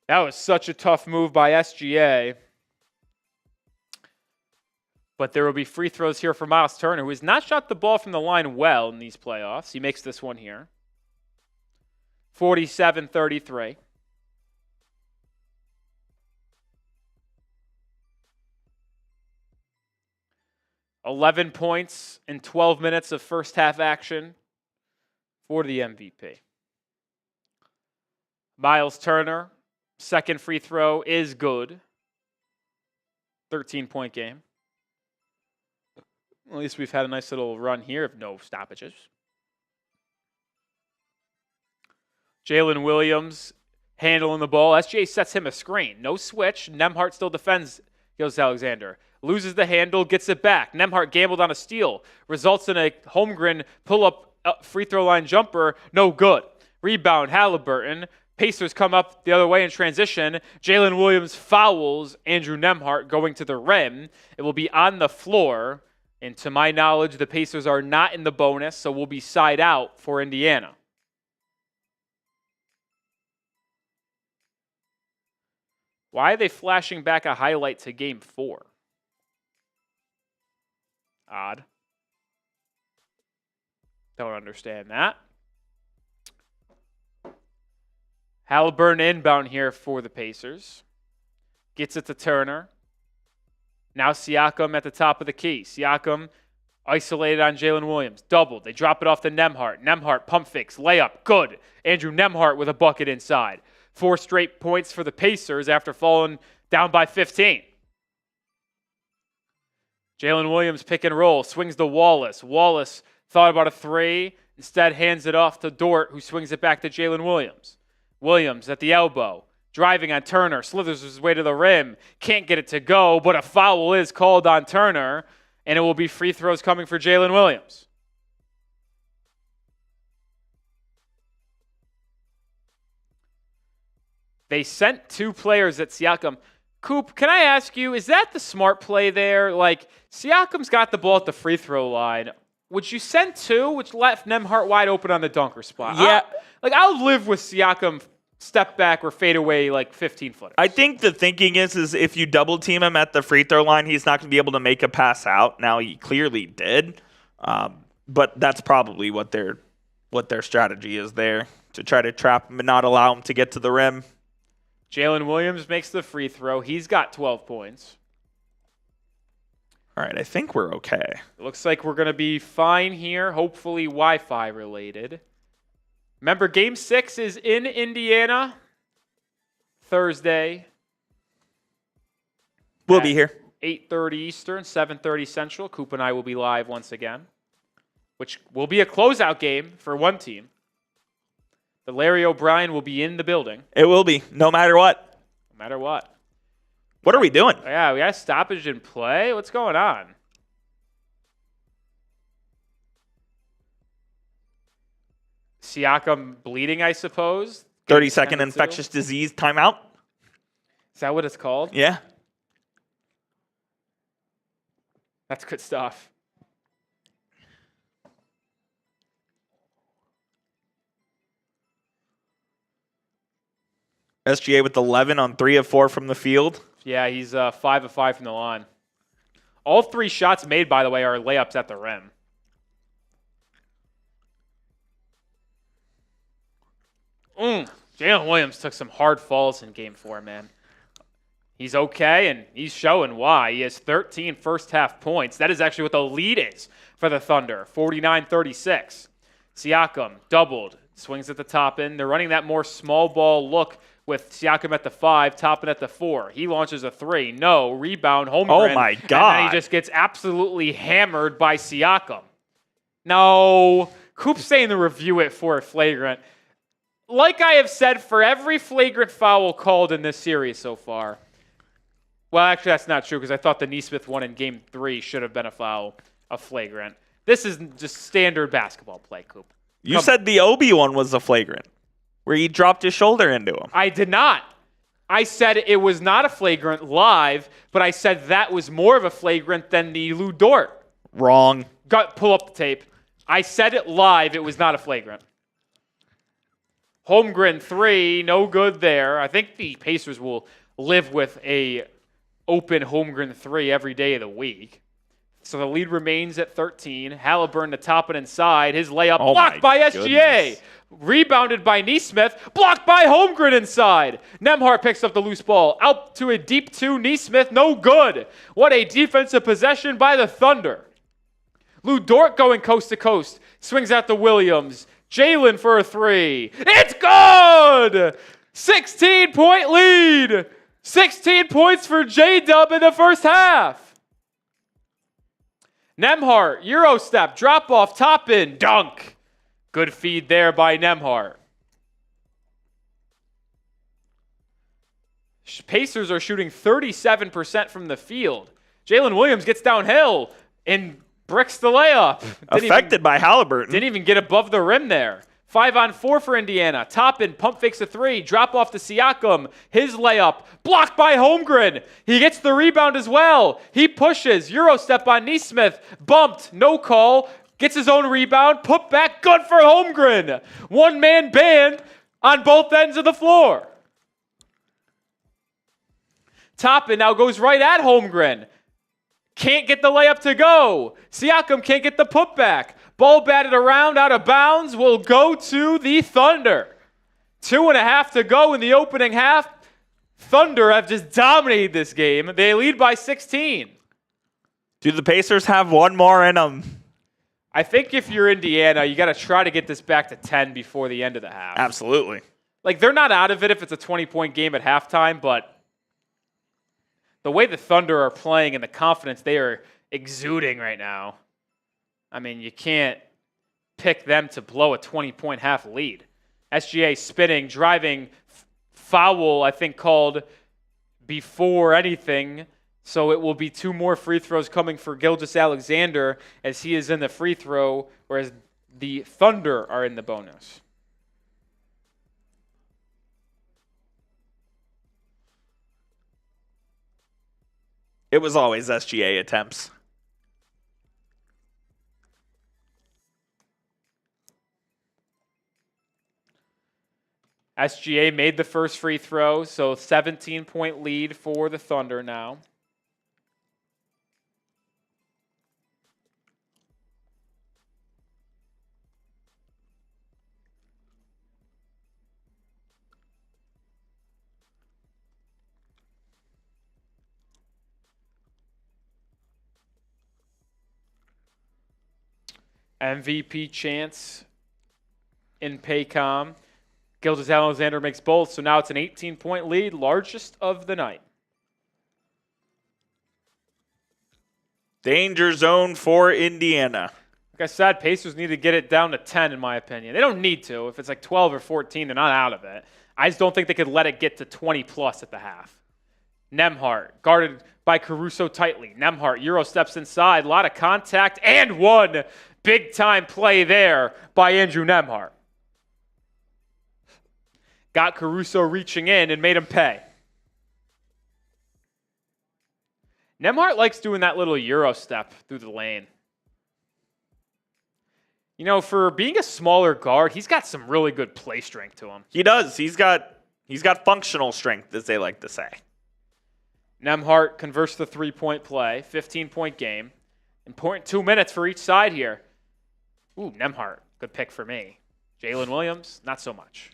That was such a tough move by SGA. But there will be free throws here for Miles Turner, who has not shot the ball from the line well in these playoffs. He makes this one here. 47-33. $11 points in 12 minutes of first half action for the MVP. Miles Turner. Second free throw is good. 13-point game. At least we've had a nice little run here of no stoppages. Jalen Williams handling the ball. SGA sets him a screen. No switch. Nembhard still defends Gilgeous-Alexander. Loses the handle, gets it back. Nembhard gambled on a steal. Results in a Holmgren pull-up free throw line jumper. No good. Rebound, Halliburton. Pacers come up the other way in transition. Jalen Williams fouls Andrew Nembhard going to the rim. It will be on the floor. And to my knowledge, the Pacers are not in the bonus, so will be side out for Indiana. Why are they flashing back a highlight to Game 4? Odd. Don't understand that. Halliburton inbound here for the Pacers. Gets it to Turner. Now Siakam at the top of the key. Siakam isolated on Jalen Williams. Doubled. They drop it off to Nembhard. Nembhard pump fakes. Layup. Good. Andrew Nembhard with a bucket inside. 4 straight points for the Pacers after falling down by 15. Jalen Williams pick and roll. Swings to Wallace. Wallace thought about a 3. Instead hands it off to Dort, who swings it back to Jalen Williams. Williams at the elbow, driving on Turner, slithers his way to the rim, can't get it to go, but a foul is called on Turner, and it will be free throws coming for Jalen Williams. They sent 2 players at Siakam. Coop, can I ask you, is that the smart play there? Like, Siakam's got the ball at the free throw line. Would you send 2, which left Nembhard wide open on the dunker spot? Yeah. I'll live with Siakam step back or fade away 15-footers. I think the thinking is if you double team him at the free throw line, he's not going to be able to make a pass out. Now he clearly did, but that's probably what their strategy is there, to try to trap him and not allow him to get to the rim. Jalen Williams makes the free throw. He's got 12 points. All right, I think we're okay. It looks like we're going to be fine here, hopefully Wi-Fi related. Remember, Game 6 is in Indiana Thursday. We'll be here. 8:30 Eastern, 7:30 Central. Coop and I will be live once again. which will be a closeout game for one team. But Larry O'Brien will be in the building. It will be, no matter what. No matter what. What are we doing? Yeah, we got a stoppage in play. What's going on? Siakam bleeding, I suppose. 30-second infectious disease timeout. Is that what it's called? Yeah. That's good stuff. SGA with 11 on 3 of 4 from the field. Yeah, he's 5 of 5 from the line. All 3 shots made, by the way, are layups at the rim. Jalen Williams took some hard falls in Game 4, man. He's okay, and he's showing why. He has 13 first-half points. That is actually what the lead is for the Thunder, 49-36. Siakam doubled, swings at the top end. They're running that more small ball look with Siakam at the 5, Toppin at the 4. He launches a 3. No, rebound, Holmgren. Oh, my God. And then he just gets absolutely hammered by Siakam. No. Coop's saying to review it for a flagrant. Like I have said, for every flagrant foul called in this series so far, well, actually, that's not true because I thought the Nesmith one in Game 3 should have been a flagrant. This is just standard basketball play, Coop. You said the Obi one was a flagrant, where he dropped his shoulder into him. I did not. I said it was not a flagrant live, but I said that was more of a flagrant than the Lou Dort. Wrong. Pull up the tape. I said it live. It was not a flagrant. Holmgren 3, no good there. I think the Pacers will live with a open Holmgren 3 every day of the week. So the lead remains at 13. Halliburton to top it inside. His layup blocked by SGA. Goodness. Rebounded by Nesmith. Blocked by Holmgren inside. Nembhard picks up the loose ball. Out to a deep 2. Nesmith, no good. What a defensive possession by the Thunder. Lou Dort going coast to coast. Swings out to Williams. Jalen for a 3. It's good! 16-point lead. 16 points for J-Dub in the first half. Nembhard, Euro step, drop off, top in, dunk. Good feed there by Nembhard. Pacers are shooting 37% from the field. Jalen Williams gets downhill and bricks the layup. Affected by Halliburton. Didn't even get above the rim there. 5-on-4 for Indiana. Toppin, pump fakes a 3. Drop off to Siakam. His layup. Blocked by Holmgren. He gets the rebound as well. He pushes. Euro step on Nesmith. Bumped. No call. Gets his own rebound. Put back. Good for Holmgren. One-man band on both ends of the floor. Toppin now goes right at Holmgren. Can't get the layup to go. Siakam can't get the putback. Ball batted around, out of bounds, will go to the Thunder. 2.5 to go in the opening half. Thunder have just dominated this game. They lead by 16. Do the Pacers have one more in them? I think if you're Indiana, you got to try to get this back to 10 before the end of the half. Absolutely. Like, they're not out of it if it's a 20-point game at halftime, but the way the Thunder are playing and the confidence they are exuding right now, I mean, you can't pick them to blow a 20-point half lead. SGA spinning, driving, foul, I think, called before anything. So it will be 2 more free throws coming for Gilgeous-Alexander as he is in the free throw, whereas the Thunder are in the bonus. It was always SGA attempts. SGA made the first free throw, so 17-point lead for the Thunder now. MVP chance in Paycom. Gilgeous-Alexander makes both, so now it's an 18-point lead, largest of the night. Danger zone for Indiana. Like I said, Pacers need to get it down to 10, in my opinion. They don't need to. If it's like 12 or 14, they're not out of it. I just don't think they could let it get to 20-plus at the half. Nembhard, guarded by Caruso tightly. Nembhard, Euro steps inside. A lot of contact and one big-time play there by Andrew Nembhard. Got Caruso reaching in and made him pay. Nembhard likes doing that little Euro step through the lane. You know, for being a smaller guard, he's got some really good play strength to him. He does. He's got functional strength, as they like to say. Nembhard converts the three-point play, 15-point game. Important 2 minutes for each side here. Ooh, Nembhard, good pick for me. Jalen Williams, not so much.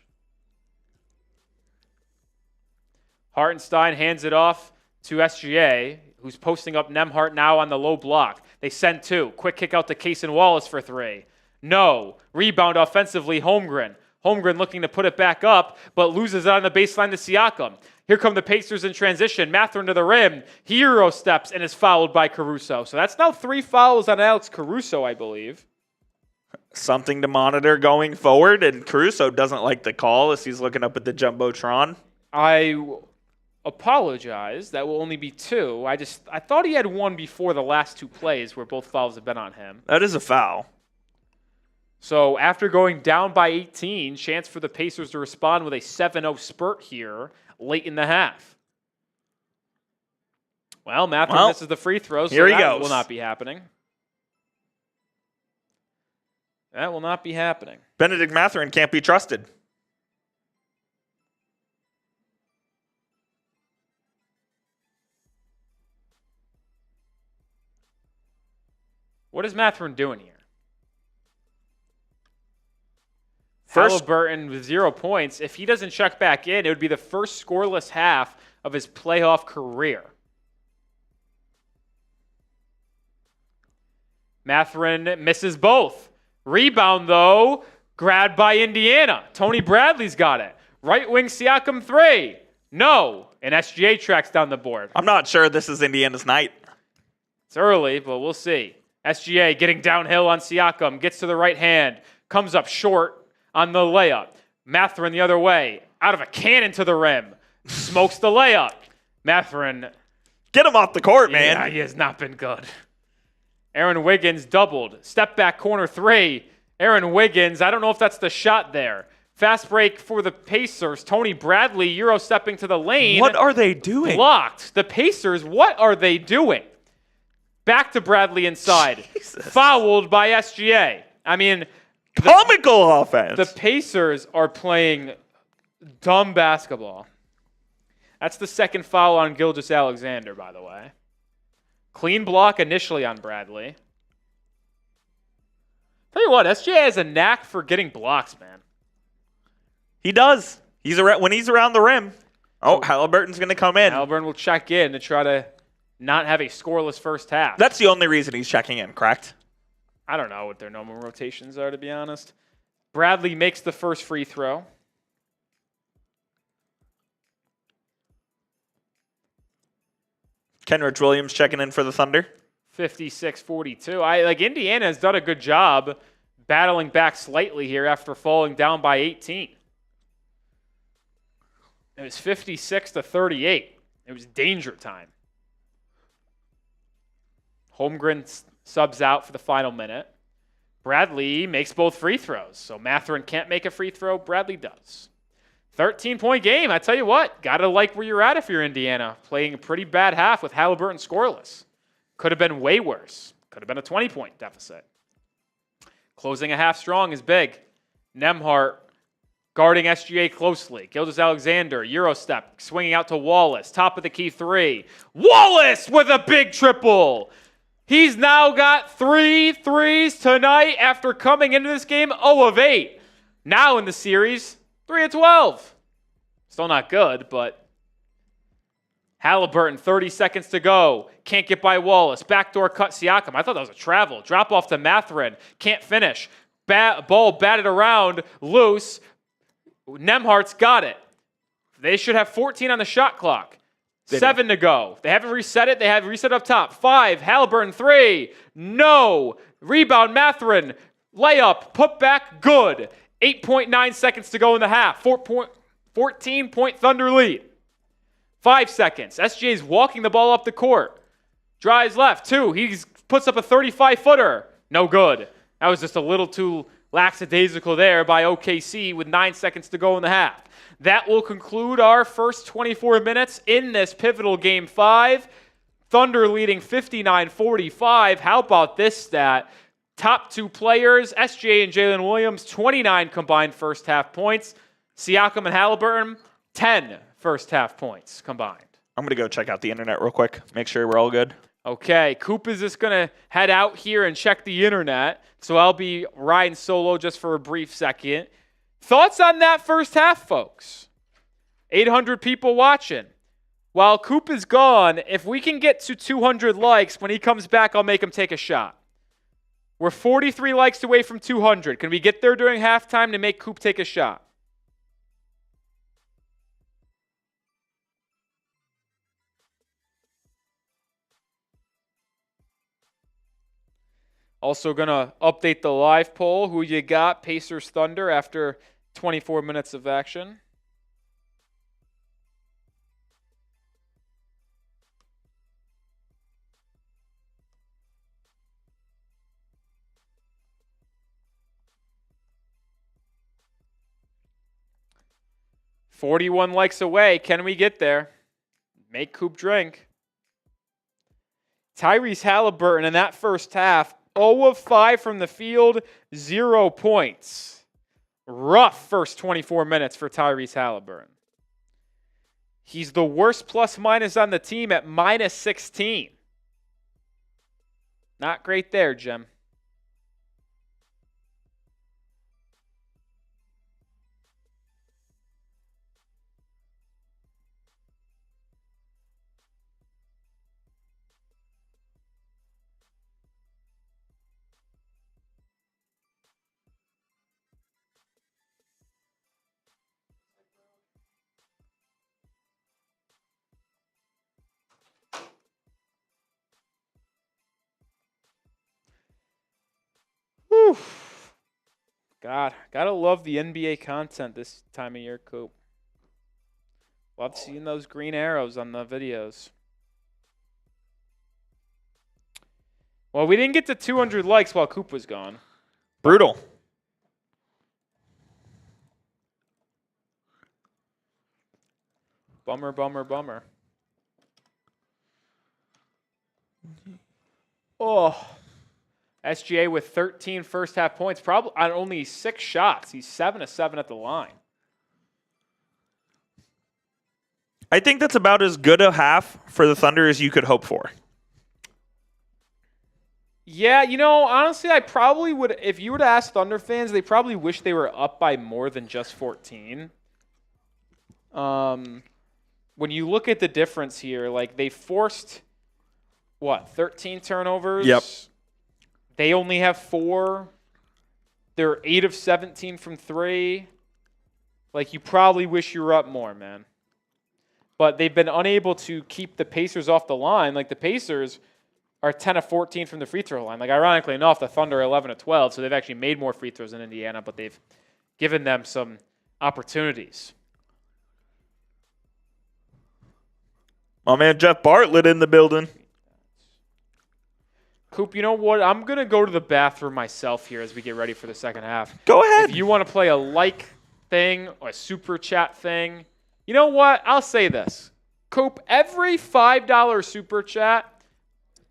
Hartenstein hands it off to SGA, who's posting up Nembhard now on the low block. They send two. Quick kick out to Case and Wallace for three. No. Rebound offensively, Holmgren. Holmgren looking to put it back up, but loses it on the baseline to Siakam. Here come the Pacers in transition. Mathurin to the rim. He Euro steps and is fouled by Caruso. So that's now 3 fouls on Alex Caruso, I believe. Something to monitor going forward, and Caruso doesn't like the call as he's looking up at the Jumbotron. I apologize. That will only be 2. I thought he had 1 before the last 2 plays where both fouls have been on him. That is a foul. So after going down by 18, chance for the Pacers to respond with a 7-0 spurt here late in the half. Well, Mathurin misses the free throw, so that will not be happening. That will not be happening. Benedict Mathurin can't be trusted. What is Mathurin doing here? Halliburton with 0 points. If he doesn't check back in, it would be the first scoreless half of his playoff career. Mathurin misses both. Rebound, though, grabbed by Indiana. Tony Bradley's got it. Right wing Siakam 3. No. And SGA tracks down the board. I'm not sure this is Indiana's night. It's early, but we'll see. SGA getting downhill on Siakam. Gets to the right hand. Comes up short on the layup. Mathurin the other way. Out of a cannon to the rim. Smokes the layup. Mathurin. Get him off the court, man. Yeah, he has not been good. Aaron Wiggins doubled. Step back corner 3. Aaron Wiggins, I don't know if that's the shot there. Fast break for the Pacers. Tony Bradley Euro stepping to the lane. What are they doing? Blocked. The Pacers, what are they doing? Back to Bradley inside. Jesus. Fouled by SGA. I mean, comical offense. The Pacers are playing dumb basketball. That's the second foul on Gilgeous-Alexander, by the way. Clean block initially on Bradley. Tell you what, SGA has a knack for getting blocks, man. He does. When he's around the rim. Oh, Halliburton's going to come in. Halliburton will check in to try to not have a scoreless first half. That's the only reason he's checking in, correct? I don't know what their normal rotations are, to be honest. Bradley makes the first free throw. Kenrich Williams checking in for the Thunder. 56-42. Indiana has done a good job battling back slightly here after falling down by 18. It was 56-38. It was danger time. Holmgren subs out for the final minute. Bradley makes both free throws. So Mathurin can't make a free throw. Bradley does. 13-point game. I tell you what, got to like where you're at if you're Indiana. Playing a pretty bad half with Halliburton scoreless. Could have been way worse. Could have been a 20-point deficit. Closing a half strong is big. Nembhard guarding SGA closely. Gilgeous-Alexander, Euro step, swinging out to Wallace. Top of the key 3. Wallace with a big triple. He's now got 3 threes tonight after coming into this game 0 of 8. Now in the series, 3 of 12. Still not good, but Halliburton, 30 seconds to go. Can't get by Wallace. Backdoor cut Siakam. I thought that was a travel. Drop off to Mathurin. Can't finish. Ball batted around, loose. Nembhard's got it. They should have 14 on the shot clock. 7 to go. They haven't reset it. They have reset up top. 5, Halliburton, 3. No. Rebound, Mathurin. Layup, put back, good. 8.9 seconds to go in the half. 14-point Thunder lead. 5 seconds. SGA's walking the ball up the court. Drives left, 2. He puts up a 35-footer. No good. That was just a little too lackadaisical there by OKC with 9 seconds to go in the half. That will conclude our first 24 minutes in this pivotal Game 5. Thunder leading 59-45. How about this stat? Top 2 players, SGA and Jalen Williams, 29 combined first half points. Siakam and Halliburton, 10 first half points combined. I'm going to go check out the internet real quick, make sure we're all good. Okay, Coop is just going to head out here and check the internet, so I'll be riding solo just for a brief second. Thoughts on that first half, folks? 800 people watching. While Coop is gone, if we can get to 200 likes, when he comes back, I'll make him take a shot. We're 43 likes away from 200. Can we get there during halftime to make Coop take a shot? Also going to update the live poll. Who you got? Pacers Thunder after 24 minutes of action. $41 likes away. Can we get there? Make Coop drink. Tyrese Halliburton in that first half, 0 of 5 from the field, 0 points. Rough first 24 minutes for Tyrese Halliburton. He's the worst plus-minus on the team at minus 16. Not great there, Jim. Whew. God, gotta love the NBA content this time of year, Coop. Love seeing those green arrows on the videos. Well, we didn't get to 200 likes while Coop was gone. Brutal. Bummer, bummer, bummer. Oh. SGA with 13 first half points, probably on only 6 shots. He's 7 of 7 at the line. I think that's about as good a half for the Thunder as you could hope for. Yeah, honestly, I probably would, if you were to ask Thunder fans, they probably wish they were up by more than just 14. When you look at the difference here, like they forced, 13 turnovers? Yep. They only have 4. They're 8 of 17 from 3. Like, you probably wish you were up more, man. But they've been unable to keep the Pacers off the line. Like, the Pacers are 10 of 14 from the free throw line. Like, ironically enough, the Thunder are 11 of 12, so they've actually made more free throws than Indiana, but they've given them some opportunities. My man Jeff Bartlett in the building. Coop, you know what? I'm going to go to the bathroom myself here as we get ready for the second half. Go ahead. If you want to play a like thing or a super chat thing, you know what? I'll say this. Coop, every $5 super chat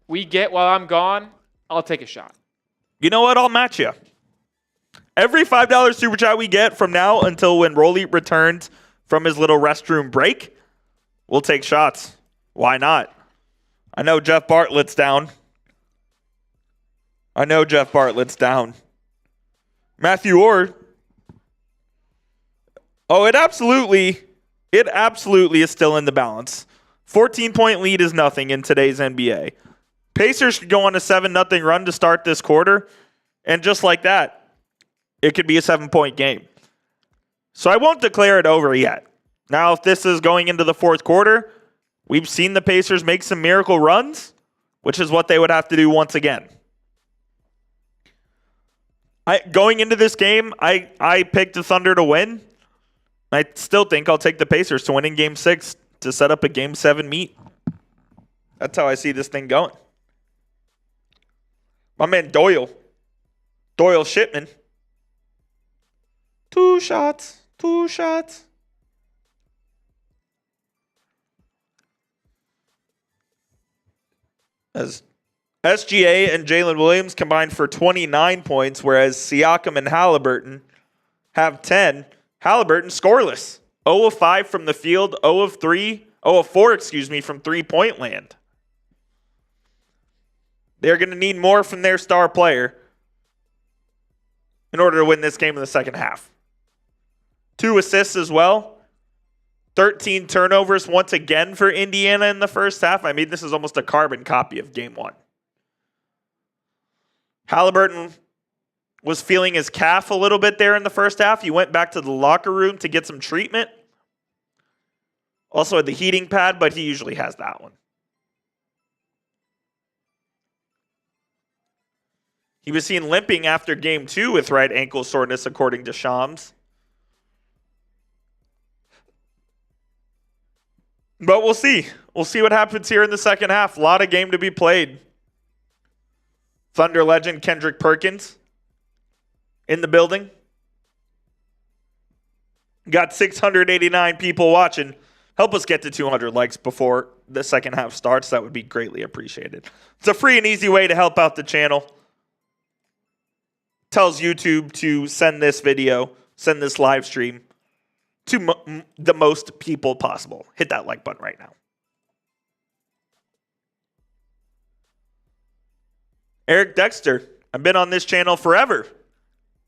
we get while I'm gone, I'll take a shot. You know what? I'll match you. Every $5 super chat we get from now until when Rolly returns from his little restroom break, we'll take shots. Why not? I know Jeff Bartlett's down. Matthew Orr. Oh, it absolutely is still in the balance. 14-point lead is nothing in today's NBA. Pacers could go on a 7-0 run to start this quarter, and just like that, it could be a 7-point game. So I won't declare it over yet. Now, if this is going into the fourth quarter, We've seen the Pacers make some miracle runs, which is what they would have to do once again. Going into this game, I picked the Thunder to win. I still think I'll take the Pacers to win in Game 6 to set up a Game 7 meet. That's how I see this thing going. My man Doyle Shipman. 2 shots. As SGA and Jalen Williams combined for 29 points, whereas Siakam and Halliburton have 10. Halliburton scoreless. 0 of 5 from the field, 0 of 4, from three-point land. They're going to need more from their star player in order to win this game in the second half. 2 assists as well. 13 turnovers once again for Indiana in the first half. I mean, this is almost a carbon copy of Game 1. Halliburton was feeling his calf a little bit there in the first half. He went back to the locker room to get some treatment. Also had the heating pad, but he usually has that one. He was seen limping after Game 2 with right ankle soreness, according to Shams. But we'll see. We'll see what happens here in the second half. A lot of game to be played. Thunder legend Kendrick Perkins in the building. Got 689 people watching. Help us get to 200 likes before the second half starts. That would be greatly appreciated. It's a free and easy way to help out the channel. Tells YouTube to send this live stream to the most people possible. Hit that like button right now. Eric Dexter, I've been on this channel forever.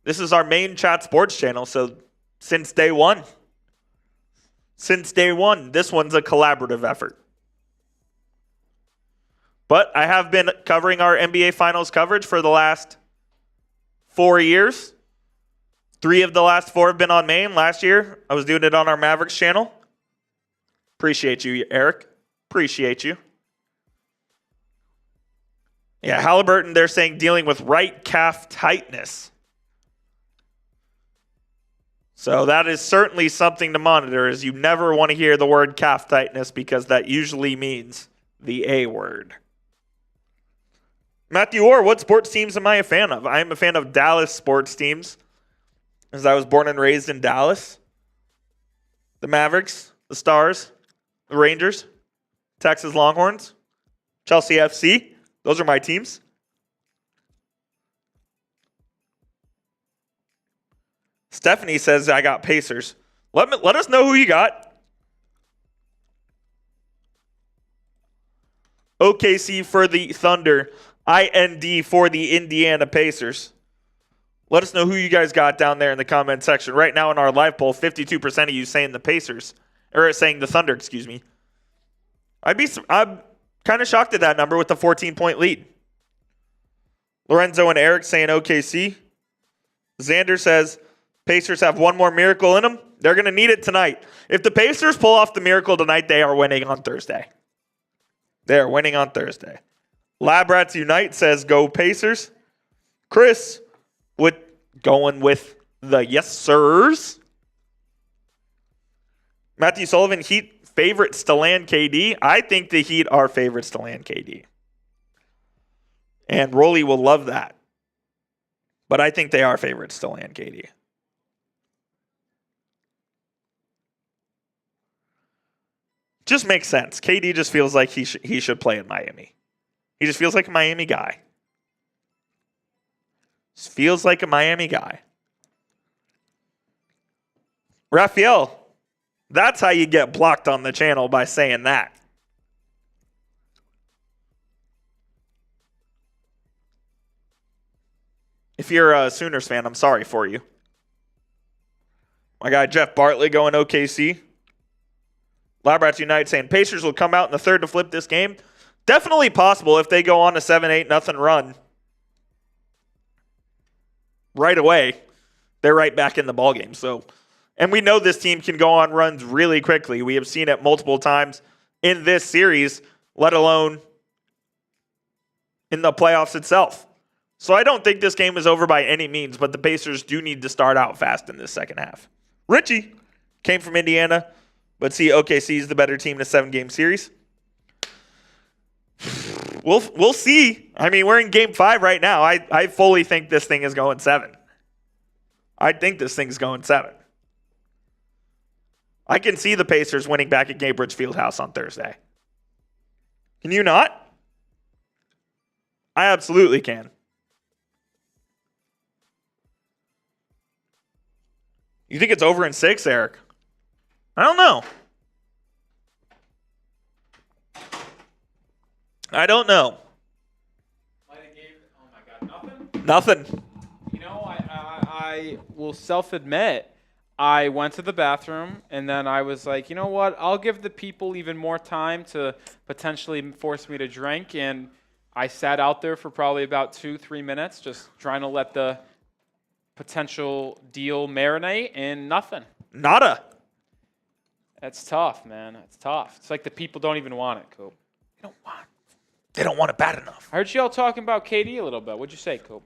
This is our main chat sports channel, so since day one. This one's a collaborative effort. But I have been covering our NBA Finals coverage for the last 4 years. 3 of the last 4 have been on main. Last year, I was doing it on our Mavericks channel. Appreciate you, Eric. Appreciate you. Yeah, Halliburton, they're saying dealing with right calf tightness. So that is certainly something to monitor, as you never want to hear the word calf tightness because that usually means the A word. Matthew Orr, what sports teams am I a fan of? I am a fan of Dallas sports teams, as I was born and raised in Dallas. The Mavericks, the Stars, the Rangers, Texas Longhorns, Chelsea FC. Those are my teams. Stephanie says I got Pacers. Let us know who you got. OKC for the Thunder. IND for the Indiana Pacers. Let us know who you guys got down there in the comment section. Right now in our live poll, 52% of you saying the Pacers, or saying the Thunder, excuse me. I'm kind of shocked at that number with the 14-point lead. Lorenzo and Eric saying OKC. Xander says Pacers have one more miracle in them. They're going to need it tonight. If the Pacers pull off the miracle tonight, they are winning on Thursday. They are winning on Thursday. Lab Rats Unite says go Pacers. Chris going with the yes sirs. Matthew Sullivan, Heat favorites to land KD. I think the Heat are favorites to land KD. And Rolly will love that. But I think they are favorites to land KD. Just makes sense. KD just feels like he should play in Miami. He just feels like a Miami guy. Just feels like a Miami guy. Raphael, that's how you get blocked on the channel, by saying that. If you're a Sooners fan, I'm sorry for you. My guy Jeff Bartley going OKC. Labrats Unite saying Pacers will come out in the third to flip this game. Definitely possible if they go on a 7-8-0 run. Right away, they're right back in the ballgame. So, and we know this team can go on runs really quickly. We have seen it multiple times in this series, let alone in the playoffs itself. So I don't think this game is over by any means, but the Pacers do need to start out fast in this second half. Richie came from Indiana, but see, OKC is the better team in a 7-game series. We'll see. I mean, we're in game 5 right now. I fully think this thing is going 7. I think this thing's going 7. I can see the Pacers winning back at Gainbridge Fieldhouse on Thursday. Can you not? I absolutely can. You think it's over in 6, Eric? I don't know. I don't know. Oh my God, Nothing. You know, I will self-admit, I went to the bathroom, and then I was like, you know what? I'll give the people even more time to potentially force me to drink, and I sat out there for probably about 2-3 minutes, just trying to let the potential deal marinate, and nothing. Nada. That's tough, man. That's tough. It's like the people don't even want it, Coop. They don't want it bad enough. I heard you all talking about KD a little bit. What'd you say, Coop?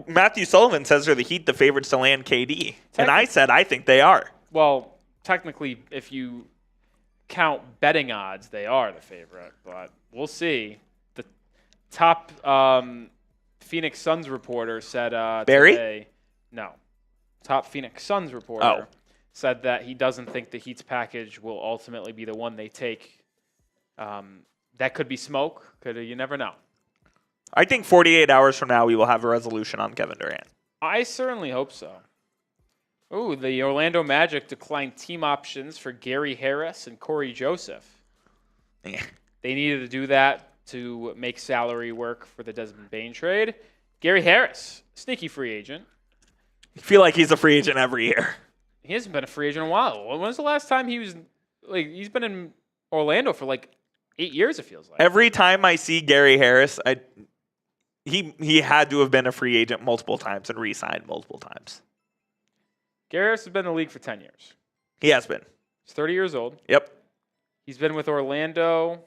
Matthew Sullivan says they're the Heat the favorites to land KD. And I said I think they are. Well, technically, if you count betting odds, they are the favorite. But we'll see. The top Phoenix Suns reporter said Barry? today. No. Top Phoenix Suns reporter said that he doesn't think the Heat's package will ultimately be the one they take. That could be smoke. You never know. I think 48 hours from now we will have a resolution on Kevin Durant. I certainly hope so. Ooh, the Orlando Magic declined team options for Gary Harris and Corey Joseph. Yeah. They needed to do that to make salary work for the Desmond Bane trade. Gary Harris, sneaky free agent. I feel like he's a free agent every year. He hasn't been a free agent in a while. When was the last time he was he's been in Orlando for 8 years, it feels like. Every time I see Gary Harris, he had to have been a free agent multiple times and re-signed multiple times. Gary Harris has been in the league for 10 years. He has been. He's 30 years old. Yep. He's been with Orlando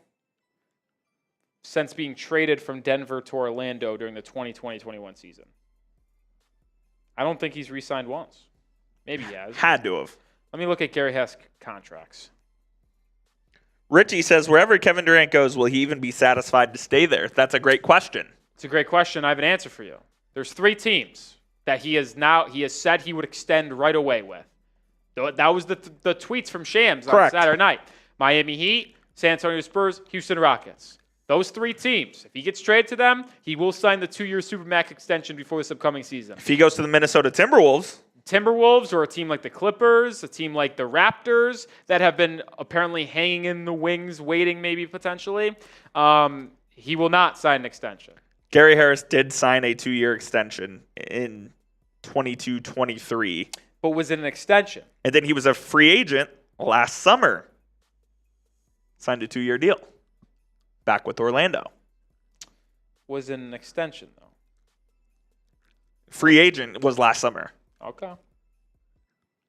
since being traded from Denver to Orlando during the 2020-21 season. I don't think he's re-signed once. Maybe he has. Had to have. Let me look at Gary Harris contracts. Richie says, wherever Kevin Durant goes, will he even be satisfied to stay there? That's a great question. It's a great question. I have an answer for you. There's 3 teams that he has said he would extend right away with. That was the tweets from Shams on Saturday night. Miami Heat, San Antonio Spurs, Houston Rockets. Those 3 teams. If he gets traded to them, he will sign the 2-year Supermax extension before this upcoming season. If he goes to the Minnesota Timberwolves or a team like the Clippers, a team like the Raptors that have been apparently hanging in the wings, waiting maybe potentially, he will not sign an extension. Gary Harris did sign a 2-year extension in 22-23. But was it an extension? And then he was a free agent last summer. Signed a 2-year deal. Back with Orlando. Was it an extension, though? Free agent was last summer. Okay.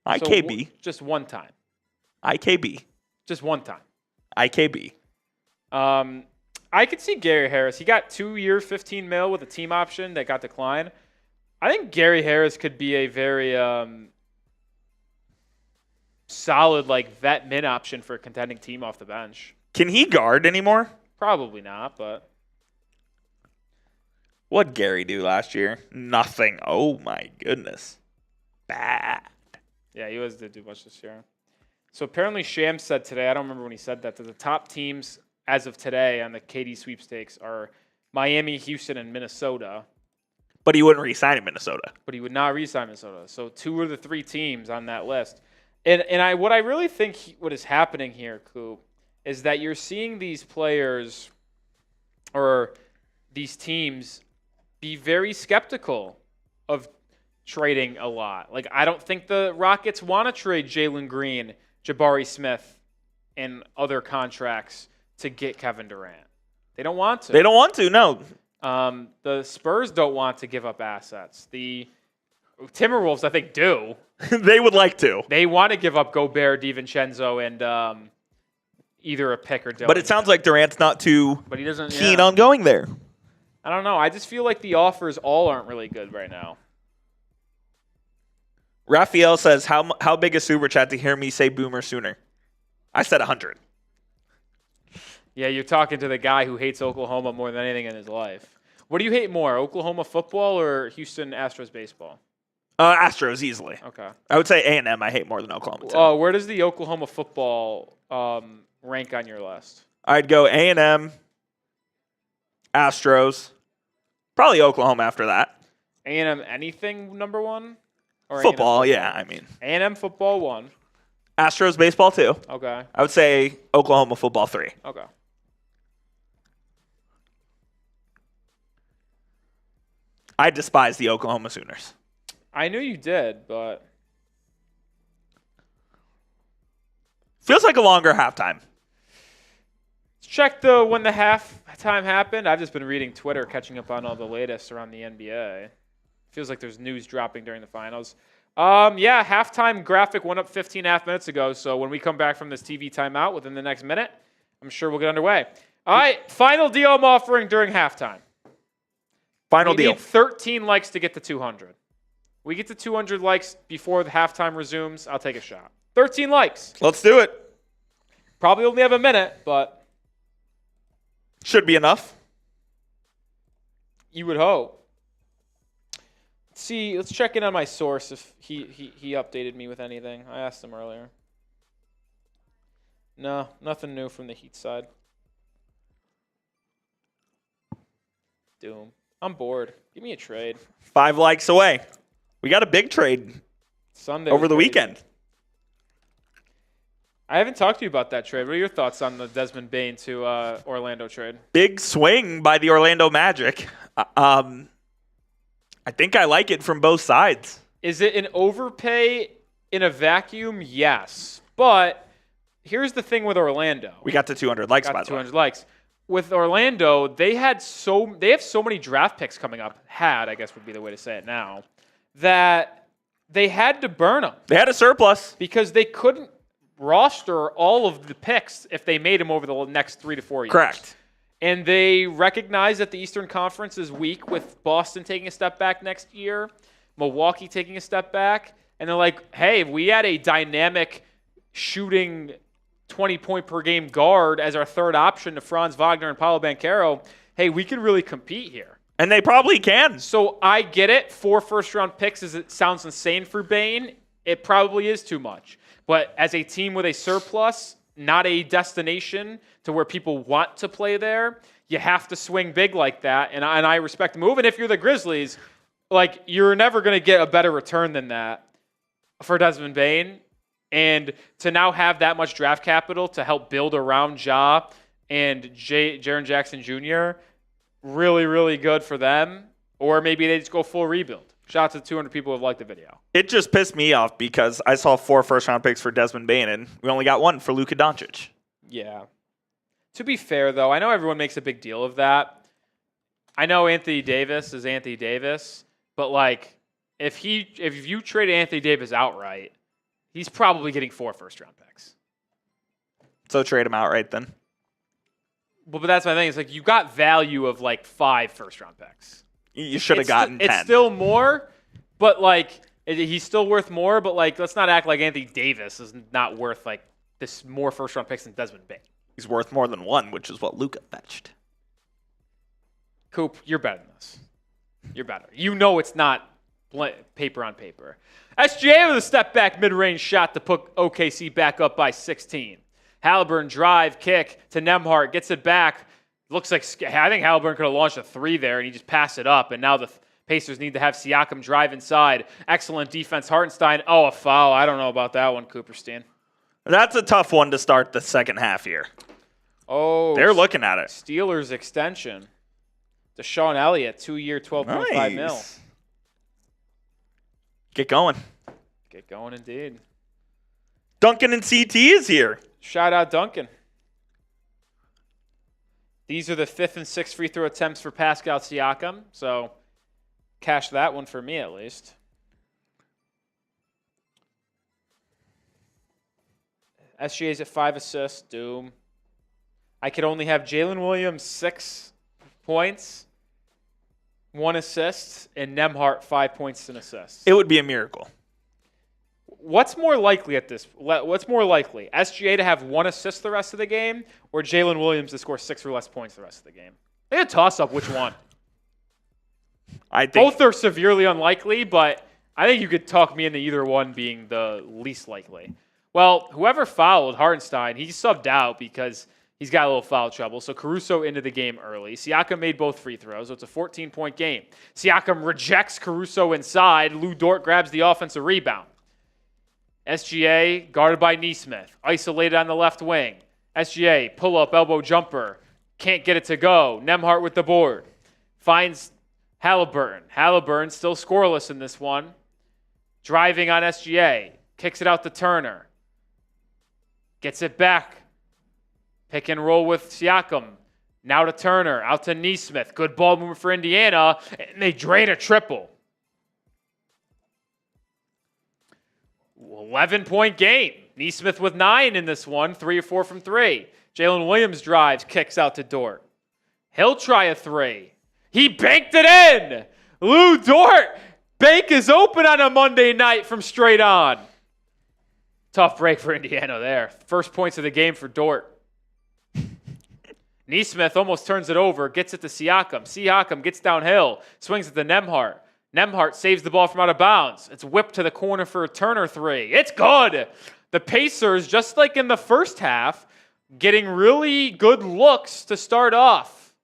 IKB. So just one time. IKB. Just one time. IKB. I could see Gary Harris. He got 2 years, $15 million with a team option that got declined. I think Gary Harris could be a very solid vet min option for a contending team off the bench. Can he guard anymore? Probably not, but what'd Gary do last year? Nothing. Oh my goodness. Bad. Yeah, he did do much this year. So apparently Shams said today, I don't remember when he said that the top teams as of today on the KD sweepstakes are Miami, Houston, and Minnesota. But he wouldn't re-sign in Minnesota. But he would not re-sign Minnesota. So 2 of the 3 teams on that list. And what I really think what is happening here, Coop, is that you're seeing these players or these teams be very skeptical of trading a lot. I don't think the Rockets want to trade Jalen Green, Jabari Smith, and other contracts to get Kevin Durant. They don't want to. They don't want to, no. The Spurs don't want to give up assets. The Timberwolves, I think, do. They would like to. They want to give up Gobert, DiVincenzo, and either a pick or Dylan. But it sounds like Durant's not too but he doesn't keen on going there. I don't know. I just feel like the offers all aren't really good right now. Raphael says, how big a super chat to hear me say Boomer sooner? I said 100. Yeah, you're talking to the guy who hates Oklahoma more than anything in his life. What do you hate more, Oklahoma football or Houston Astros baseball? Astros, easily. Okay. I would say A&M I hate more than Oklahoma. Oh, where does the Oklahoma football rank on your list? I'd go A&M, Astros, probably Oklahoma after that. A&M anything number one? Or Football, A&M yeah, I mean. A&M football 1. Astros baseball 2. Okay. I would say Oklahoma football 3. Okay. I despise the Oklahoma Sooners. I knew you did, but feels like a longer halftime. Let's check when the halftime happened. I've just been reading Twitter, catching up on all the latest around the NBA. Feels like there's news dropping during the finals. Yeah, halftime graphic went up 15.5 minutes ago. So when we come back from this TV timeout within the next minute, I'm sure we'll get underway. All right, final deal I'm offering during halftime. Final deal. We need 13 likes to get to 200. We get to 200 likes before the halftime resumes. I'll take a shot. 13 likes. Let's do it. Probably only have a minute, but should be enough. You would hope. See, let's check in on my source if he updated me with anything. I asked him earlier. No, nothing new from the Heat side. Doom. I'm bored. Give me a trade. 5 likes away. We got a big trade Sunday over the weekend. I haven't talked to you about that trade. What are your thoughts on the Desmond Bane to Orlando trade? Big swing by the Orlando Magic. I think I like it from both sides. Is it an overpay in a vacuum? Yes. But here's the thing with Orlando. We got to 200 likes, by the way. 200 likes. With Orlando, they have so many draft picks coming up. I guess would be the way to say it now. That they had to burn them. They had a surplus. Because they couldn't roster all of the picks if they made them over the next 3 to 4 years. Correct. And they recognize that the Eastern Conference is weak with Boston taking a step back next year, Milwaukee taking a step back. And they're like, hey, if we had a dynamic shooting 20-point-per-game guard as our third option to Franz Wagner and Paolo Banchero, hey, we could really compete here. And they probably can. So I get it. 4 first-round picks, it sounds insane for Bane. It probably is too much. But as a team with a surplus, not a destination to where people want to play there, you have to swing big like that. And I respect the move. And if you're the Grizzlies, like, you're never going to get a better return than that for Desmond Bane. And to now have that much draft capital to help build around Ja and Jaren Jackson Jr., really, really good for them. Or maybe they just go full rebuild. Shout out to the 200 people who have liked the video. It just pissed me off because I saw 4 first-round picks for Desmond Bane, and we only got 1 for Luka Doncic. Yeah. To be fair, though, I know everyone makes a big deal of that. I know Anthony Davis is Anthony Davis, but, like, if you trade Anthony Davis outright, he's probably getting 4 first-round picks. So trade him outright then. Well, but that's my thing. It's like you got value of, like, 5 first-round picks. You should have gotten 10. It's still more, but, like, he's still worth more. But, like, let's not act like Anthony Davis is not worth, like, this more first-round picks than Desmond Bane. He's worth more than 1, which is what Luka fetched. Coop, you're better than this. You're better. You know it's not paper on paper. SGA with a step-back mid-range shot to put OKC back up by 16. Halliburton drive, kick to Nembhard, gets it back. Looks like I think Halliburton could have launched a 3 there, and he just passed it up. And now the Pacers need to have Siakam drive inside. Excellent defense, Hartenstein. Oh, a foul. I don't know about that one, Cooperstein. That's a tough one to start the second half here. Oh, they're looking at it. Steelers extension. Deshaun Elliott, 2-year, $12.5 mil. Get going. Get going indeed. Duncan and CT is here. Shout out Duncan. These are the 5th and 6th free throw attempts for Pascal Siakam. So cash that one for me at least. SGA's at 5 assists. Doom. I could only have Jalen Williams 6 points, 1 assist, and Nembhard 5 points and assists. It would be a miracle. What's more likely at this? What's more likely? SGA to have 1 assist the rest of the game, or Jalen Williams to score 6 or less points the rest of the game? They a toss-up. Which one? I think Both are severely unlikely, but I think you could talk me into either one being the least likely. Well, whoever fouled Hartenstein, he subbed out because he's got a little foul trouble. So Caruso into the game early. Siakam made both free throws, so it's a 14-point game. Siakam rejects Caruso inside. Lu Dort grabs the offensive rebound. SGA guarded by Nesmith, isolated on the left wing. SGA pull-up elbow jumper, can't get it to go. Nembhard with the board, finds Halliburton. Halliburton still scoreless in this one. Driving on SGA, kicks it out to Turner. Gets it back. Pick and roll with Siakam. Now to Turner, out to Nesmith. Good ball movement for Indiana, and they drain a triple. 11-point game. Nesmith with 9 in this one, 3 or 4 from 3. Jalen Williams drives, kicks out to Dort. He'll try a 3. He banked it in. Lu Dort, bank is open on a Monday night from straight on. Tough break for Indiana there. First points of the game for Dort. Nesmith almost turns it over, gets it to Siakam. Siakam gets downhill, swings it to Nembhard. Nembhard saves the ball from out of bounds. It's whipped to the corner for a Turner 3. It's good. The Pacers, just like in the first half, getting really good looks to start off.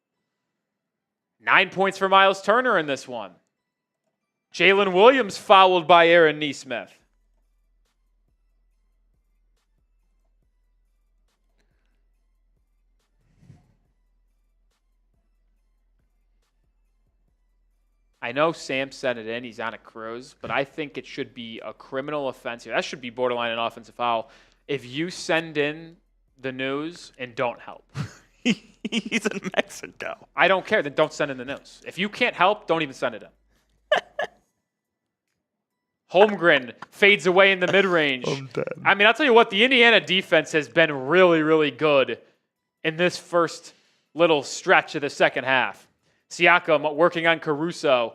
9 points for Miles Turner in this one. Jalen Williams fouled by Aaron Nesmith. I know Sam sent it in. He's on a cruise, but I think it should be a criminal offense here. That should be borderline an offensive foul. If you send in the news and don't help. He's in Mexico. I don't care. Then don't send in the news. If you can't help, don't even send it in. Holmgren fades away in the mid-range. I'm dead. I mean, I'll tell you what, the Indiana defense has been really, really good in this first little stretch of the second half. Siakam working on Caruso.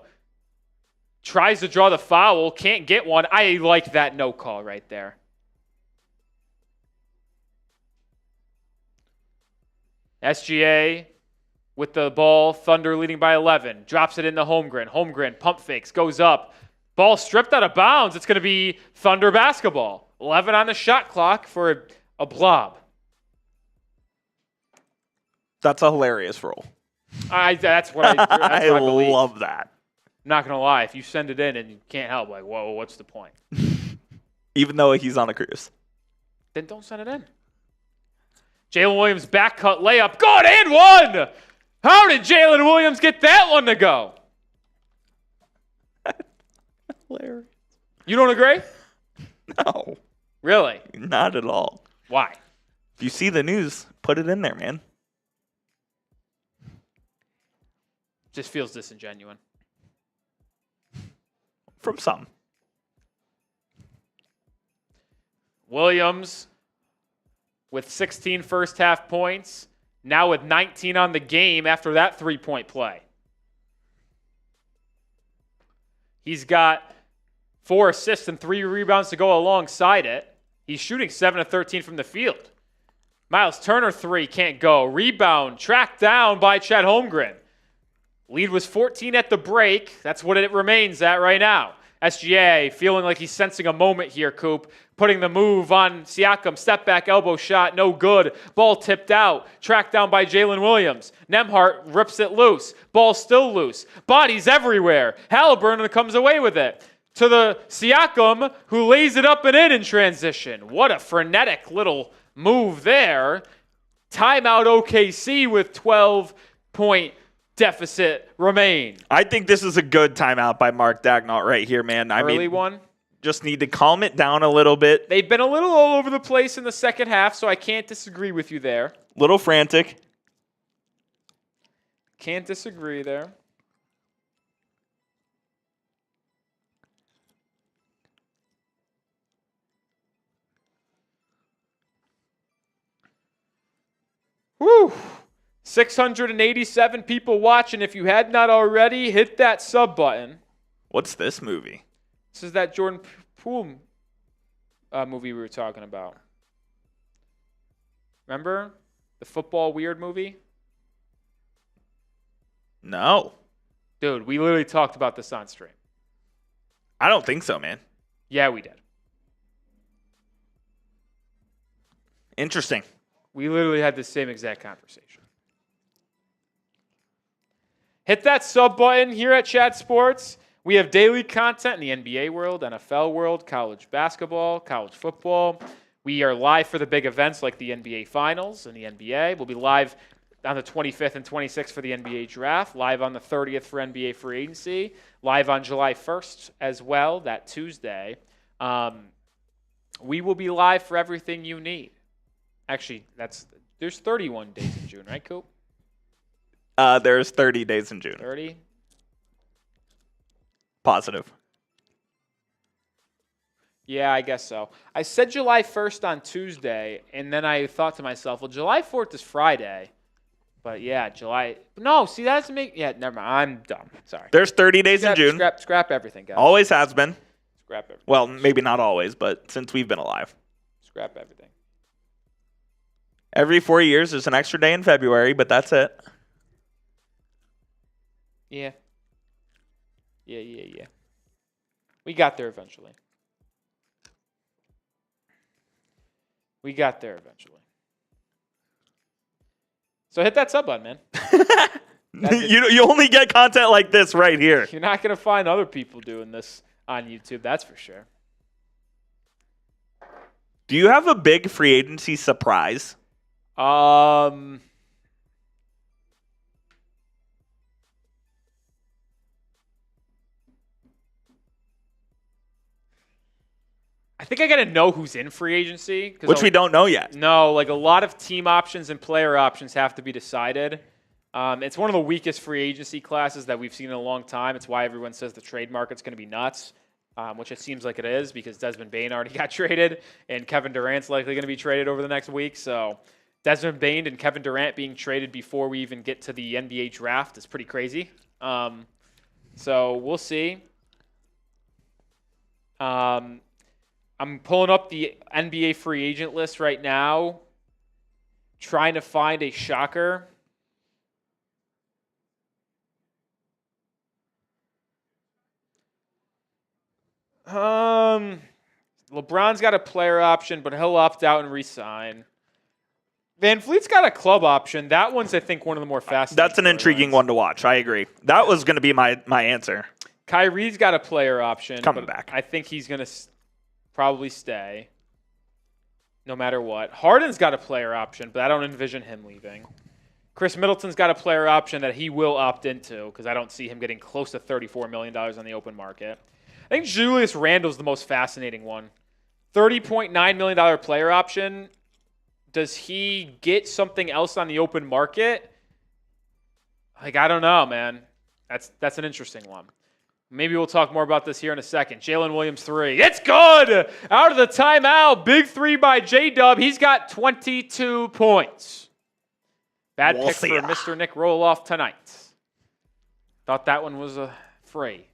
Tries to draw the foul. Can't get one. I like that no call right there. SGA with the ball. Thunder leading by 11. Drops it into Holmgren. Holmgren pump fakes. Goes up. Ball stripped out of bounds. It's going to be Thunder basketball. 11 on the shot clock for a blob. That's a hilarious roll. That's what I believe. Love that. I'm not going to lie. If you send it in and you can't help, like, whoa, what's the point? Even though he's on a cruise. Then don't send it in. Jalen Williams back cut layup. Good and one! How did Jalen Williams get that one to go? Hilarious. You don't agree? No. Really? Not at all. Why? If you see the news, put it in there, man. Just feels disingenuous. From some. Williams with 16 first half points, now with 19 on the game after that 3-point play. He's got 4 assists and 3 rebounds to go alongside it. He's shooting 7 of 13 from the field. Miles Turner 3 can't go. Rebound tracked down by Chet Holmgren. Lead was 14 at the break. That's what it remains at right now. SGA feeling like he's sensing a moment here, Coop. Putting the move on Siakam. Step back elbow shot. No good. Ball tipped out. Tracked down by Jalen Williams. Nembhard rips it loose. Ball still loose. Bodies everywhere. Halliburton comes away with it. To the Siakam, who lays it up and in transition. What a frenetic little move there. Timeout OKC with 12-point deficit remain. I think this is a good timeout by Mark Dagnall right here, man. Early one. Just need to calm it down a little bit. They've been a little all over the place in the second half, so I can't disagree with you there. Little frantic. Can't disagree there. Whew. 687 people watching. If you had not already, hit that sub button. What's this movie? This is that Jordan Poole movie we were talking about. Remember? The football weird movie? No. Dude, we literally talked about this on stream. I don't think so, man. Yeah, we did. Interesting. We literally had the same exact conversation. Hit that sub button here at Chat Sports. We have daily content in the NBA world, NFL world, college basketball, college football. We are live for the big events like the NBA Finals and the NBA. We'll be live on the 25th and 26th for the NBA Draft, live on the 30th for NBA Free Agency, live on July 1st as well, that Tuesday. We will be live for everything you need. Actually, there's 31 days in June, right, Coop? There's 30 days in June. 30? Positive. Yeah, I guess so. I said July 1st on Tuesday, and then I thought to myself, well, July 4th is Friday. But yeah, No, see, that doesn't make... Yeah, never mind. I'm dumb. Sorry. There's 30 days in June. Scrap everything, guys. Always has been. Scrap everything. Well, maybe not always, but since we've been alive. Scrap everything. Every 4 years, there's an extra day in February, but that's it. Yeah. Yeah. We got there eventually. So hit that sub button, man. You only get content like this right here. You're not going to find other people doing this on YouTube, that's for sure. Do you have a big free agency surprise? I think I got to know who's in free agency. Which we don't know yet. No, like a lot of team options and player options have to be decided. It's one of the weakest free agency classes that we've seen in a long time. It's why everyone says the trade market's going to be nuts, which it seems like it is because Desmond Bane already got traded and Kevin Durant's likely going to be traded over the next week. So Desmond Bane and Kevin Durant being traded before we even get to the NBA draft is pretty crazy. So we'll see. I'm pulling up the NBA free agent list right now, trying to find a shocker. LeBron's got a player option, but he'll opt out and resign. Van Fleet's got a club option. That one's, I think, one of the more fascinating. That's an intriguing one to watch. I agree. That was going to be my answer. Kyrie's got a player option. Coming back. I think he's going to probably stay no matter what. Harden's got a player option, but I don't envision him leaving. Chris Middleton's got a player option that he will opt into because I don't see him getting close to $34 million on the open market. I think Julius Randle's the most fascinating one. $30.9 million player option. Does he get something else on the open market? Like, I don't know, man. That's an interesting one. Maybe we'll talk more about this here in a second. Jalen Williams 3. It's good! Out of the timeout. Big 3 by J-Dub. He's got 22 points. Bad pick for Mr. Nic Rohloff tonight. Thought that one was free.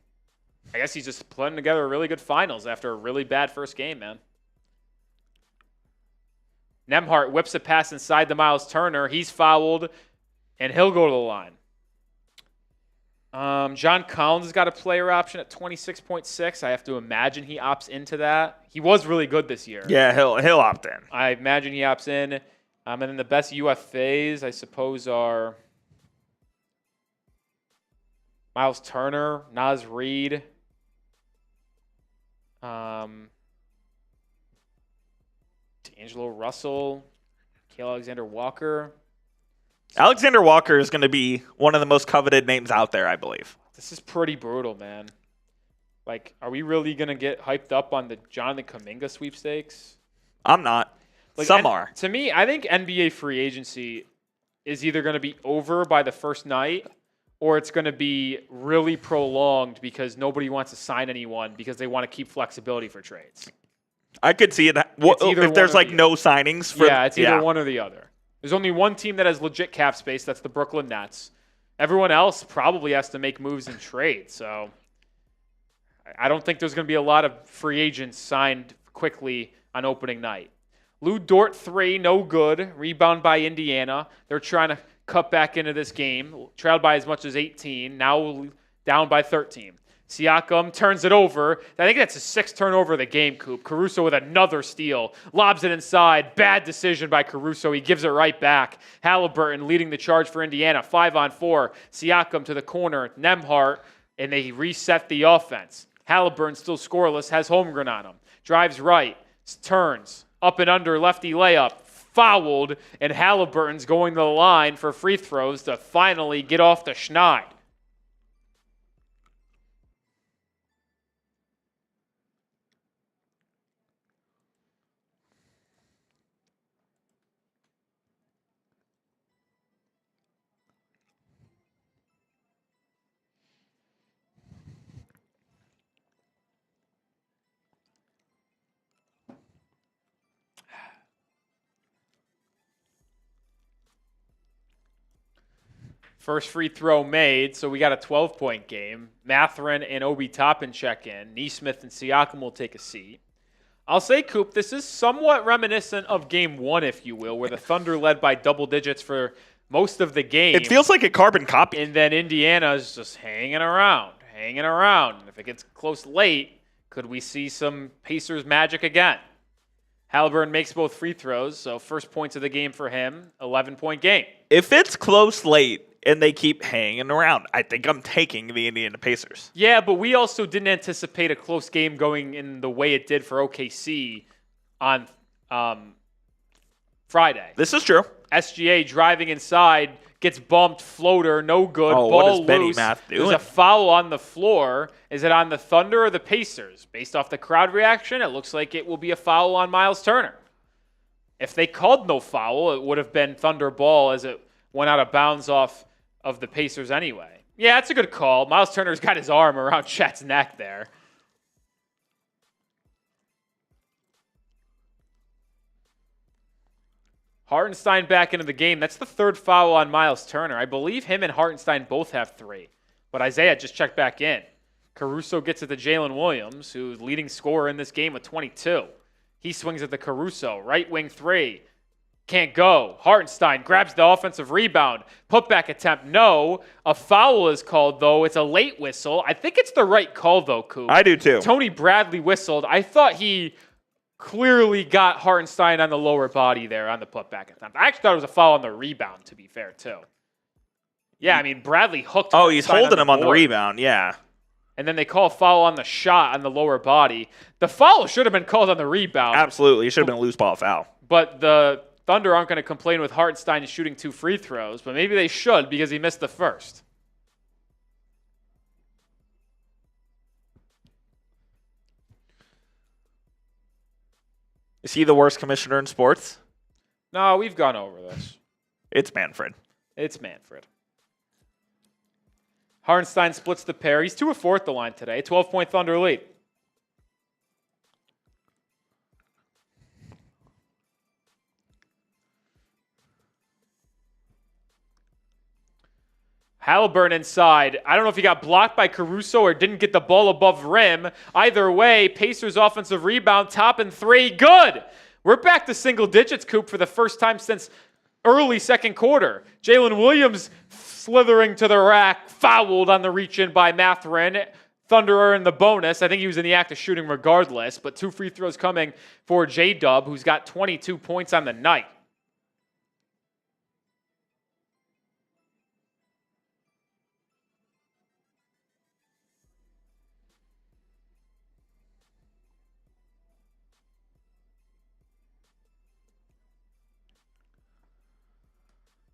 I guess he's just putting together a really good finals after a really bad first game, man. Nembhard whips a pass inside the Miles Turner. He's fouled, and he'll go to the line. John Collins has got a player option at 26.6. I have to imagine he opts into that. He was really good this year. Yeah, he'll opt in. I imagine he opts in. And then the best UFAs, I suppose, are Miles Turner, Naz Reid, D'Angelo Russell, Alexander Walker. Alexander Walker is going to be one of the most coveted names out there, I believe. This is pretty brutal, man. Like, are we really going to get hyped up on the Jonathan Kuminga sweepstakes? I'm not. Like, some are. To me, I think NBA free agency is either going to be over by the first night or it's going to be really prolonged because nobody wants to sign anyone because they want to keep flexibility for trades. I could see it. If there's like no signings. It's either one or the other. There's only one team that has legit cap space. That's the Brooklyn Nets. Everyone else probably has to make moves and trade. So I don't think there's going to be a lot of free agents signed quickly on opening night. Lu Dort 3, no good. Rebound by Indiana. They're trying to cut back into this game. Trailed by as much as 18. Now down by 13. Siakam turns it over. I think that's his 6th turnover of the game, Coop. Caruso with another steal. Lobs it inside. Bad decision by Caruso. He gives it right back. Halliburton leading the charge for Indiana. 5-on-4. Siakam to the corner. Nembhard. And they reset the offense. Halliburton still scoreless. Has Holmgren on him. Drives right. Turns. Up and under. Lefty layup. Fouled. And Halliburton's going to the line for free throws to finally get off the schneid. First free throw made, so we got a 12-point game. Mathurin and Obi Toppin check in. Nesmith and Siakam will take a seat. I'll say, Coop, this is somewhat reminiscent of Game 1, if you will, where the Thunder led by double digits for most of the game. It feels like a carbon copy. And then Indiana is just hanging around. And if it gets close late, could we see some Pacers magic again? Halliburton makes both free throws, so first points of the game for him, 11-point game. If it's close late and they keep hanging around, I think I'm taking the Indiana Pacers. Yeah, but we also didn't anticipate a close game going in the way it did for OKC on Friday. This is true. SGA driving inside, gets bumped, floater, no good, ball what is loose. Benny Math doing? There's a foul on the floor. Is it on the Thunder or the Pacers? Based off the crowd reaction, it looks like it will be a foul on Miles Turner. If they called no foul, it would have been Thunder ball as it went out of bounds off of the Pacers anyway. Yeah, that's a good call. Miles Turner's got his arm around Chet's neck there. Hartenstein back into the game. That's the 3rd foul on Miles Turner. I believe him and Hartenstein both have 3. But Isaiah just checked back in. Caruso gets it to Jalen Williams, who's leading scorer in this game with 22. He swings at the Caruso. Right wing 3. Can't go. Hartenstein grabs the offensive rebound. Putback attempt, no. A foul is called, though. It's a late whistle. I think it's the right call, though, Coop. I do, too. Tony Bradley whistled. I thought he clearly got Hartenstein on the lower body there on the putback attempt. I actually thought it was a foul on the rebound, to be fair, too. Yeah, I mean, Bradley hooked Oh, he's holding him on the board. rebound, yeah. And then they call a foul on the shot on the lower body. The foul should have been called on the rebound. Absolutely. It should have been a loose ball foul. But the Thunder aren't going to complain with Hartenstein shooting 2 free throws, but maybe they should because he missed the first. Is he the worst commissioner in sports? No, we've gone over this. It's Manfred. It's Manfred. Hartenstein splits the pair. He's 2 of 4 at the line today. 12-point Thunder lead. Halliburton inside. I don't know if he got blocked by Caruso or didn't get the ball above rim. Either way, Pacers offensive rebound, Toppin 3. Good! We're back to single digits, Coop, for the first time since early second quarter. Jalen Williams slithering to the rack, fouled on the reach-in by Mathurin. Thunder are in the bonus. I think he was in the act of shooting regardless, but 2 free throws coming for J-Dub, who's got 22 points on the night.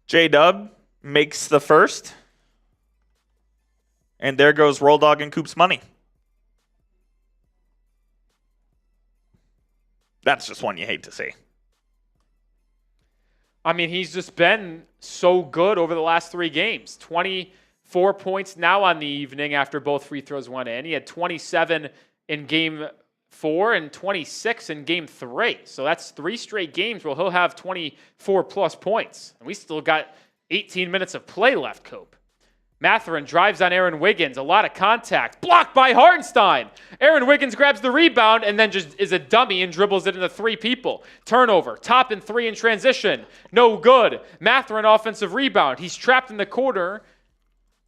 J-Dub makes the first. And there goes Roll Dog and Coop's money. That's just one you hate to see. I mean, he's just been so good over the last 3 games. 24 points now on the evening after both free throws went in. He had 27 in game 24 and 26 in game 3. So that's 3 straight games where he'll have 24 plus points. And we still got 18 minutes of play left, Cope. Mathurin drives on Aaron Wiggins. A lot of contact. Blocked by Hartenstein. Aaron Wiggins grabs the rebound and then just is a dummy and dribbles it into 3 people. Turnover. Top and 3 in transition. No good. Mathurin offensive rebound. He's trapped in the corner.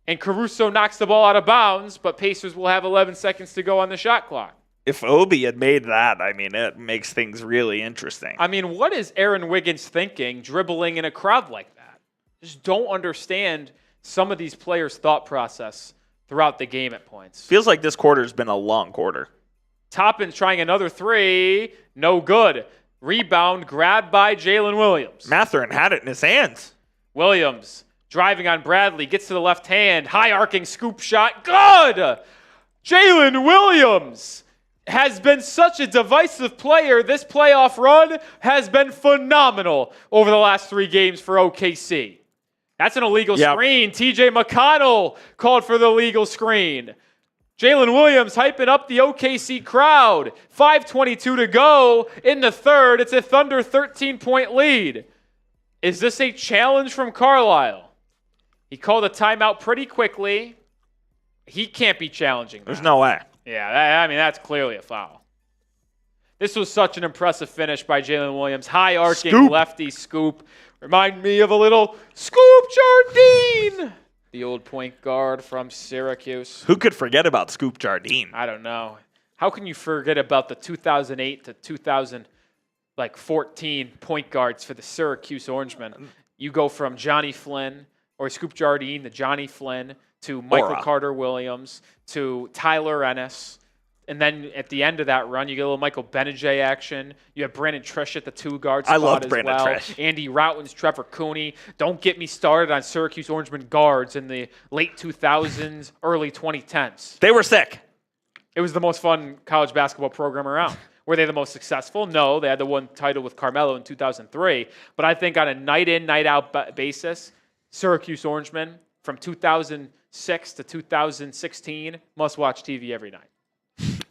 And Caruso knocks the ball out of bounds, but Pacers will have 11 seconds to go on the shot clock. If Obi had made that, I mean, it makes things really interesting. I mean, what is Aaron Wiggins thinking dribbling in a crowd like that? Just don't understand some of these players' thought process throughout the game at points. Feels like this quarter's been a long quarter. Toppin's trying another 3. No good. Rebound grabbed by Jalen Williams. Mathurin had it in his hands. Williams driving on Bradley. Gets to the left hand. High arcing scoop shot. Good! Jalen Williams has been such a divisive player. This playoff run has been phenomenal over the last 3 games for OKC. That's an illegal screen. TJ McConnell called for the illegal screen. Jalen Williams hyping up the OKC crowd. 5:22 to go in the third. It's a Thunder 13-point lead. Is this a challenge from Carlisle? He called a timeout pretty quickly. He can't be challenging that. There's no way. Yeah, I mean, that's clearly a foul. This was such an impressive finish by Jalen Williams. High arcing lefty scoop. Remind me of a little Scoop Jardine. The old point guard from Syracuse. Who could forget about Scoop Jardine? I don't know. How can you forget about the 2008 to 2014 point guards for the Syracuse Orangemen? You go from Johnny Flynn or Scoop Jardine to Johnny Flynn to Michael Carter-Williams to Tyler Ennis. And then at the end of that run, you get a little Michael Benajay action. You have Brandon Trish at the 2-guard spot. I love as Brandon well. Trish. Andy Routins, Trevor Cooney. Don't get me started on Syracuse Orangemen guards in the late 2000s, early 2010s. They were sick. It was the most fun college basketball program around. Were they the most successful? No, they had the one title with Carmelo in 2003. But I think on a night-in, night-out basis, Syracuse Orangemen from 2006 to 2016, must-watch TV every night.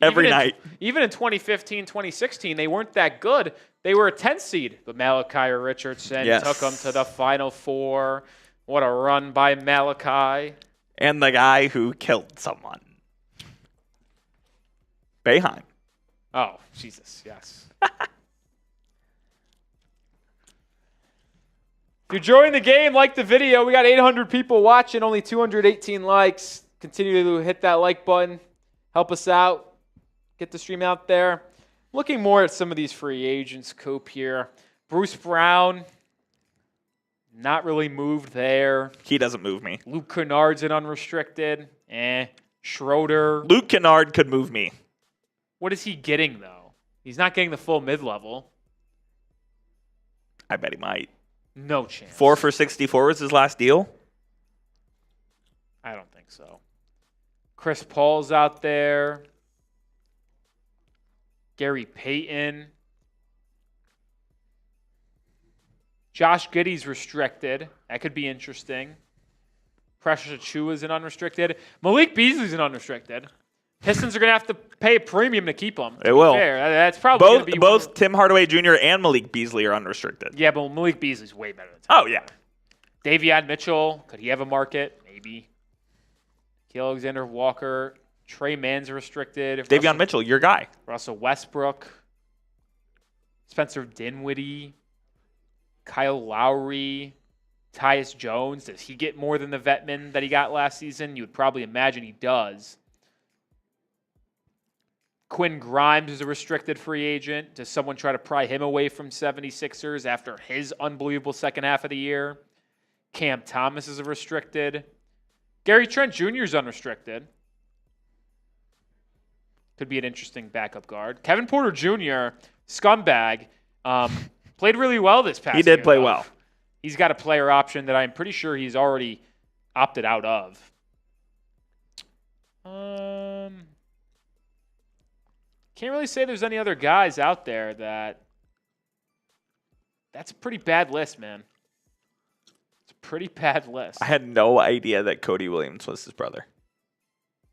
Every night. Even in 2015, 2016, they weren't that good. They were a 10 seed, but Malachi Richardson took them to the Final Four. What a run by Malachi. And the guy who killed someone. Boeheim. Oh, Jesus, yes. If you're enjoying the game, like the video. We got 800 people watching, only 218 likes. Continue to hit that like button. Help us out. Get the stream out there. Looking more at some of these free agents, Coop here. Bruce Brown, not really moved there. He doesn't move me. Luke Kennard's an unrestricted. Schroeder. Luke Kennard could move me. What is he getting, though? He's not getting the full mid-level. I bet he might. No chance. 4 for 64 was his last deal? I don't think so. Chris Paul's out there. Gary Payton. Josh Giddey's restricted. That could be interesting. Precious Achiuwa's an unrestricted. Malik Beasley's an unrestricted. Pistons are going to have to pay a premium to keep him. They will. Fair. That's probably going to be both Tim Hardaway Jr. and Malik Beasley are unrestricted. Yeah, but Malik Beasley's way better than Tim. Oh, yeah. Davion Mitchell, could he have a market? Maybe. Alexander Walker. Trey Mann's restricted. Davion Mitchell, your guy. Russell Westbrook. Spencer Dinwiddie. Kyle Lowry. Tyus Jones. Does he get more than the vetman that he got last season? You would probably imagine he does. Quinn Grimes is a restricted free agent. Does someone try to pry him away from 76ers after his unbelievable second half of the year? Cam Thomas is a restricted. Gary Trent Jr. is unrestricted. Could be an interesting backup guard. Kevin Porter Jr., scumbag, played really well this past year. He did play well. He's got a player option that I'm pretty sure he's already opted out of. Can't really say there's any other guys out there that's a pretty bad list, man. It's a pretty bad list. I had no idea that Cody Williams was his brother.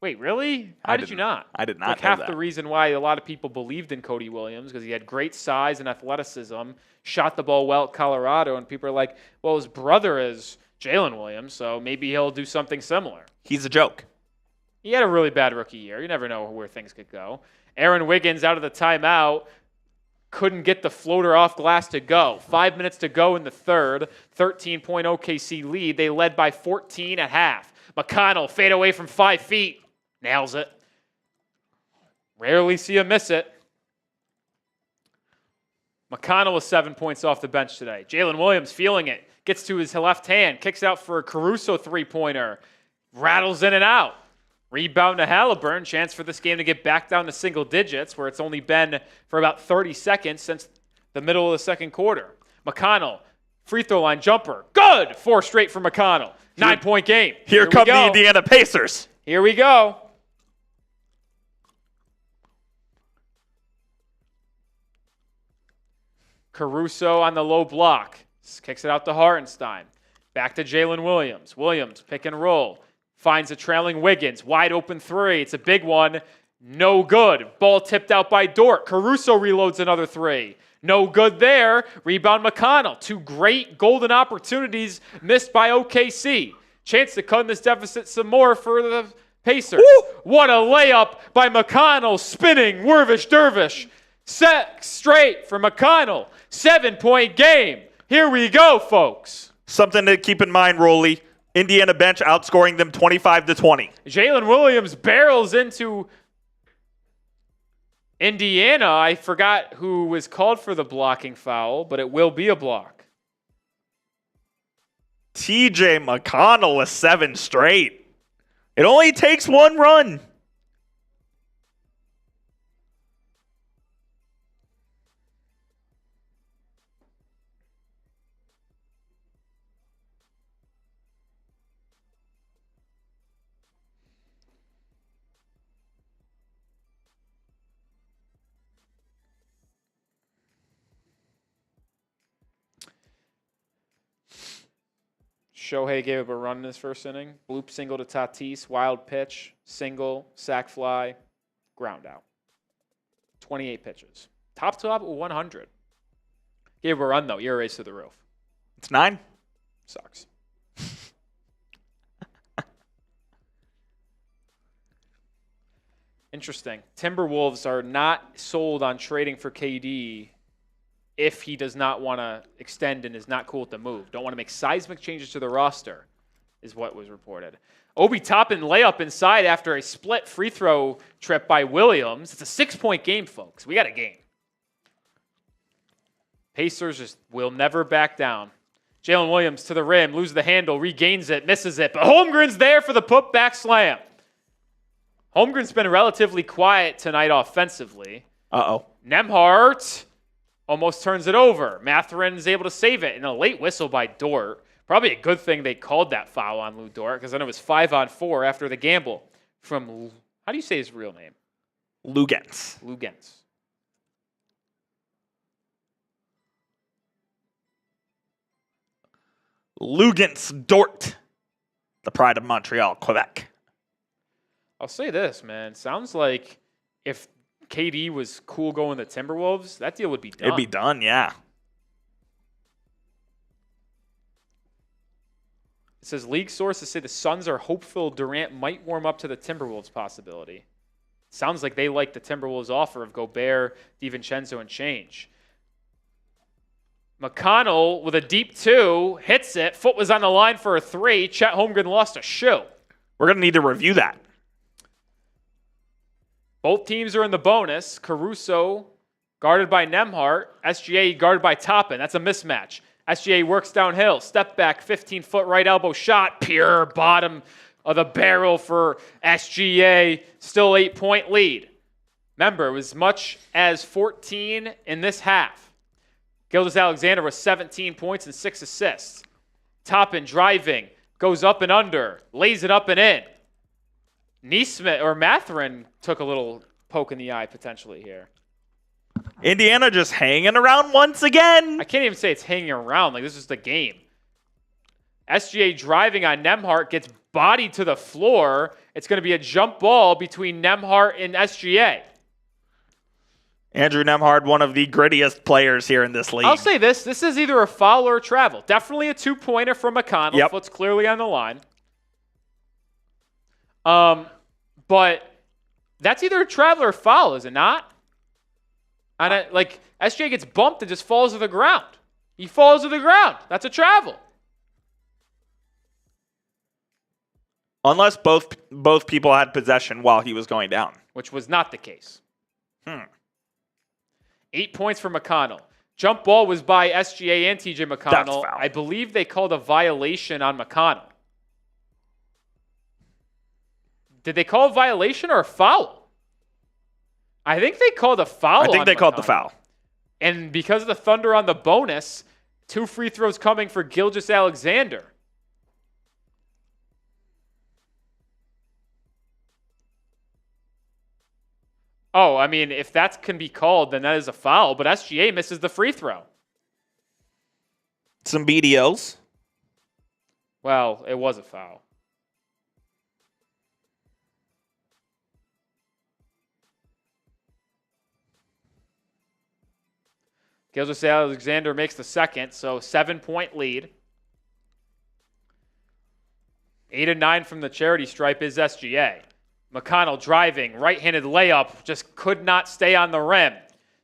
Wait, really? How did you not? I did not like know half that. the reason why a lot of people believed in Cody Williams because he had great size and athleticism, shot the ball well at Colorado, and people are like, well, his brother is Jalen Williams, so maybe he'll do something similar. He's a joke. He had a really bad rookie year. You never know where things could go. Aaron Wiggins out of the timeout. Couldn't get the floater off glass to go. 5 minutes to go in the third. 13-point OKC lead. They led by 14 at half. McConnell fade away from 5 feet. Nails it. Rarely see him miss it. McConnell was 7 points off the bench today. Jalen Williams feeling it. Gets to his left hand. Kicks out for a Caruso three-pointer. Rattles in and out. Rebound to Halliburton. Chance for this game to get back down to single digits, where it's only been for about 30 seconds since the middle of the second quarter. McConnell, free throw line jumper. Good! 4 straight for McConnell. 9-point game. Here come the Indiana Pacers. Here we go. Caruso on the low block. Kicks it out to Hartenstein. Back to Jalen Williams. Williams, pick and roll. Finds a trailing Wiggins. Wide open 3. It's a big one. No good. Ball tipped out by Dort. Caruso reloads another 3. No good there. Rebound McConnell. 2 great golden opportunities missed by OKC. Chance to cut this deficit some more for the Pacers. Woo! What a layup by McConnell. Spinning Wervish Dervish. Set straight for McConnell. 7-point game. Here we go, folks. Something to keep in mind, Rolly. Indiana bench outscoring them 25-20. Jalen Williams barrels into Indiana. I forgot who was called for the blocking foul, but it will be a block. TJ McConnell with 7 straight. It only takes 1 run. Shohei gave up a run in his first inning. Bloop single to Tatis. Wild pitch. Single. Sac fly. Ground out. 28 pitches. Top to top at 100. Gave up a run, though. ERA's to the roof. It's 9. Sucks. Interesting. Timberwolves are not sold on trading for KD if he does not want to extend and is not cool with the move. Don't want to make seismic changes to the roster, is what was reported. Obi Toppin layup inside after a split free throw trip by Williams. It's a 6-point game, folks. We got a game. Pacers just will never back down. Jalen Williams to the rim, loses the handle, regains it, misses it, but Holmgren's there for the putback slam. Holmgren's been relatively quiet tonight offensively. Uh-oh. Nembhard almost turns it over. Mathurin is able to save it, and a late whistle by Dort. Probably a good thing they called that foul on Lu Dort, because then it was 5-on-4 after the gamble from, how do you say his real name? Luguentz. Luguentz. Luguentz Dort, the pride of Montreal, Quebec. I'll say this, man. Sounds like if KD was cool going to Timberwolves, that deal would be done. It'd be done, yeah. It says league sources say the Suns are hopeful Durant might warm up to the Timberwolves possibility. Sounds like they like the Timberwolves offer of Gobert, DiVincenzo, and Change. McConnell with a deep 2, hits it. Foot was on the line for a 3. Chet Holmgren lost a shoe. We're going to need to review that. Both teams are in the bonus. Caruso guarded by Nembhard. SGA guarded by Toppin. That's a mismatch. SGA works downhill. Step back, 15-foot right elbow shot. Pure bottom of the barrel for SGA. Still 8-point lead. Remember, it was as much as 14 in this half. Gilgeous-Alexander was 17 points and 6 assists. Toppin driving. Goes up and under. Lays it up and in. Neesmith or Mathurin took a little poke in the eye potentially here. Indiana just hanging around once again. I can't even say it's hanging around. Like, this is the game. SGA driving on Nembhard, gets body to the floor. It's going to be a jump ball between Nembhard and SGA. Andrew Nembhard, one of the grittiest players here in this league. I'll say this. This is either a foul or a travel. Definitely a 2-pointer from McConnell. Yep. Foot's clearly on the line. But that's either a travel or a foul, is it not? And SGA gets bumped and just falls to the ground. He falls to the ground. That's a travel. Unless both people had possession while he was going down. Which was not the case. 8 points for McConnell. Jump ball was by SGA and TJ McConnell. That's foul. I believe they called a violation on McConnell. Did they call a violation or a foul? I think they called a foul. I think they called the McConnell. foul. And because of the Thunder on the bonus, 2 free throws coming for Gilgeous-Alexander. Oh, I mean, if that can be called, then that is a foul. But SGA misses the free throw. Some BDOs. Well, it was a foul. Gilgeous-Alexander makes the second, so 7-point lead. 8 and 9 from the charity stripe is SGA. McConnell driving, right-handed layup, just could not stay on the rim.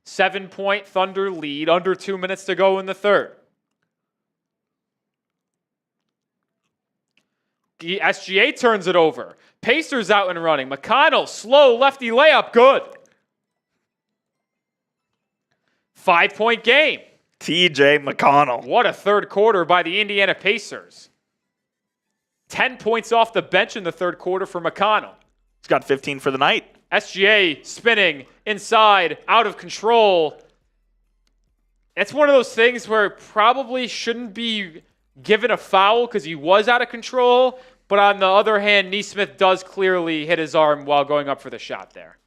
7-point Thunder lead, under 2 minutes to go in the third. SGA turns it over. Pacers out and running. McConnell, slow lefty layup, good. 5-point game. TJ McConnell. What a third quarter by the Indiana Pacers. 10 points off the bench in the third quarter for McConnell. He's got 15 for the night. SGA spinning inside, out of control. It's one of those things where it probably shouldn't be given a foul because he was out of control. But on the other hand, Nesmith does clearly hit his arm while going up for the shot there.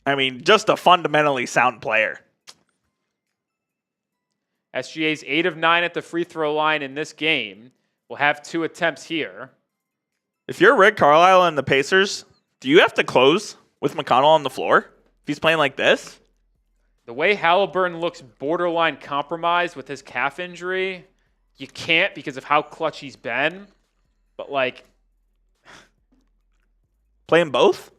I mean, just a fundamentally sound player. SGA's 8 of 9 at the free throw line in this game. Will have 2 attempts here. If you're Rick Carlisle and the Pacers, do you have to close with McConnell on the floor if he's playing like this? The way Halliburton looks borderline compromised with his calf injury, you can't because of how clutch he's been. But, Playing both?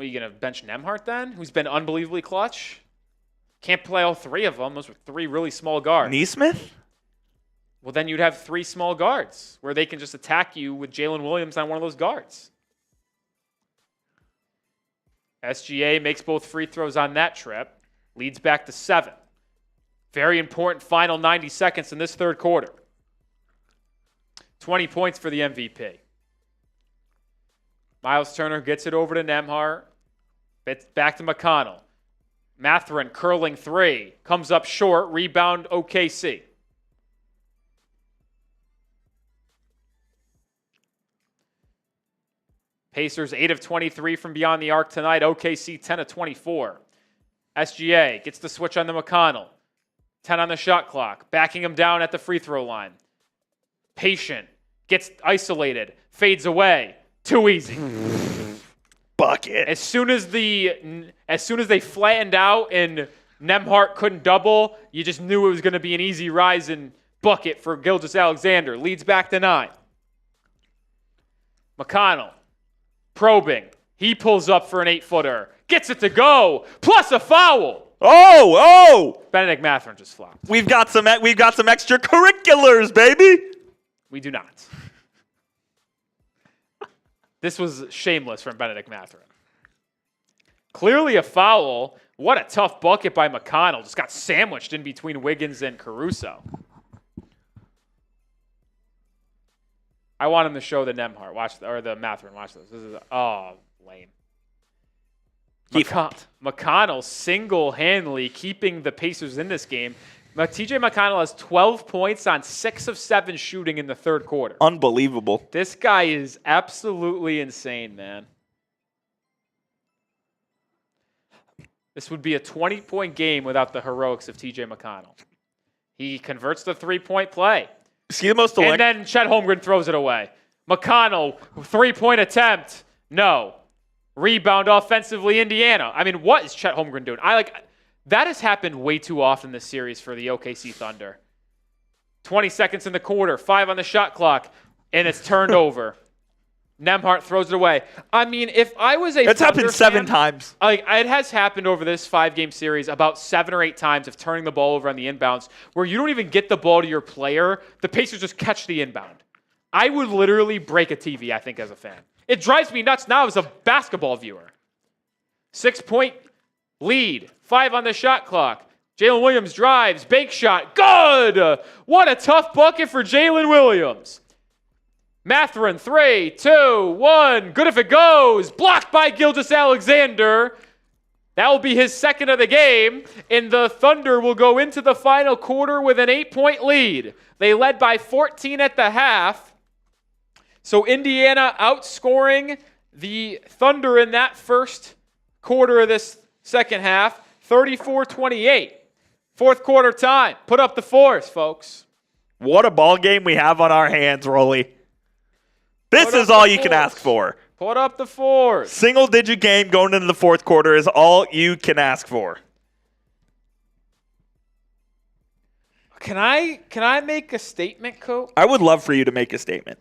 what are you going to bench Nembhard then, who's been unbelievably clutch? Can't play all 3 of them. Those were 3 really small guards. Nesmith? Well, then you'd have 3 small guards where they can just attack you with Jalen Williams on one of those guards. SGA makes both free throws on that trip. Leads back to 7. Very important final 90 seconds in this third quarter. 20 points for the MVP. Miles Turner gets it over to Nembhard. Back to McConnell. Mathurin curling 3. Comes up short. Rebound OKC. Pacers 8 of 23 from beyond the arc tonight. OKC 10 of 24. SGA gets the switch on the McConnell. 10 on the shot clock. Backing him down at the free throw line. Patient. Gets isolated. Fades away. Too easy. Bucket. As soon as they flattened out and Nembhard couldn't double, you just knew it was going to be an easy rise and bucket for Gilgeous-Alexander. Leads back to 9. McConnell probing. He pulls up for an 8-footer. Gets it to go. Plus a foul. Oh! Benedict Mathurin just flopped. We've got some extracurriculars, baby. We do not. This was shameless from Benedict Mathurin. Clearly a foul. What a tough bucket by McConnell. Just got sandwiched in between Wiggins and Caruso. I want him to show the Nembhard. Or the Mathurin. Watch this. This is lame. McConnell single-handedly keeping the Pacers in this game. TJ McConnell has 12 points on 6 of 7 shooting in the third quarter. Unbelievable. This guy is absolutely insane, man. This would be a 20-point game without the heroics of TJ McConnell. He converts the 3-point play. Is he the most And then Chet Holmgren throws it away. McConnell, 3-point attempt. No. Rebound offensively, Indiana. I mean, what is Chet Holmgren doing? That has happened way too often this series for the OKC Thunder. 20 seconds in the quarter, 5 on the shot clock, and it's turned over. Nembhard throws it away. I mean, if I was a It's Thunder happened 7 fan, times. it has happened over this 5-game series about 7 or 8 times of turning the ball over on the inbounds where you don't even get the ball to your player. The Pacers just catch the inbound. I would literally break a TV, I think, as a fan. It drives me nuts now as a basketball viewer. 6-point lead, 5 on the shot clock. Jalen Williams drives, bank shot, good! What a tough bucket for Jalen Williams. Mathurin, 3, 2, 1. Good if it goes. Blocked by Gilgeous-Alexander. That will be his second of the game. And the Thunder will go into the final quarter with an 8-point lead. They led by 14 at the half. So Indiana outscoring the Thunder in that first quarter of this second half, 34-28. Fourth quarter time. Put up the fours, folks. What a ball game we have on our hands, Rolly. This is all you can ask for. Put up the fours. Single-digit game going into the fourth quarter is all you can ask for. Can I make a statement, Coach? I would love for you to make a statement.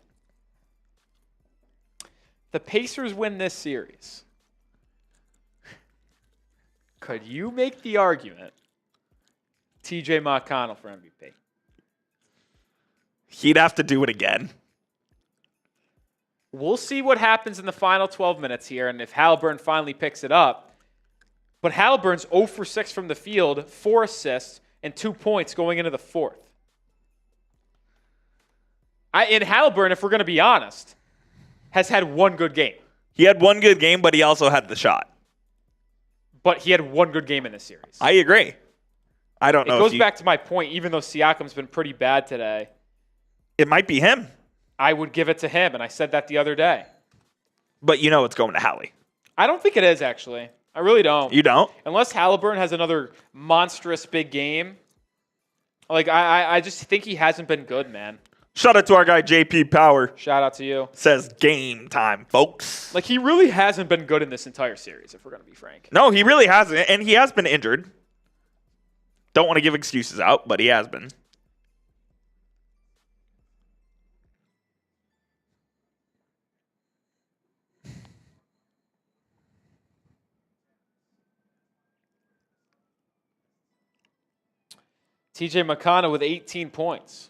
The Pacers win this series. Could you make the argument TJ McConnell for MVP? He'd have to do it again. We'll see what happens in the final 12 minutes here and if Haliburton finally picks it up. But Haliburton's 0 for 6 from the field, 4 assists, and 2 points going into the fourth. In Haliburton, if we're going to be honest, has had one good game. He had one good game, but he also had the shot. But he had one good game in this series. I agree. I don't know. It goes back to my point, even though Siakam's been pretty bad today. It might be him. I would give it to him, and I said that the other day. But you know it's going to Hallie. I don't think it is, actually. I really don't. You don't? Unless Haliburton has another monstrous big game. I just think he hasn't been good, man. Shout out to our guy, JP Power. Shout out to you. Says game time, folks. He really hasn't been good in this entire series, if we're going to be frank. No, he really hasn't. And he has been injured. Don't want to give excuses out, but he has been. TJ McConnell with 18 points.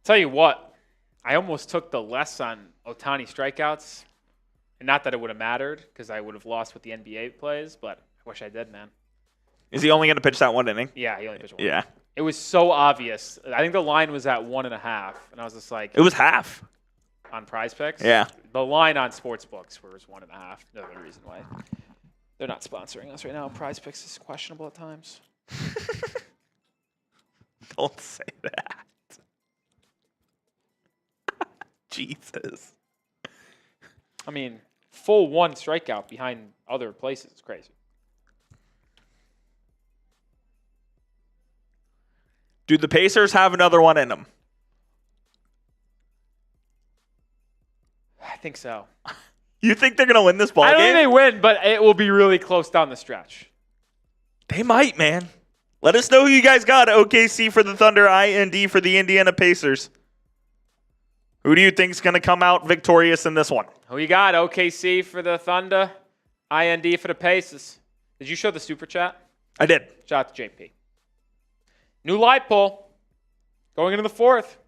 Tell you what, I almost took the less on Ohtani strikeouts. And not that it would have mattered, because I would have lost with the NBA plays, but I wish I did, man. Is he only going to pitch that one inning? Yeah, he only pitched one. Yeah. It was so obvious. I think the line was at 1.5, and I was just like, It was half. on Prize Picks. Yeah. The line on Sportsbooks was 1.5. Another reason why they're not sponsoring us right now. Prize Picks is questionable at times. Don't say that. Jesus. I mean, full 1 strikeout behind other places. It's crazy. Do the Pacers have another one in them? I think so. You think they're going to win this ball I don't game? think they win, but it will be really close down the stretch. They might, man. Let us know who you guys got. OKC for the Thunder, IND for the Indiana Pacers. Who do you think is going to come out victorious in this one? Who you got? OKC for the Thunder, IND for the Pacers. Did you show the super chat? I did. Shout out to JP. New live poll going into the fourth.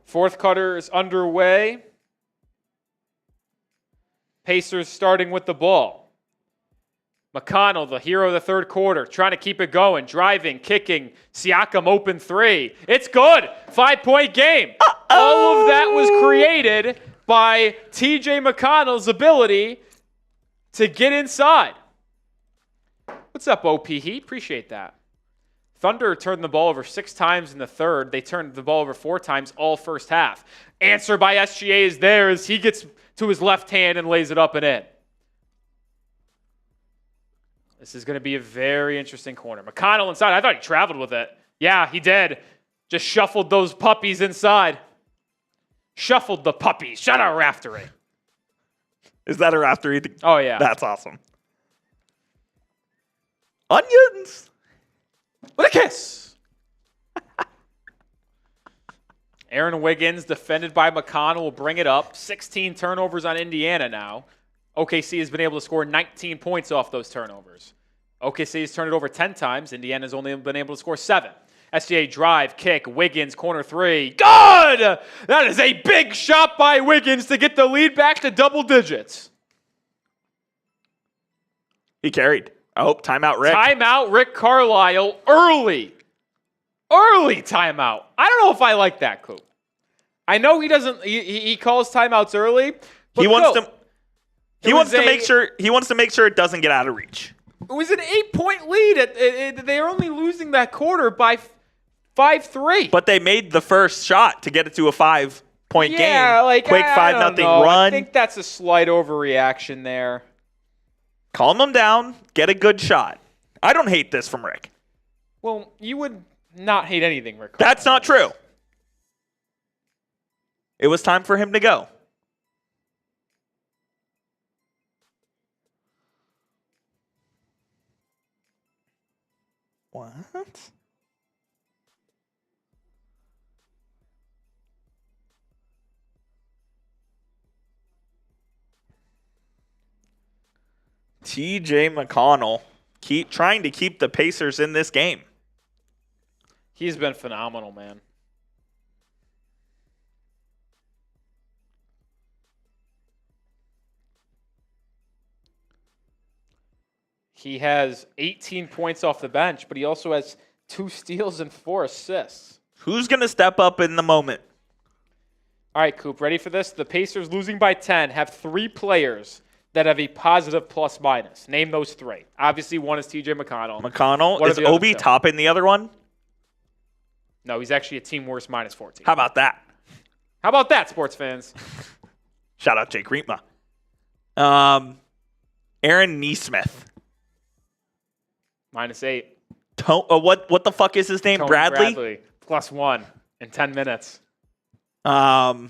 Fourth quarter is underway. Pacers starting with the ball. McConnell, the hero of the third quarter, trying to keep it going, driving, kicking. Siakam open three. It's good. 5-point game. All of that was created by TJ McConnell's ability to get inside. What's up, OP Heat? Appreciate that. Thunder turned the ball over 6 times in the third. They turned the ball over 4 times all first half. Answer by SGA is there as he gets to his left hand and lays it up and in. This is going to be a very interesting corner. McConnell inside. I thought he traveled with it. Yeah, he did. Just shuffled those puppies inside. Shuffled the puppies. Shout out Raftery. Is that a Raftery? Oh, yeah. That's awesome. Onions. With a kiss. Aaron Wiggins, defended by McConnell, will bring it up. 16 turnovers on Indiana now. OKC has been able to score 19 points off those turnovers. OKC has turned it over 10 times. Indiana's only been able to score 7. SGA drive, kick, Wiggins, corner 3. Good! That is a big shot by Wiggins to get the lead back to double digits. He carried. Oh, timeout, Rick. Timeout, Rick Carlisle, early. Early timeout. I don't know if I like that, Coop. I know he doesn't. He calls timeouts early. But He wants to make sure it doesn't get out of reach. It was an 8-point lead. They are only losing that quarter by 5-3. But they made the first shot to get it to a 5-point game. Yeah, like quick I 5-0 don't know. run. I think that's a slight overreaction there. Calm them down. Get a good shot. I don't hate this from Rick. Well, you would not hate anything, Rick. That's not true. It was time for him to go. What? TJ McConnell trying to keep the Pacers in this game. He's been phenomenal, man. He has 18 points off the bench, but he also has 2 steals and 4 assists. Who's going to step up in the moment? All right, Coop, ready for this? The Pacers losing by 10 have 3 players that have a positive plus-minus. Name those 3. Obviously, one is TJ McConnell. McConnell. Is Obi topping the other one? No, he's actually a team worst minus 14. How about that? How about that, sports fans? Shout out Jake Reitma. Aaron Nesmith. Minus 8. What the fuck is his name? Tony Bradley? Plus 1 in 10 minutes. It's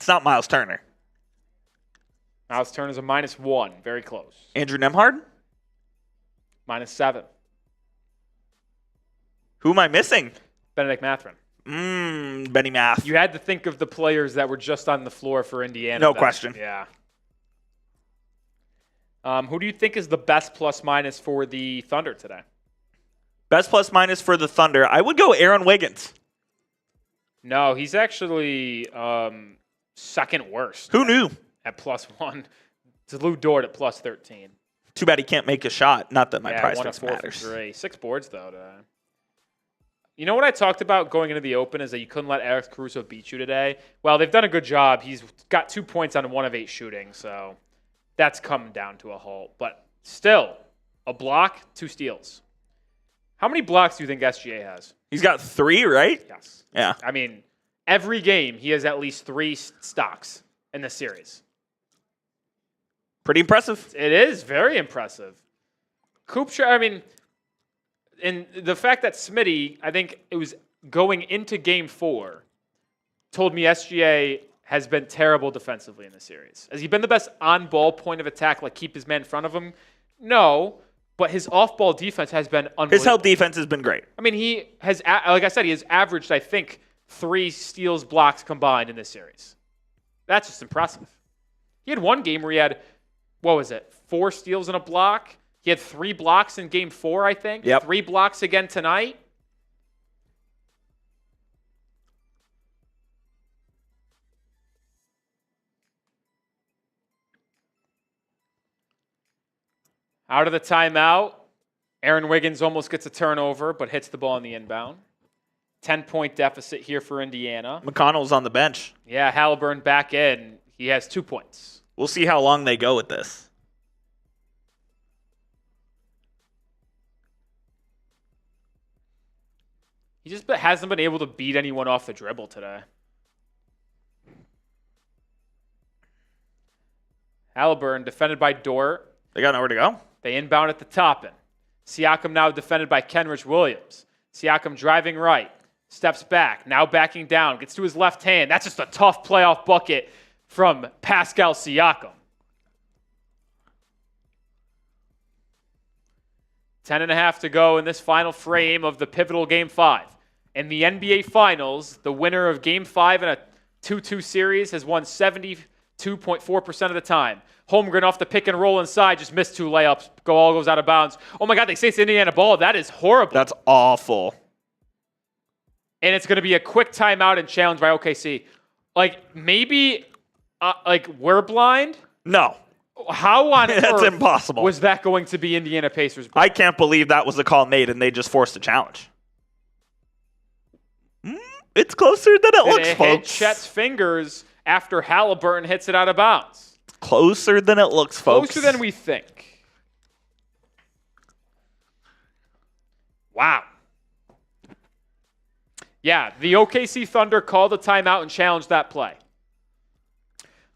not Miles Turner. Miles Turner's a minus 1. Very close. Andrew Nembhard? Minus 7. Who am I missing? Benedict Mathurin. Benny Math. You had to think of the players that were just on the floor for Indiana. No question. Yeah. Who do you think is the best plus-minus for the Thunder today? Best plus-minus for the Thunder. I would go Aaron Wiggins. No, he's actually second worst. Who knew? At plus 1. It's Luguentz Dort at plus 13. Too bad he can't make a shot. Not that my price 1 picks of 4 matters. from 3. 6 boards, though, today. You know what I talked about going into the Open is that you couldn't let Alex Caruso beat you today? Well, they've done a good job. He's got 2 points on 1 of 8 shooting, so that's come down to a halt. But still, a block, 2 steals. How many blocks do you think SGA has? He's got 3, right? Yes. Yeah. I mean, every game he has at least 3 stocks in this series. Pretty impressive. It is very impressive. And the fact that Smitty, I think it was going into Game 4, told me SGA has been terrible defensively in this series. Has he been the best on-ball point of attack, like keep his man in front of him? No, but his off-ball defense has been unbelievable. His help defense has been great. I mean, he has, like I said, he has averaged, I think, 3 steals, blocks combined in this series. That's just impressive. He had 1 game where he had, 4 steals and a block? He had 3 blocks in Game 4, I think. Yep. 3 blocks again tonight. Out of the timeout, Aaron Wiggins almost gets a turnover, but hits the ball in the inbound. 10-point deficit here for Indiana. McConnell's on the bench. Yeah, Halliburton back in. He has 2 points. We'll see how long they go with this. He just hasn't been able to beat anyone off the dribble today. Halliburton defended by Dort. They got nowhere to go. They inbound at the top end. Siakam now defended by Kenrich Williams. Siakam driving right. Steps back. Now backing down. Gets to his left hand. That's just a tough playoff bucket from Pascal Siakam. 10.5 to go in this final frame of the pivotal Game 5. In the NBA Finals, the winner of Game 5 in a 2-2 series has won 72.4% of the time. Holmgren off the pick and roll inside, just missed 2 layups. All goes out of bounds. Oh my God, they say it's Indiana ball. That is horrible. That's awful. And it's going to be a quick timeout and challenge by OKC. Maybe, we're blind? No. How on That's earth impossible. was that going to be Indiana Pacers ball? I can't believe that was the call made and they just forced a challenge. It's closer than it looks, hit folks. Chet's fingers after Halliburton hits it out of bounds. Closer than it looks, folks. Closer than we think. Wow. Yeah, the OKC Thunder called a timeout and challenged that play.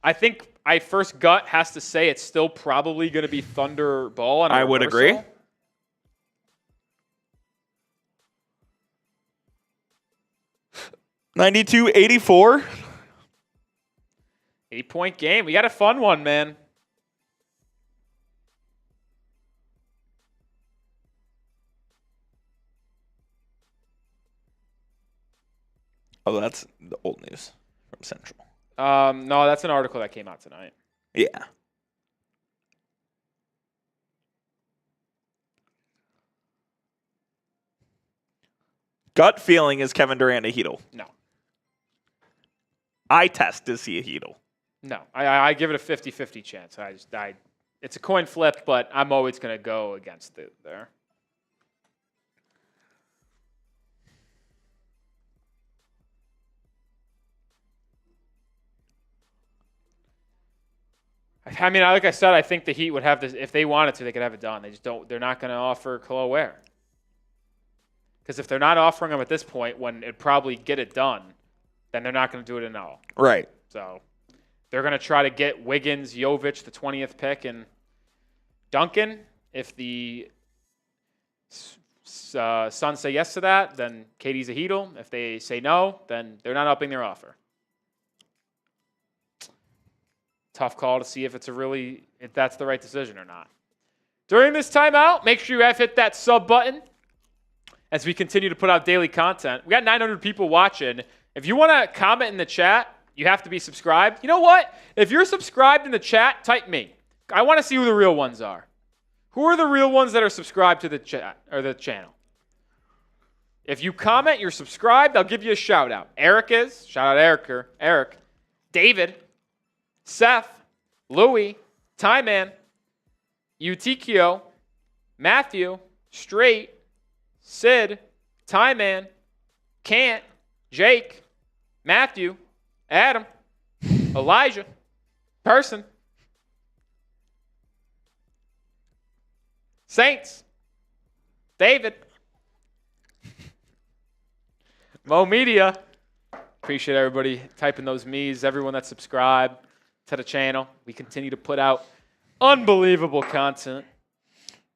I think my first gut has to say it's still probably going to be Thunder ball. I would agree. 92-84. 8-point game. We got a fun one, man. Oh, that's the old news from Central. No, that's an article that came out tonight. Yeah. Gut feeling is Kevin Durant a Heatle. No. Eye test, is he a Heatle? No. I give it a 50-50 chance. It's a coin flip, but I'm always going to go against it there. I mean, like I said, I think the Heat would have this. If they wanted to, they could have it done. They just don't. They're not going to offer Khalil Ware. Because if they're not offering him at this point, when it'd probably get it done, then they're not going to do it at all. Right. So they're going to try to get Wiggins, Jovic, the 20th pick, and Duncan. If the Suns say yes to that, then KD's a Heatle. If they say no, then they're not upping their offer. Tough call to see if that's the right decision or not. During this timeout, make sure you have hit that sub button as we continue to put out daily content. We got 900 people watching. If you want to comment in the chat, you have to be subscribed. You know what? If you're subscribed in the chat, type me. I want to see who the real ones are. Who are the real ones that are subscribed to the chat or the channel? If you comment, you're subscribed, I'll give you a shout out. Eric is. Shout out Eric. David. Seth, Louie, Tyman, Utikio, Matthew, Straight, Sid, Tyman, Kant, Jake, Matthew, Adam, Elijah, Person, Saints, David, Mo Media. Appreciate everybody typing those me's, everyone that subscribed to the channel. We continue to put out unbelievable content.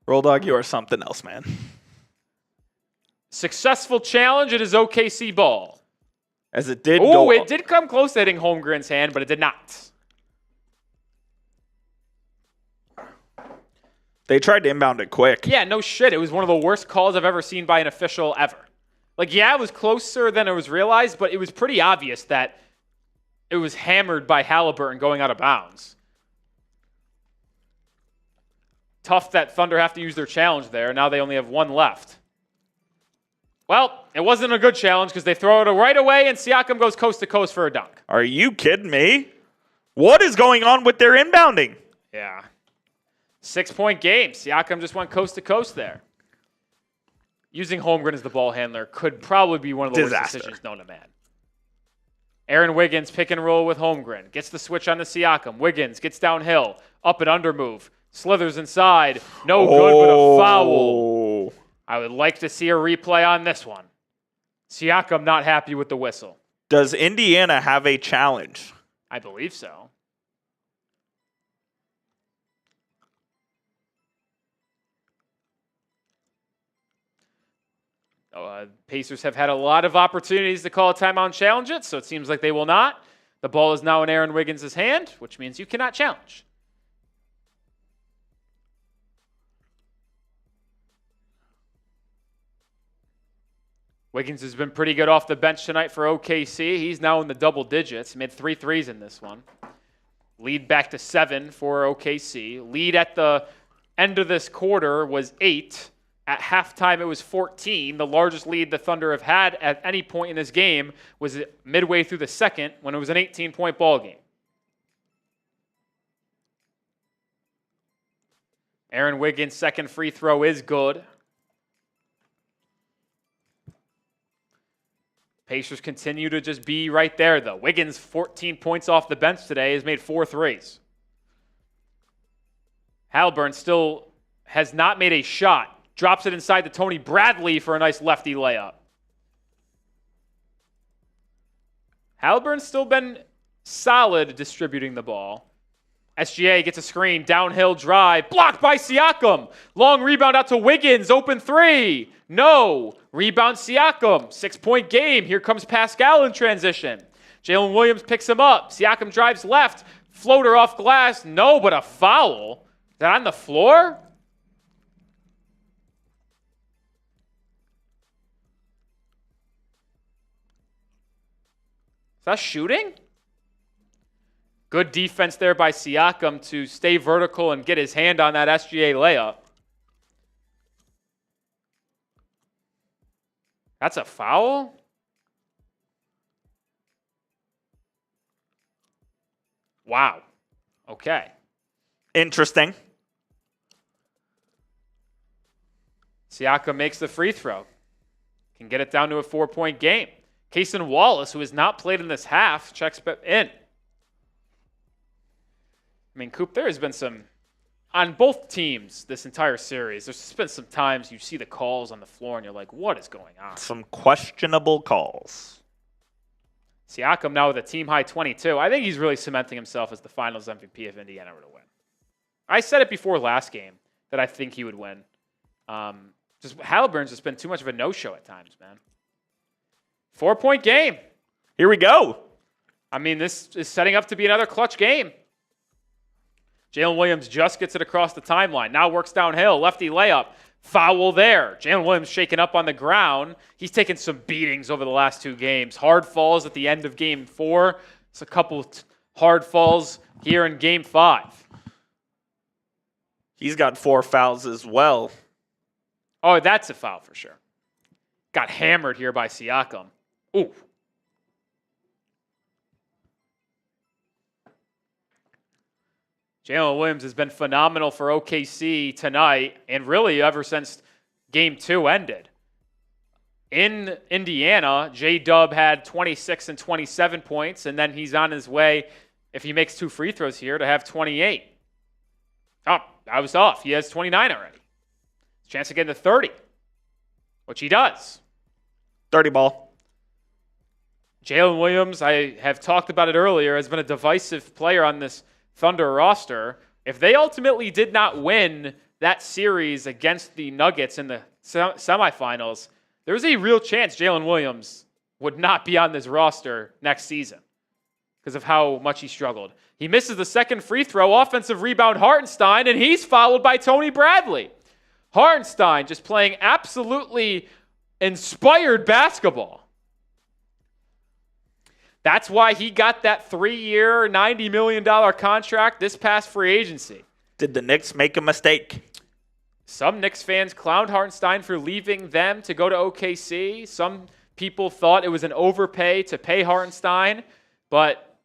Roll Dog, you are something else, man. Successful challenge. It is OKC ball. As it did go. Oh, it did come close to hitting Holmgren's hand, but it did not. They tried to inbound it quick. Yeah, no shit. It was one of the worst calls I've ever seen by an official ever. It was closer than it was realized, but it was pretty obvious that it was hammered by Halliburton going out of bounds. Tough that Thunder have to use their challenge there. Now they only have one left. Well, it wasn't a good challenge because they throw it right away and Siakam goes coast to coast for a dunk. Are you kidding me? What is going on with their inbounding? Yeah. 6-point game. Siakam just went coast to coast there. Using Holmgren as the ball handler could probably be one of the worst decisions known to man. Aaron Wiggins pick and roll with Holmgren. Gets the switch on the Siakam. Wiggins gets downhill. Up and under move. Slithers inside. No good, but a foul. I would like to see a replay on this one. Siakam not happy with the whistle. Does Indiana have a challenge? I believe so. Pacers have had a lot of opportunities to call a timeout and challenge it, so it seems like they will not. The ball is now in Aaron Wiggins' hand, which means you cannot challenge. Wiggins has been pretty good off the bench tonight for OKC. He's now in the double digits. He made 3 threes in this one. Lead back to 7 for OKC. Lead at the end of this quarter was 8. At halftime, it was 14. The largest lead the Thunder have had at any point in this game was midway through the second when it was an 18-point ball game. Aaron Wiggins' second free throw is good. Pacers continue to just be right there, though. Wiggins, 14 points off the bench today, has made 4 threes. Haliburton still has not made a shot. Drops it inside to Tony Bradley for a nice lefty layup. Haliburton's still been solid distributing the ball. SGA gets a screen, downhill drive, blocked by Siakam. Long rebound out to Wiggins, open 3. No. Rebound Siakam. 6-point game. Here comes Pascal in transition. Jalen Williams picks him up. Siakam drives left. Floater off glass. No, but a foul. Is that on the floor? Is that shooting? Good defense there by Siakam to stay vertical and get his hand on that SGA layup. That's a foul? Wow. Okay. Interesting. Siakam makes the free throw. Can get it down to a 4-point game. Cason Wallace, who has not played in this half, checks in. I mean, Coop, there has been some, on both teams this entire series, there's just been some times you see the calls on the floor and you're like, what is going on? Some questionable calls. Siakam now with a team-high 22. I think he's really cementing himself as the finals MVP if Indiana were to win. I said it before last game that I think he would win. Haliburton's just been too much of a no-show at times, man. 4-point game. Here we go. I mean, this is setting up to be another clutch game. Jalen Williams just gets it across the timeline. Now works downhill. Lefty layup. Foul there. Jalen Williams shaken up on the ground. He's taken some beatings over the last 2 games. Hard falls at the end of game 4. It's a couple hard falls here in game 5. He's got 4 fouls as well. Oh, that's a foul for sure. Got hammered here by Siakam. Ooh. Jalen Williams has been phenomenal for OKC tonight and really ever since Game 2 ended. In Indiana, J-Dub had 26 and 27 points, and then he's on his way, if he makes 2 free throws here, to have 28. Oh, I was off. He has 29 already. Chance to get to 30, which he does. 30 ball. Jalen Williams, I have talked about it earlier, has been a divisive player on this Thunder roster. If they ultimately did not win that series against the Nuggets in the semifinals, there's a real chance Jalen Williams would not be on this roster next season because of how much he struggled. He misses the second free throw, offensive rebound Hartenstein, and he's fouled by Tony Bradley. Hartenstein just playing absolutely inspired basketball. That's why he got that 3-year, $90 million contract this past free agency. Did the Knicks make a mistake? Some Knicks fans clowned Hartenstein for leaving them to go to OKC. Some people thought it was an overpay to pay Hartenstein, but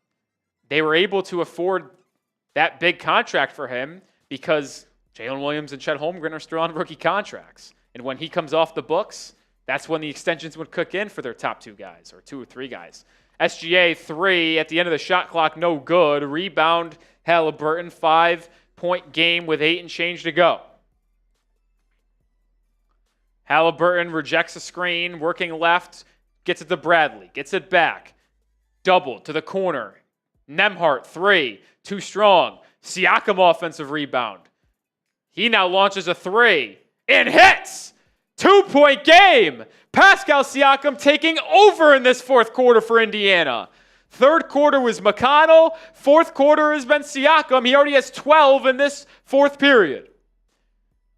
they were able to afford that big contract for him because Jalen Williams and Chet Holmgren are still on rookie contracts. And when he comes off the books, that's when the extensions would kick in for their top 2 guys, or 2 or 3 guys. SGA 3 at the end of the shot clock, no good. Rebound, Halliburton, 5-point game with 8 and change to go. Halliburton rejects a screen, working left, gets it to Bradley, gets it back. Doubled to the corner. Nembhard, 3, too strong. Siakam offensive rebound. He now launches a 3 and hits. 2-point game. Pascal Siakam taking over in this fourth quarter for Indiana. Third quarter was McConnell. Fourth quarter has been Siakam. He already has 12 in this fourth period.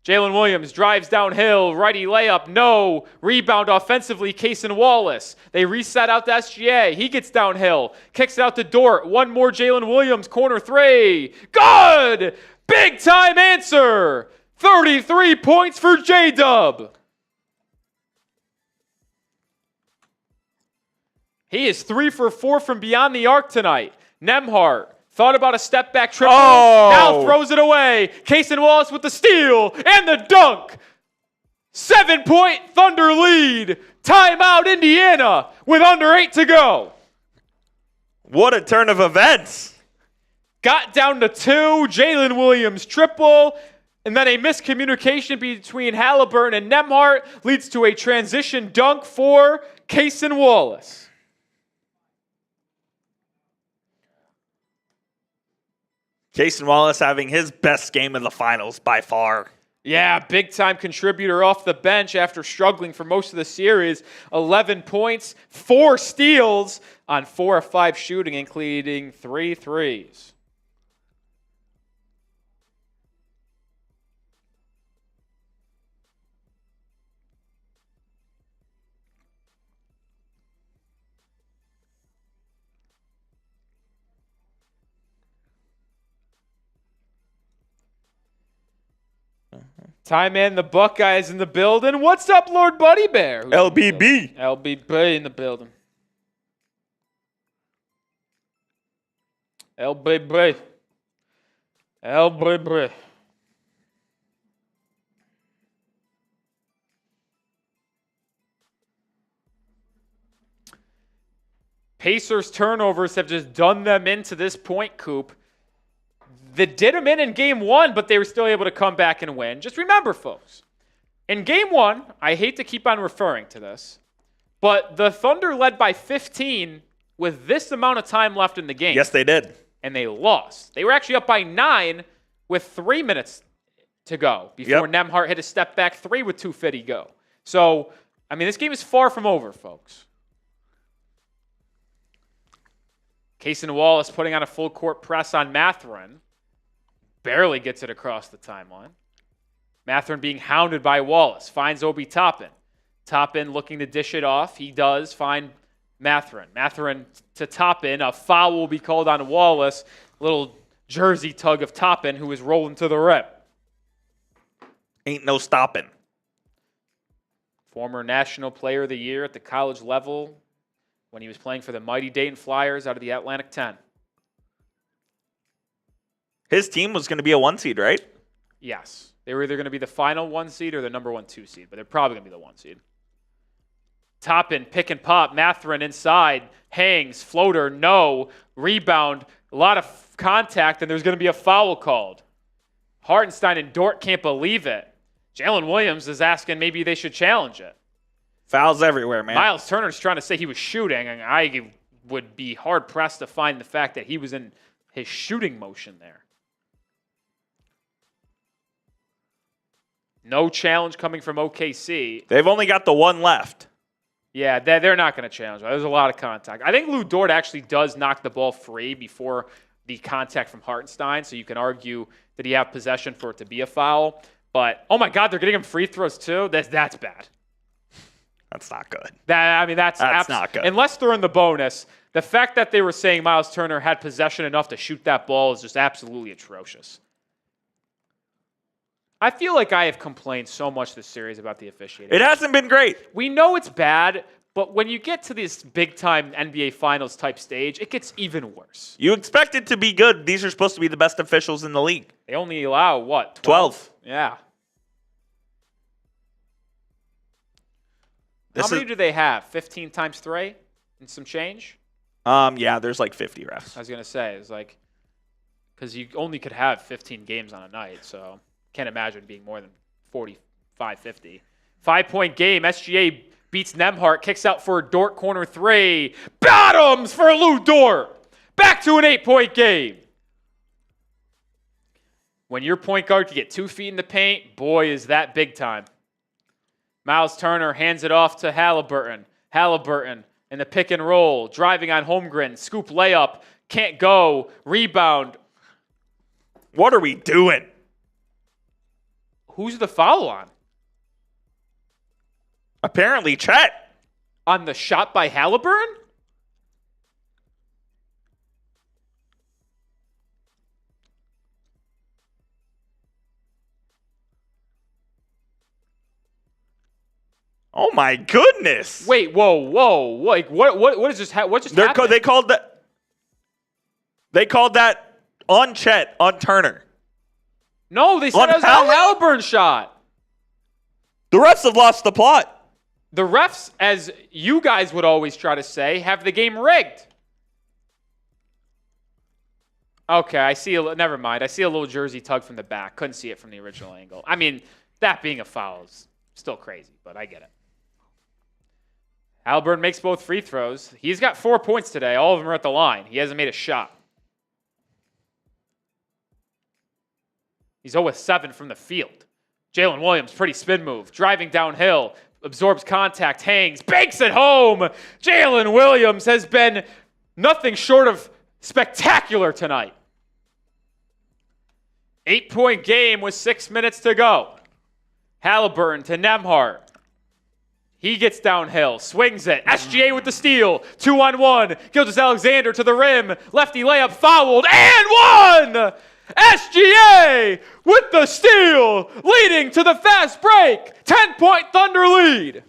Jalen Williams drives downhill. Righty layup. No. Rebound offensively. Cason Wallace. They reset out to SGA. He gets downhill. Kicks it out to Dort. One more Jalen Williams. Corner 3. Good. Big time answer. 33 points for J-Dub. He is 3 for 4 from beyond the arc tonight. Nembhard thought about a step back triple. Now throws it away. Cason Wallace with the steal and the dunk. 7-point Thunder lead. Timeout Indiana with under 8 to go. What a turn of events. Got down to 2. Jalen Williams triple. And then a miscommunication between Halliburton and Nembhard leads to a transition dunk for Cason Wallace. Cason Wallace having his best game of the finals by far. Yeah, big-time contributor off the bench after struggling for most of the series. 11 points, 4 steals on 4 of 5 shooting, including 3 threes. Time in, the Buckeyes in the building. What's up, Lord Buddy Bear? LBB. LBB in the building. LBB. LBB. Pacers turnovers have just done them into this point coup. They did them in game 1, but they were still able to come back and win. Just remember, folks, in game 1, I hate to keep on referring to this, but the Thunder led by 15 with this amount of time left in the game. Yes, they did. And they lost. They were actually up by 9 with 3 minutes to go before Nembhard hit a step back 3 with 2:50 go. So, I mean, this game is far from over, folks. Cason Wallace putting on a full court press on Mathurin. Barely gets it across the timeline. Mathurin being hounded by Wallace. Finds Obi Toppin. Toppin looking to dish it off. He does find Mathurin. Mathurin to Toppin. A foul will be called on Wallace. Little jersey tug of Toppin, who is rolling to the rim. Ain't no stopping. Former National Player of the Year at the college level when he was playing for the mighty Dayton Flyers out of the Atlantic 10. His team was going to be a 1 seed, right? Yes. They were either going to be the final 1 seed or the number 1 2 seed, but they're probably going to be the 1 seed. Toppin, pick and pop. Mathurin inside. Hangs. Floater. No. Rebound. A lot of contact, and there's going to be a foul called. Hartenstein and Dort can't believe it. Jalen Williams is asking maybe they should challenge it. Fouls everywhere, man. Miles Turner's trying to say he was shooting, and I would be hard-pressed to find the fact that he was in his shooting motion there. No challenge coming from OKC. They've only got the 1 left. Yeah, they're not going to challenge. There's a lot of contact. I think Lu Dort actually does knock the ball free before the contact from Hartenstein, so you can argue that he have possession for it to be a foul. But, oh my God, they're getting him free throws too? That's bad. That's not good. That's not good. Unless they're in the bonus, the fact that they were saying Miles Turner had possession enough to shoot that ball is just absolutely atrocious. I feel like I have complained so much this series about the officiating. It hasn't been great. We know it's bad, But when you get to this big-time NBA Finals type stage, it gets even worse. You expect it to be good. These are supposed to be the best officials in the league. They only allow, what, 12? Yeah. How many do they have? 15 times 3 and some change? Yeah, there's like 50 refs. I was going to say, it's like, because you only could have 15 games on a night, so can't imagine being more than 45, 50. 5-point game, SGA beats Nembhard, kicks out for a Dort corner 3. Bottoms for Lou Dort. Back to an 8-point game. When your point guard can get 2 feet in the paint, boy, is that big time. Miles Turner hands it off to Halliburton. Halliburton in the pick and roll, driving on Holmgren. Scoop layup, can't go. Rebound. What are we doing? Who's the foul on? Apparently, Chet. On the shot by Halliburton? Oh my goodness! Wait, whoa! Like what is this? What just happened? They called that. They called that on Chet on Turner. No, they said it was a Halliburton shot. The refs have lost the plot. The refs, as you guys would always try to say, have the game rigged. Okay, I see. Never mind. I see a little jersey tug from the back. Couldn't see it from the original angle. I mean, that being a foul is still crazy, but I get it. Halliburton makes both free throws. He's got 4 points today. All of them are at the line. He hasn't made a shot. He's 0-7 from the field. Jalen Williams, pretty spin move. Driving downhill. Absorbs contact. Hangs. Banks it home. Jalen Williams has been nothing short of spectacular tonight. 8-point game with 6 minutes to go. Halliburton to Nembhard. He gets downhill, swings it. SGA with the steal. 2-on-1. Gilgeous-Alexander to the rim. Lefty layup fouled and one! SGA with the steal, leading to the fast break. 10-point Thunder lead.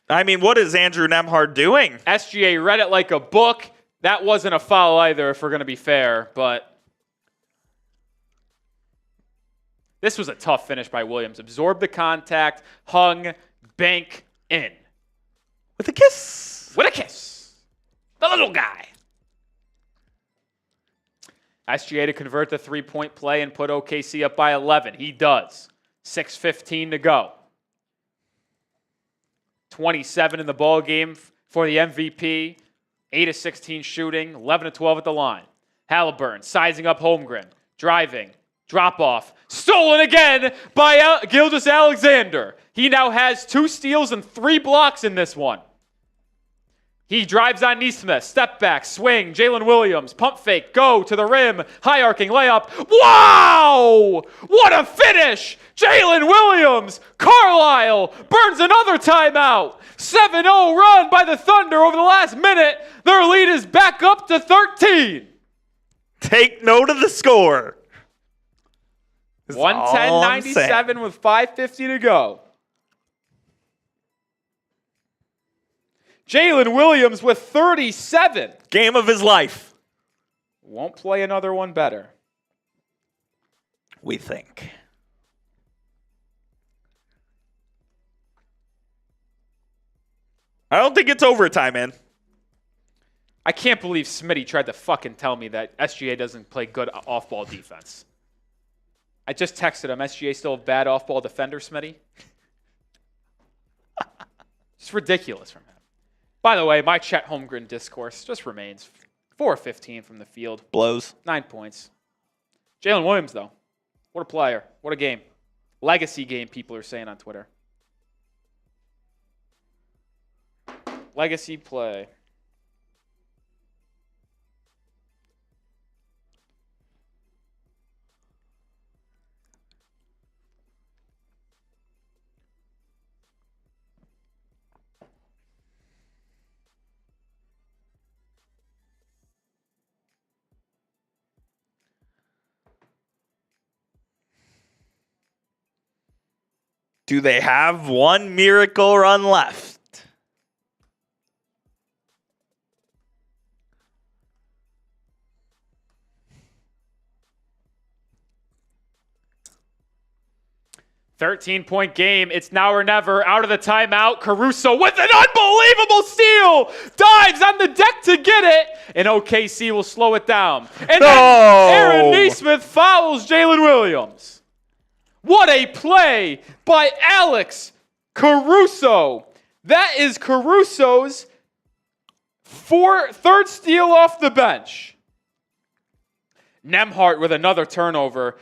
I mean, what is Andrew Nembhard doing? SGA read it like a book. That wasn't a foul either, if we're going to be fair, but this was a tough finish by Williams. Absorbed the contact, hung, bank, in. With a kiss. With a kiss. The little guy. SGA to convert the 3-point play and put OKC up by 11. He does. 6:15 to go. 27 in the ball game for the MVP. 8-16 shooting. 11-12 at the line. Halliburton sizing up Holmgren. Driving. Drop off. Stolen again by Gilgeous-Alexander. He now has 2 steals and 3 blocks in this one. He drives on Nesmith. Step back. Swing. Jalen Williams. Pump fake. Go to the rim. High arcing layup. Wow! What a finish! Jalen Williams. Carlisle burns another timeout. 7-0 run by the Thunder over the last minute. Their lead is back up to 13. Take note of the score. 110-97 with 5:50 to go. Jalen Williams with 37. Game of his life. Won't play another one better. We think. I don't think it's overtime, man. I can't believe Smitty tried to fucking tell me that SGA doesn't play good off-ball defense. I just texted him, SGA still a bad off-ball defender, Smitty? It's ridiculous from him. By the way, my Chet Holmgren discourse just remains 4-15 from the field. Blows. 9 points. Jalen Williams, though. What a player. What a game. Legacy game, people are saying on Twitter. Legacy play. Do they have one miracle run left? Thirteen-point game. It's now or never. Out of the timeout. Caruso with an unbelievable steal. Dives on the deck to get it. And OKC will slow it down. And then Aaron Nesmith fouls Jalen Williams. What a play by Alex Caruso. That is Caruso's third steal off the bench. Nembhard with another turnover.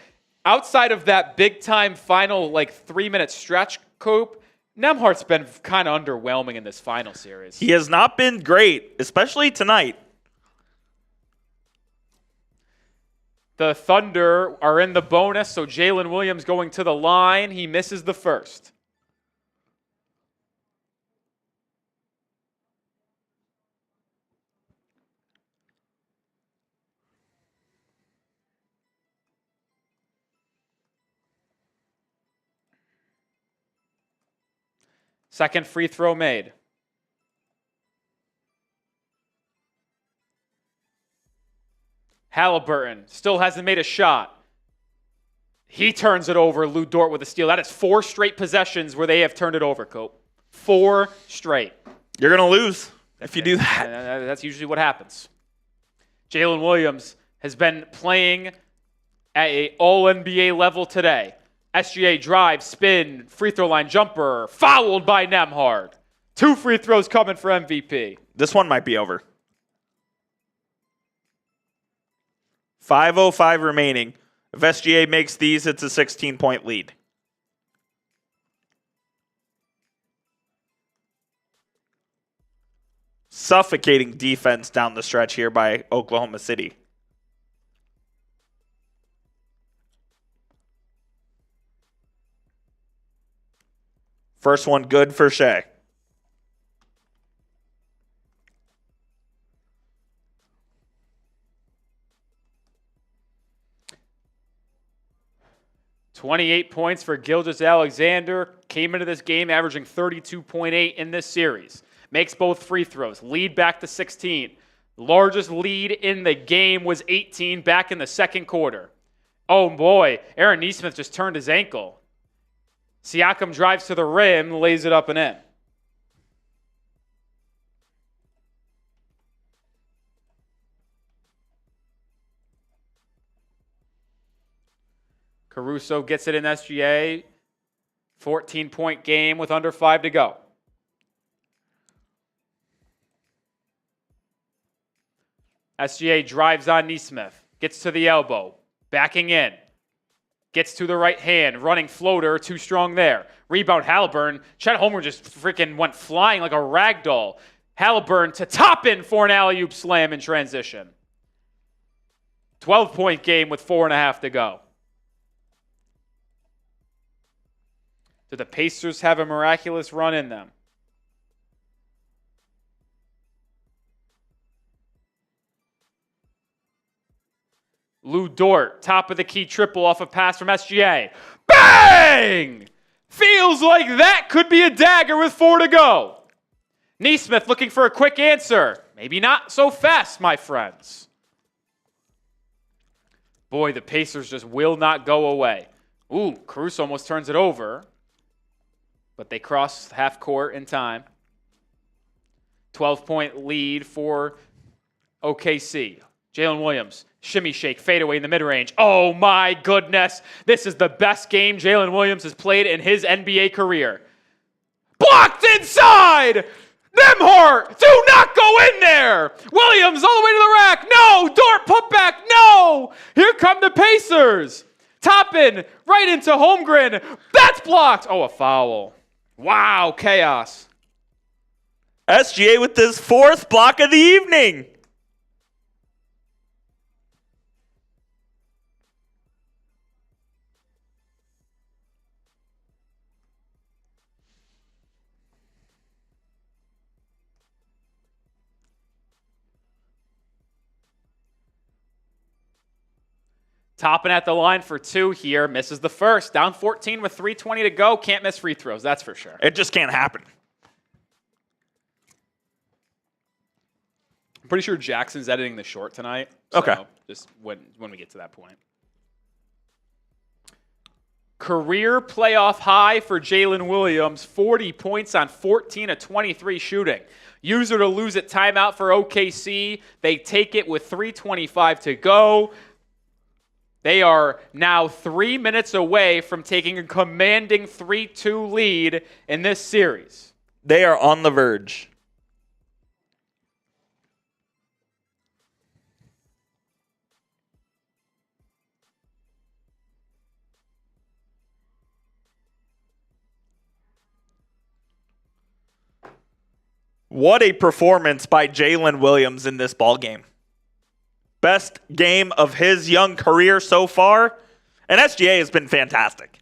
Outside of that big-time final, 3-minute stretch, Coop, Nembhard's been kind of underwhelming in this final series. He has not been great, especially tonight. The Thunder are in the bonus, so Jalen Williams going to the line. He misses the first. Second free throw made. Halliburton still hasn't made a shot. He turns it over. Luguentz Dort with a steal. That is 4 straight possessions where they have turned it over, Cope. 4 straight. You're going to lose if you do that. That's usually what happens. Jalen Williams has been playing at an all-NBA level today. SGA drive, spin, free throw line jumper, fouled by Nembhard. 2 free throws coming for MVP. This one might be over. 5:05 remaining. If SGA makes these, it's a 16-point lead. Suffocating defense down the stretch here by Oklahoma City. First one good for Shai. .28 points for Gilgeous-Alexander. Came into this game averaging 32.8 in this series. Makes both free throws. Lead back to 16. Largest lead in the game was 18 back in the second quarter. Oh boy, Aaron Nesmith just turned his ankle. Siakam drives to the rim, lays it up and in. Caruso gets it in SGA. 14-point game with under 5 to go. SGA drives on Nesmith. Gets to the elbow. Backing in. Gets to the right hand. Running floater. Too strong there. Rebound Halliburton. Chet Holmgren just freaking went flying like a rag doll. Halliburton to Toppin for an alley-oop slam in transition. 12-point game with 4.5 to go. Do the Pacers have a miraculous run in them? Luguentz Dort, top of the key triple off a pass from SGA. Bang! Feels like that could be a dagger with 4 to go. Nesmith looking for a quick answer. Maybe not so fast, my friends. Boy, the Pacers just will not go away. Ooh, Caruso almost turns it over. But they cross half court in time. 12-point lead for OKC. Jalen Williams, shimmy shake, fadeaway in the mid-range. Oh my goodness. This is the best game Jalen Williams has played in his NBA career. Blocked inside! Nembhard, do not go in there! Williams all the way to the rack. No! Dort put back. No! Here come the Pacers. Toppin right into Holmgren. That's blocked. Oh, a foul. Wow, chaos. SGA with his 4th block of the evening. Toppin at the line for 2 here. Misses the first. Down 14 with 3:20 to go. Can't miss free throws, that's for sure. It just can't happen. I'm pretty sure Jackson's editing the short tonight. So okay. Just when we get to that point. Career playoff high for Jalen Williams. 40 points on 14 of 23 shooting. User to lose it. Timeout for OKC. They take it with 3:25 to go. They are now 3 minutes away from taking a commanding 3-2 lead in this series. They are on the verge. What a performance by Jalen Williams in this ballgame. Best game of his young career so far. And SGA has been fantastic.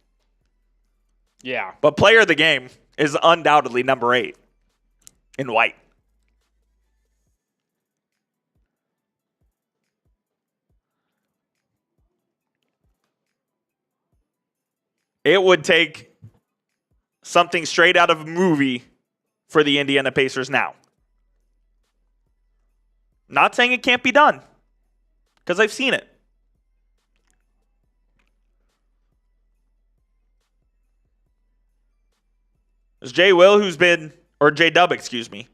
Yeah. But player of the game is undoubtedly number 8 in white. It would take something straight out of a movie for the Indiana Pacers now. Not saying it can't be done, because I've seen it. There's J-Dub, excuse me.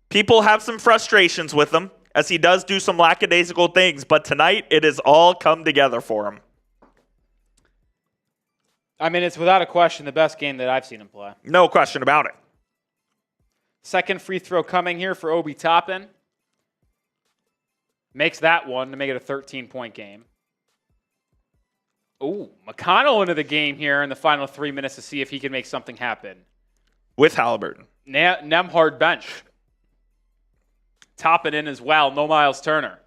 People have some frustrations with him, as he does do some lackadaisical things, but tonight it has all come together for him. I mean, it's without a question the best game that I've seen him play. No question about it. Second free throw coming here for Obi Toppin. Makes that one to make it a 13-point game. Ooh, McConnell into the game here in the final 3 minutes to see if he can make something happen. With Halliburton. Nembhard bench. Toppin in as well. No Miles Turner.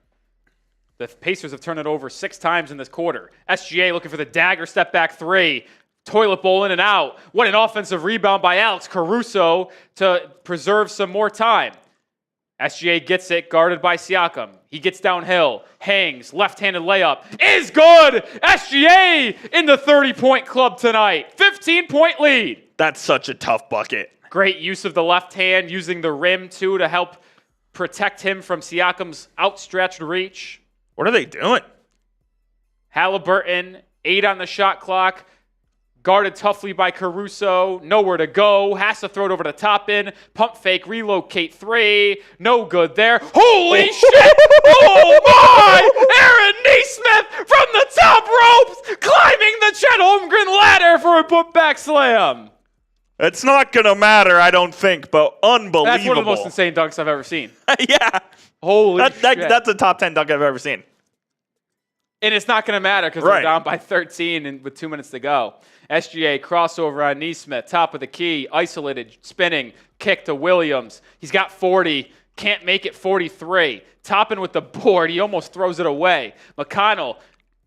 The Pacers have turned it over 6 times in this quarter. SGA looking for the dagger step back 3. Toilet bowl in and out. What an offensive rebound by Alex Caruso to preserve some more time. SGA gets it, guarded by Siakam. He gets downhill, hangs, left-handed layup. Is good! SGA in the 30-point club tonight. 15-point lead. That's such a tough bucket. Great use of the left hand, using the rim, too, to help protect him from Siakam's outstretched reach. What are they doing? Halliburton, 8 on the shot clock. Guarded toughly by Caruso. Nowhere to go. Has to throw it over the top in. Pump fake. Relocate 3. No good there. Holy shit! Oh my! Aaron Nesmith from the top ropes, climbing the Chet Holmgren ladder for a putback slam. It's not going to matter, I don't think, but unbelievable. That's one of the most insane dunks I've ever seen. Yeah. Holy shit. That's a top 10 dunk I've ever seen. And it's not going to matter because they're down by 13 and with 2 minutes to go. SGA crossover on Nesmith, top of the key, isolated, spinning, kick to Williams. He's got 40, can't make it 43. Toppin with the board, he almost throws it away. McConnell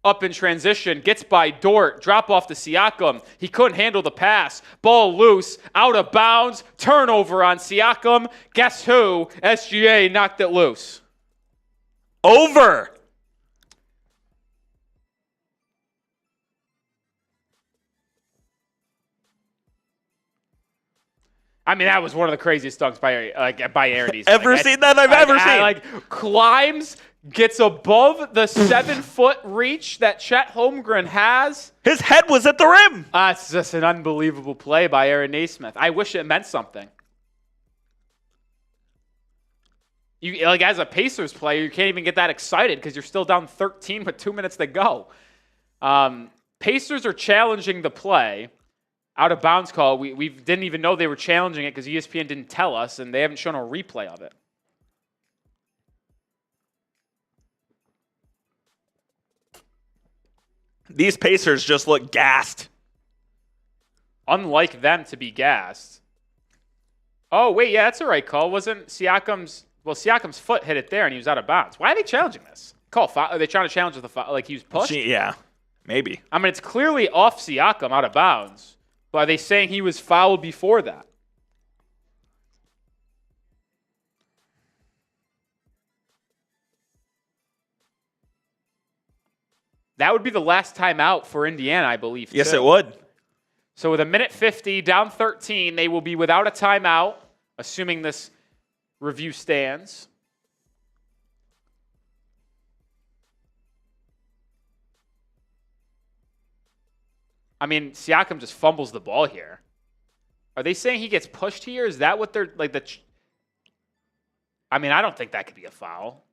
up in transition, gets by Dort, drop off to Siakam. He couldn't handle the pass. Ball loose, out of bounds, turnover on Siakam. Guess who? SGA knocked it loose. Over. I mean, that was one of the craziest dunks by Arides. Ever seen that I've ever seen? Climbs, gets above the 7-foot reach that Chet Holmgren has. His head was at the rim. It's just an unbelievable play by Aaron Nesmith. I wish it meant something. You as a Pacers player, you can't even get that excited because you're still down 13 with 2 minutes to go. Pacers are challenging the play. Out of bounds call. We didn't even know they were challenging it because ESPN didn't tell us, and they haven't shown a replay of it. These Pacers just look gassed. Unlike them to be gassed. Oh, wait, yeah, that's a right call. Wasn't Siakam's foot hit it there, and he was out of bounds. Why are they challenging this? Are they trying to challenge the foul? Like he was pushed? Yeah, maybe. I mean, it's clearly off Siakam, out of bounds. But are they saying he was fouled before that? That would be the last timeout for Indiana, I believe. Yes, too. it would. So with a minute 50, down 13, they will be without a timeout, assuming this review stands. I mean, Siakam just fumbles the ball here. Are they saying he gets pushed here? Is that what they're like? I mean, I don't think that could be a foul.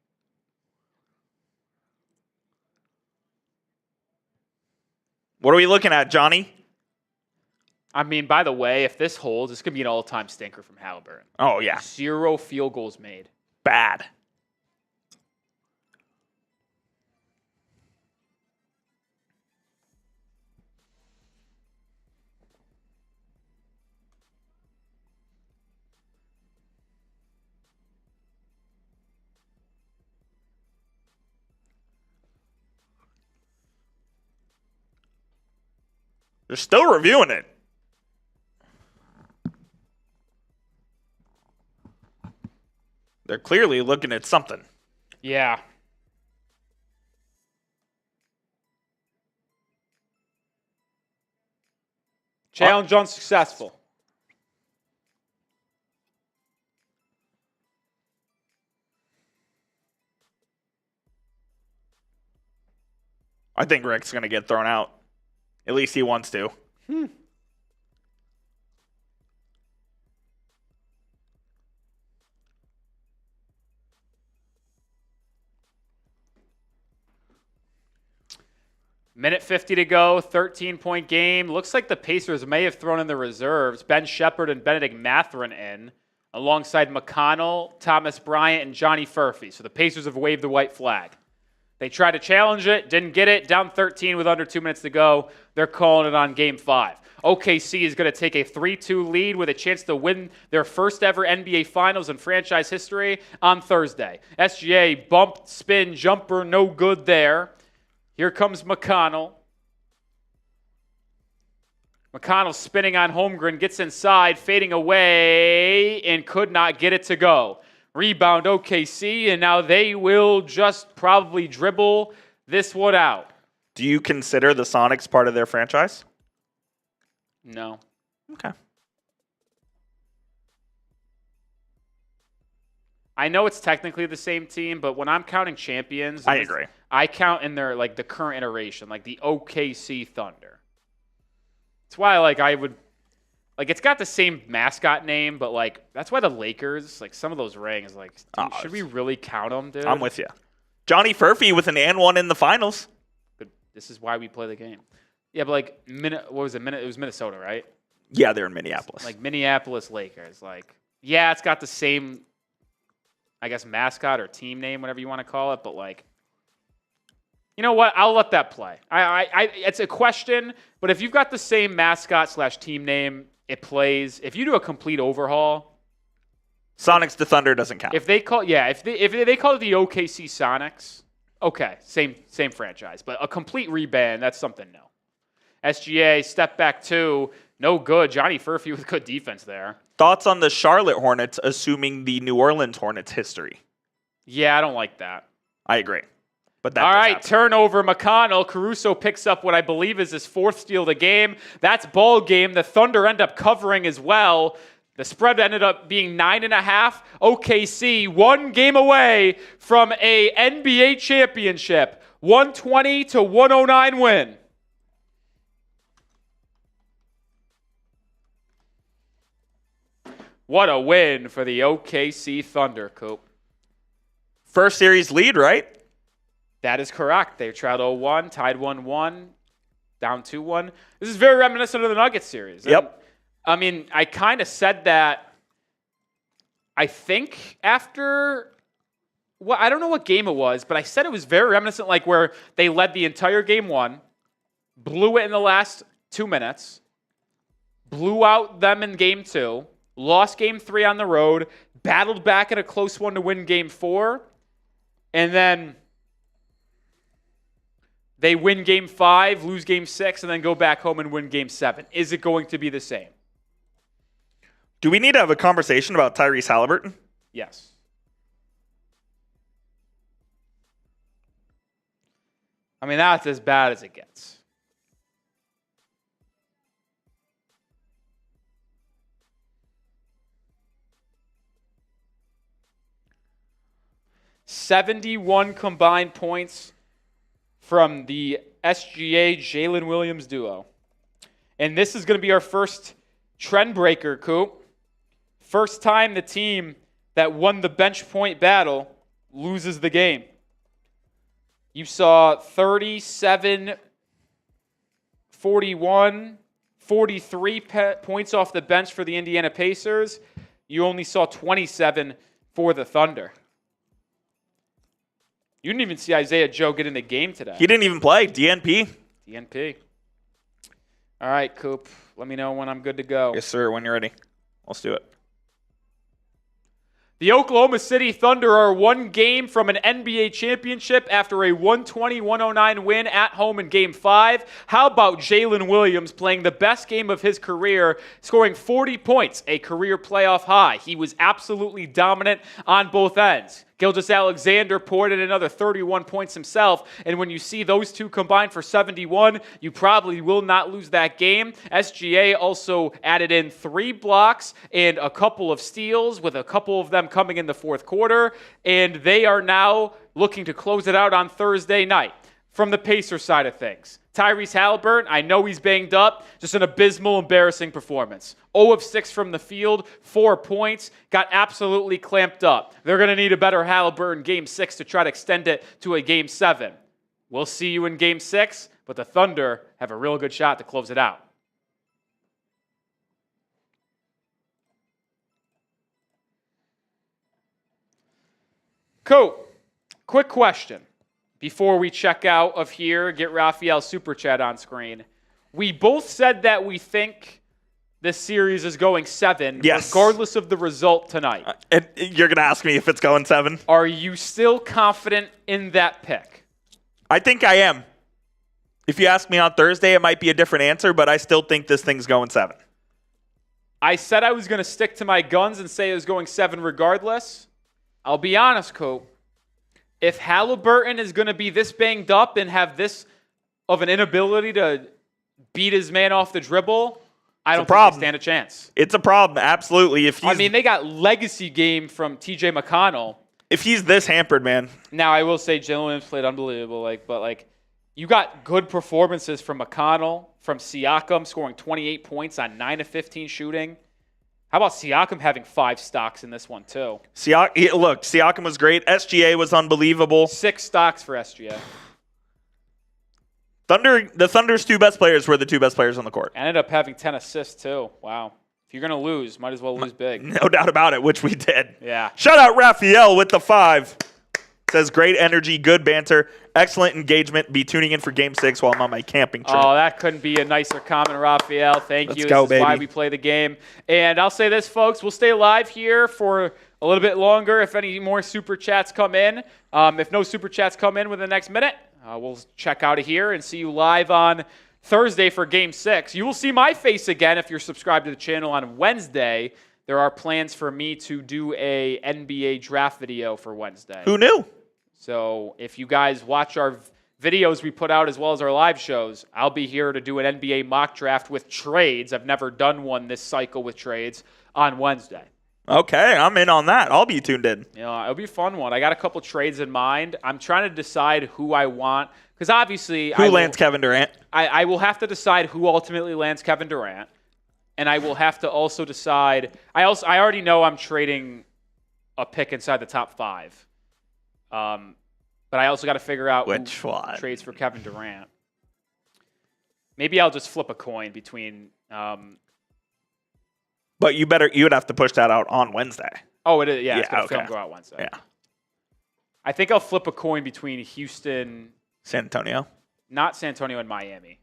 What are we looking at, Johnny? I mean, by the way, if this holds, this could be an all-time stinker from Halliburton. Oh, yeah. 0 field goals made. Bad. They're still reviewing it. They're clearly looking at something. Yeah. Challenge unsuccessful. I think Rick's going to get thrown out. At least he wants to. Minute 50 to go, 13-point game. Looks like the Pacers may have thrown in the reserves. Ben Shepherd and Benedict Mathurin in, alongside McConnell, Thomas Bryant, and Johnny Furphy. So the Pacers have waved the white flag. They tried to challenge it, didn't get it. Down 13 with under 2 minutes to go. They're calling it on Game 5. OKC is going to take a 3-2 lead with a chance to win their first ever NBA Finals in franchise history on Thursday. SGA bump, spin, jumper, no good there. Here comes McConnell. McConnell spinning on Holmgren, gets inside, fading away, and could not get it to go. Rebound OKC, and now they will just probably dribble this one out. Do you consider the Sonics part of their franchise? No. Okay. I know it's technically the same team, but when I'm counting champions, I agree. I count in their the current iteration, like the OKC Thunder. That's why I would it's got the same mascot name, but that's why the Lakers, some of those rings, dude, should we really count them, dude? I'm with you. Johnny Furphy with an and one in the finals. But this is why we play the game. Yeah, but what was it? It was Minnesota, right? Yeah, they're in Minneapolis. Minneapolis Lakers. Yeah, it's got the same, I guess, mascot or team name, whatever you want to call it, but you know what? I'll let that play. It's a question, but if you've got the same mascot / team name, it plays. If you do a complete overhaul, Sonics to Thunder doesn't count. If they call if they call it the OKC Sonics, okay, same franchise, but a complete reband, that's something new. SGA step back 2, no good. Johnny Furphy with good defense there. Thoughts on the Charlotte Hornets assuming the New Orleans Hornets history? Yeah, I don't like that. I agree. But that all right, happen. turnover. McConnell. Caruso picks up what I believe is his 4th steal of the game. That's ball game. The Thunder end up covering as well. The spread ended up being 9.5. OKC 1 game away from a NBA championship. 120-109 win. What a win for the OKC Thunder, Coop. First series lead, right? That is correct. They trailed 0-1, tied 1-1, down 2-1. This is very reminiscent of the Nuggets series. Yep. I mean, I kind of said that, I think, after, I don't know what game it was, but I said it was very reminiscent, where they led the entire game 1, blew it in the last 2 minutes, blew out them in game 2, lost game 3 on the road, battled back in a close one to win game 4, and then they win game 5, lose game 6, and then go back home and win game 7. Is it going to be the same? Do we need to have a conversation about Tyrese Halliburton? Yes. I mean, that's as bad as it gets. $71 combined points from the SGA Jalen Williams duo. And this is going to be our first trend breaker, Coop. First time the team that won the bench point battle loses the game. You saw 37, 41, 43 points off the bench for the Indiana Pacers. You only saw 27 for the Thunder. You didn't even see Isaiah Joe get in the game today. He didn't even play. DNP. DNP. All right, Coop. Let me know when I'm good to go. Yes, sir. When you're ready. Let's do it. The Oklahoma City Thunder are one game from an NBA championship after a 120-109 win at home in Game 5. How about Jalen Williams playing the best game of his career, scoring 40 points, a career playoff high? He was absolutely dominant on both ends. Gilgeous-Alexander poured in another 31 points himself, and when you see those two combined for 71, you probably will not lose that game. SGA also added in 3 blocks and a couple of steals, with a couple of them coming in the fourth quarter, and they are now looking to close it out on Thursday night. From the Pacers side of things, Tyrese Haliburton, I know he's banged up, just an abysmal, embarrassing performance. 0 of 6 from the field, 4 points, got absolutely clamped up. They're going to need a better Haliburton Game 6 to try to extend it to a Game 7. We'll see you in Game 6, but the Thunder have a real good shot to close it out. Cool. Quick question. Before we check out of here, get Raphael's Super Chat on screen. We both said that we think this series is going 7, yes, regardless of the result tonight. You're going to ask me if it's going 7? Are you still confident in that pick? I think I am. If you ask me on Thursday, it might be a different answer, but I still think this thing's going 7. I said I was going to stick to my guns and say it was going 7 regardless. I'll be honest, Cope. If Haliburton is going to be this banged up and have this of an inability to beat his man off the dribble, I don't think they stand a chance. It's a problem, absolutely. I mean, they got legacy game from TJ McConnell. If he's this hampered, man. Now, I will say Jalen Williams played unbelievable, but you got good performances from McConnell, from Siakam scoring 28 points on 9 of 15 shooting. How about Siakam having 5 stocks in this one, too? Siakam was great. SGA was unbelievable. 6 stocks for SGA. The Thunder's 2 best players were the 2 best players on the court. Ended up having 10 assists, too. Wow. If you're going to lose, might as well lose big. No doubt about it, which we did. Yeah. Shout out Raphael with the 5. Says, great energy, good banter, excellent engagement. Be tuning in for Game 6 while I'm on my camping trip. Oh, that couldn't be a nicer comment, Raphael. Thank you. Go, this is why we play the game. And I'll say this, folks. We'll stay live here for a little bit longer if any more Super Chats come in. If no Super Chats come in within the next minute, we'll check out of here and see you live on Thursday for Game 6. You will see my face again if you're subscribed to the channel on Wednesday. There are plans for me to do a NBA draft video for Wednesday. Who knew? So if you guys watch our videos we put out as well as our live shows, I'll be here to do an NBA mock draft with trades. I've never done one this cycle with trades on Wednesday. Okay, I'm in on that. I'll be tuned in. It'll be a fun one. I got a couple trades in mind. I'm trying to decide who I want because obviously who lands Kevin Durant. I will have to decide who ultimately lands Kevin Durant, and I will have to also decide. I already know I'm trading a pick inside the top 5. But I also got to figure out which who one trades for Kevin Durant. Maybe I'll just flip a coin between. But you would have to push that out on Wednesday. Oh, it is. Yeah, it's okay. going to go out Wednesday. Yeah. I think I'll flip a coin between Houston, San Antonio, not San Antonio, and Miami.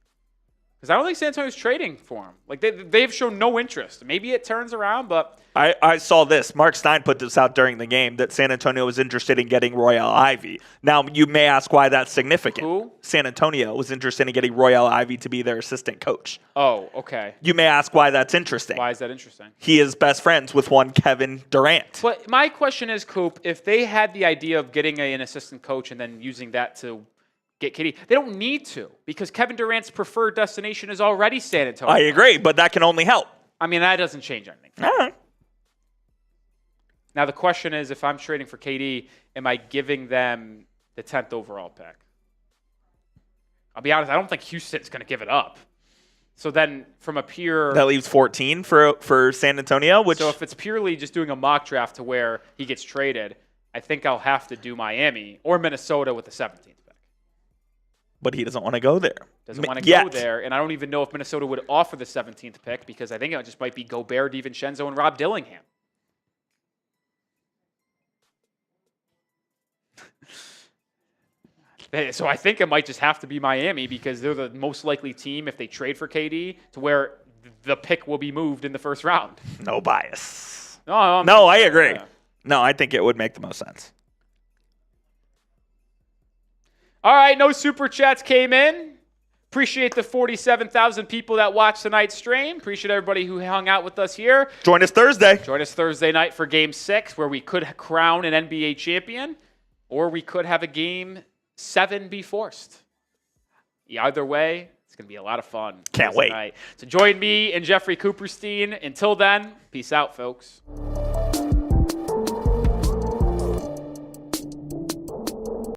Because I don't think San Antonio's trading for him. Like they've shown no interest. Maybe it turns around, but I saw this. Mark Stein put this out during the game that San Antonio was interested in getting Royale Ivy. Now you may ask why that's significant. Who? San Antonio was interested in getting Royale Ivy to be their assistant coach. Oh, okay. You may ask why that's interesting. Why is that interesting? He is best friends with one Kevin Durant. But my question is, Coop, if they had the idea of getting an assistant coach and then using that to get KD. They don't need to because Kevin Durant's preferred destination is already San Antonio. I agree, but that can only help. I mean, that doesn't change anything. All right. Now, the question is, if I'm trading for KD, am I giving them the 10th overall pick? I'll be honest, I don't think Houston's going to give it up. So then from a pure... That leaves 14 for San Antonio, which... So if it's purely just doing a mock draft to where he gets traded, I think I'll have to do Miami or Minnesota with the 17th pick. But he doesn't want to go there. Doesn't want to go there, and I don't even know if Minnesota would offer the 17th pick because I think it just might be Gobert, DiVincenzo, and Rob Dillingham. So I think it might just have to be Miami because they're the most likely team if they trade for KD to where the pick will be moved in the first round. No bias. No, I agree. Yeah. No, I think it would make the most sense. All right, no super chats came in. Appreciate the 47,000 people that watched tonight's stream. Appreciate everybody who hung out with us here. Join us Thursday. Join us Thursday night for Game 6 where we could crown an NBA champion or we could have a Game 7 be forced. Either way, it's going to be a lot of fun. Can't wait. Tonight. So join me and Jeffrey Cooperstein. Until then, peace out, folks.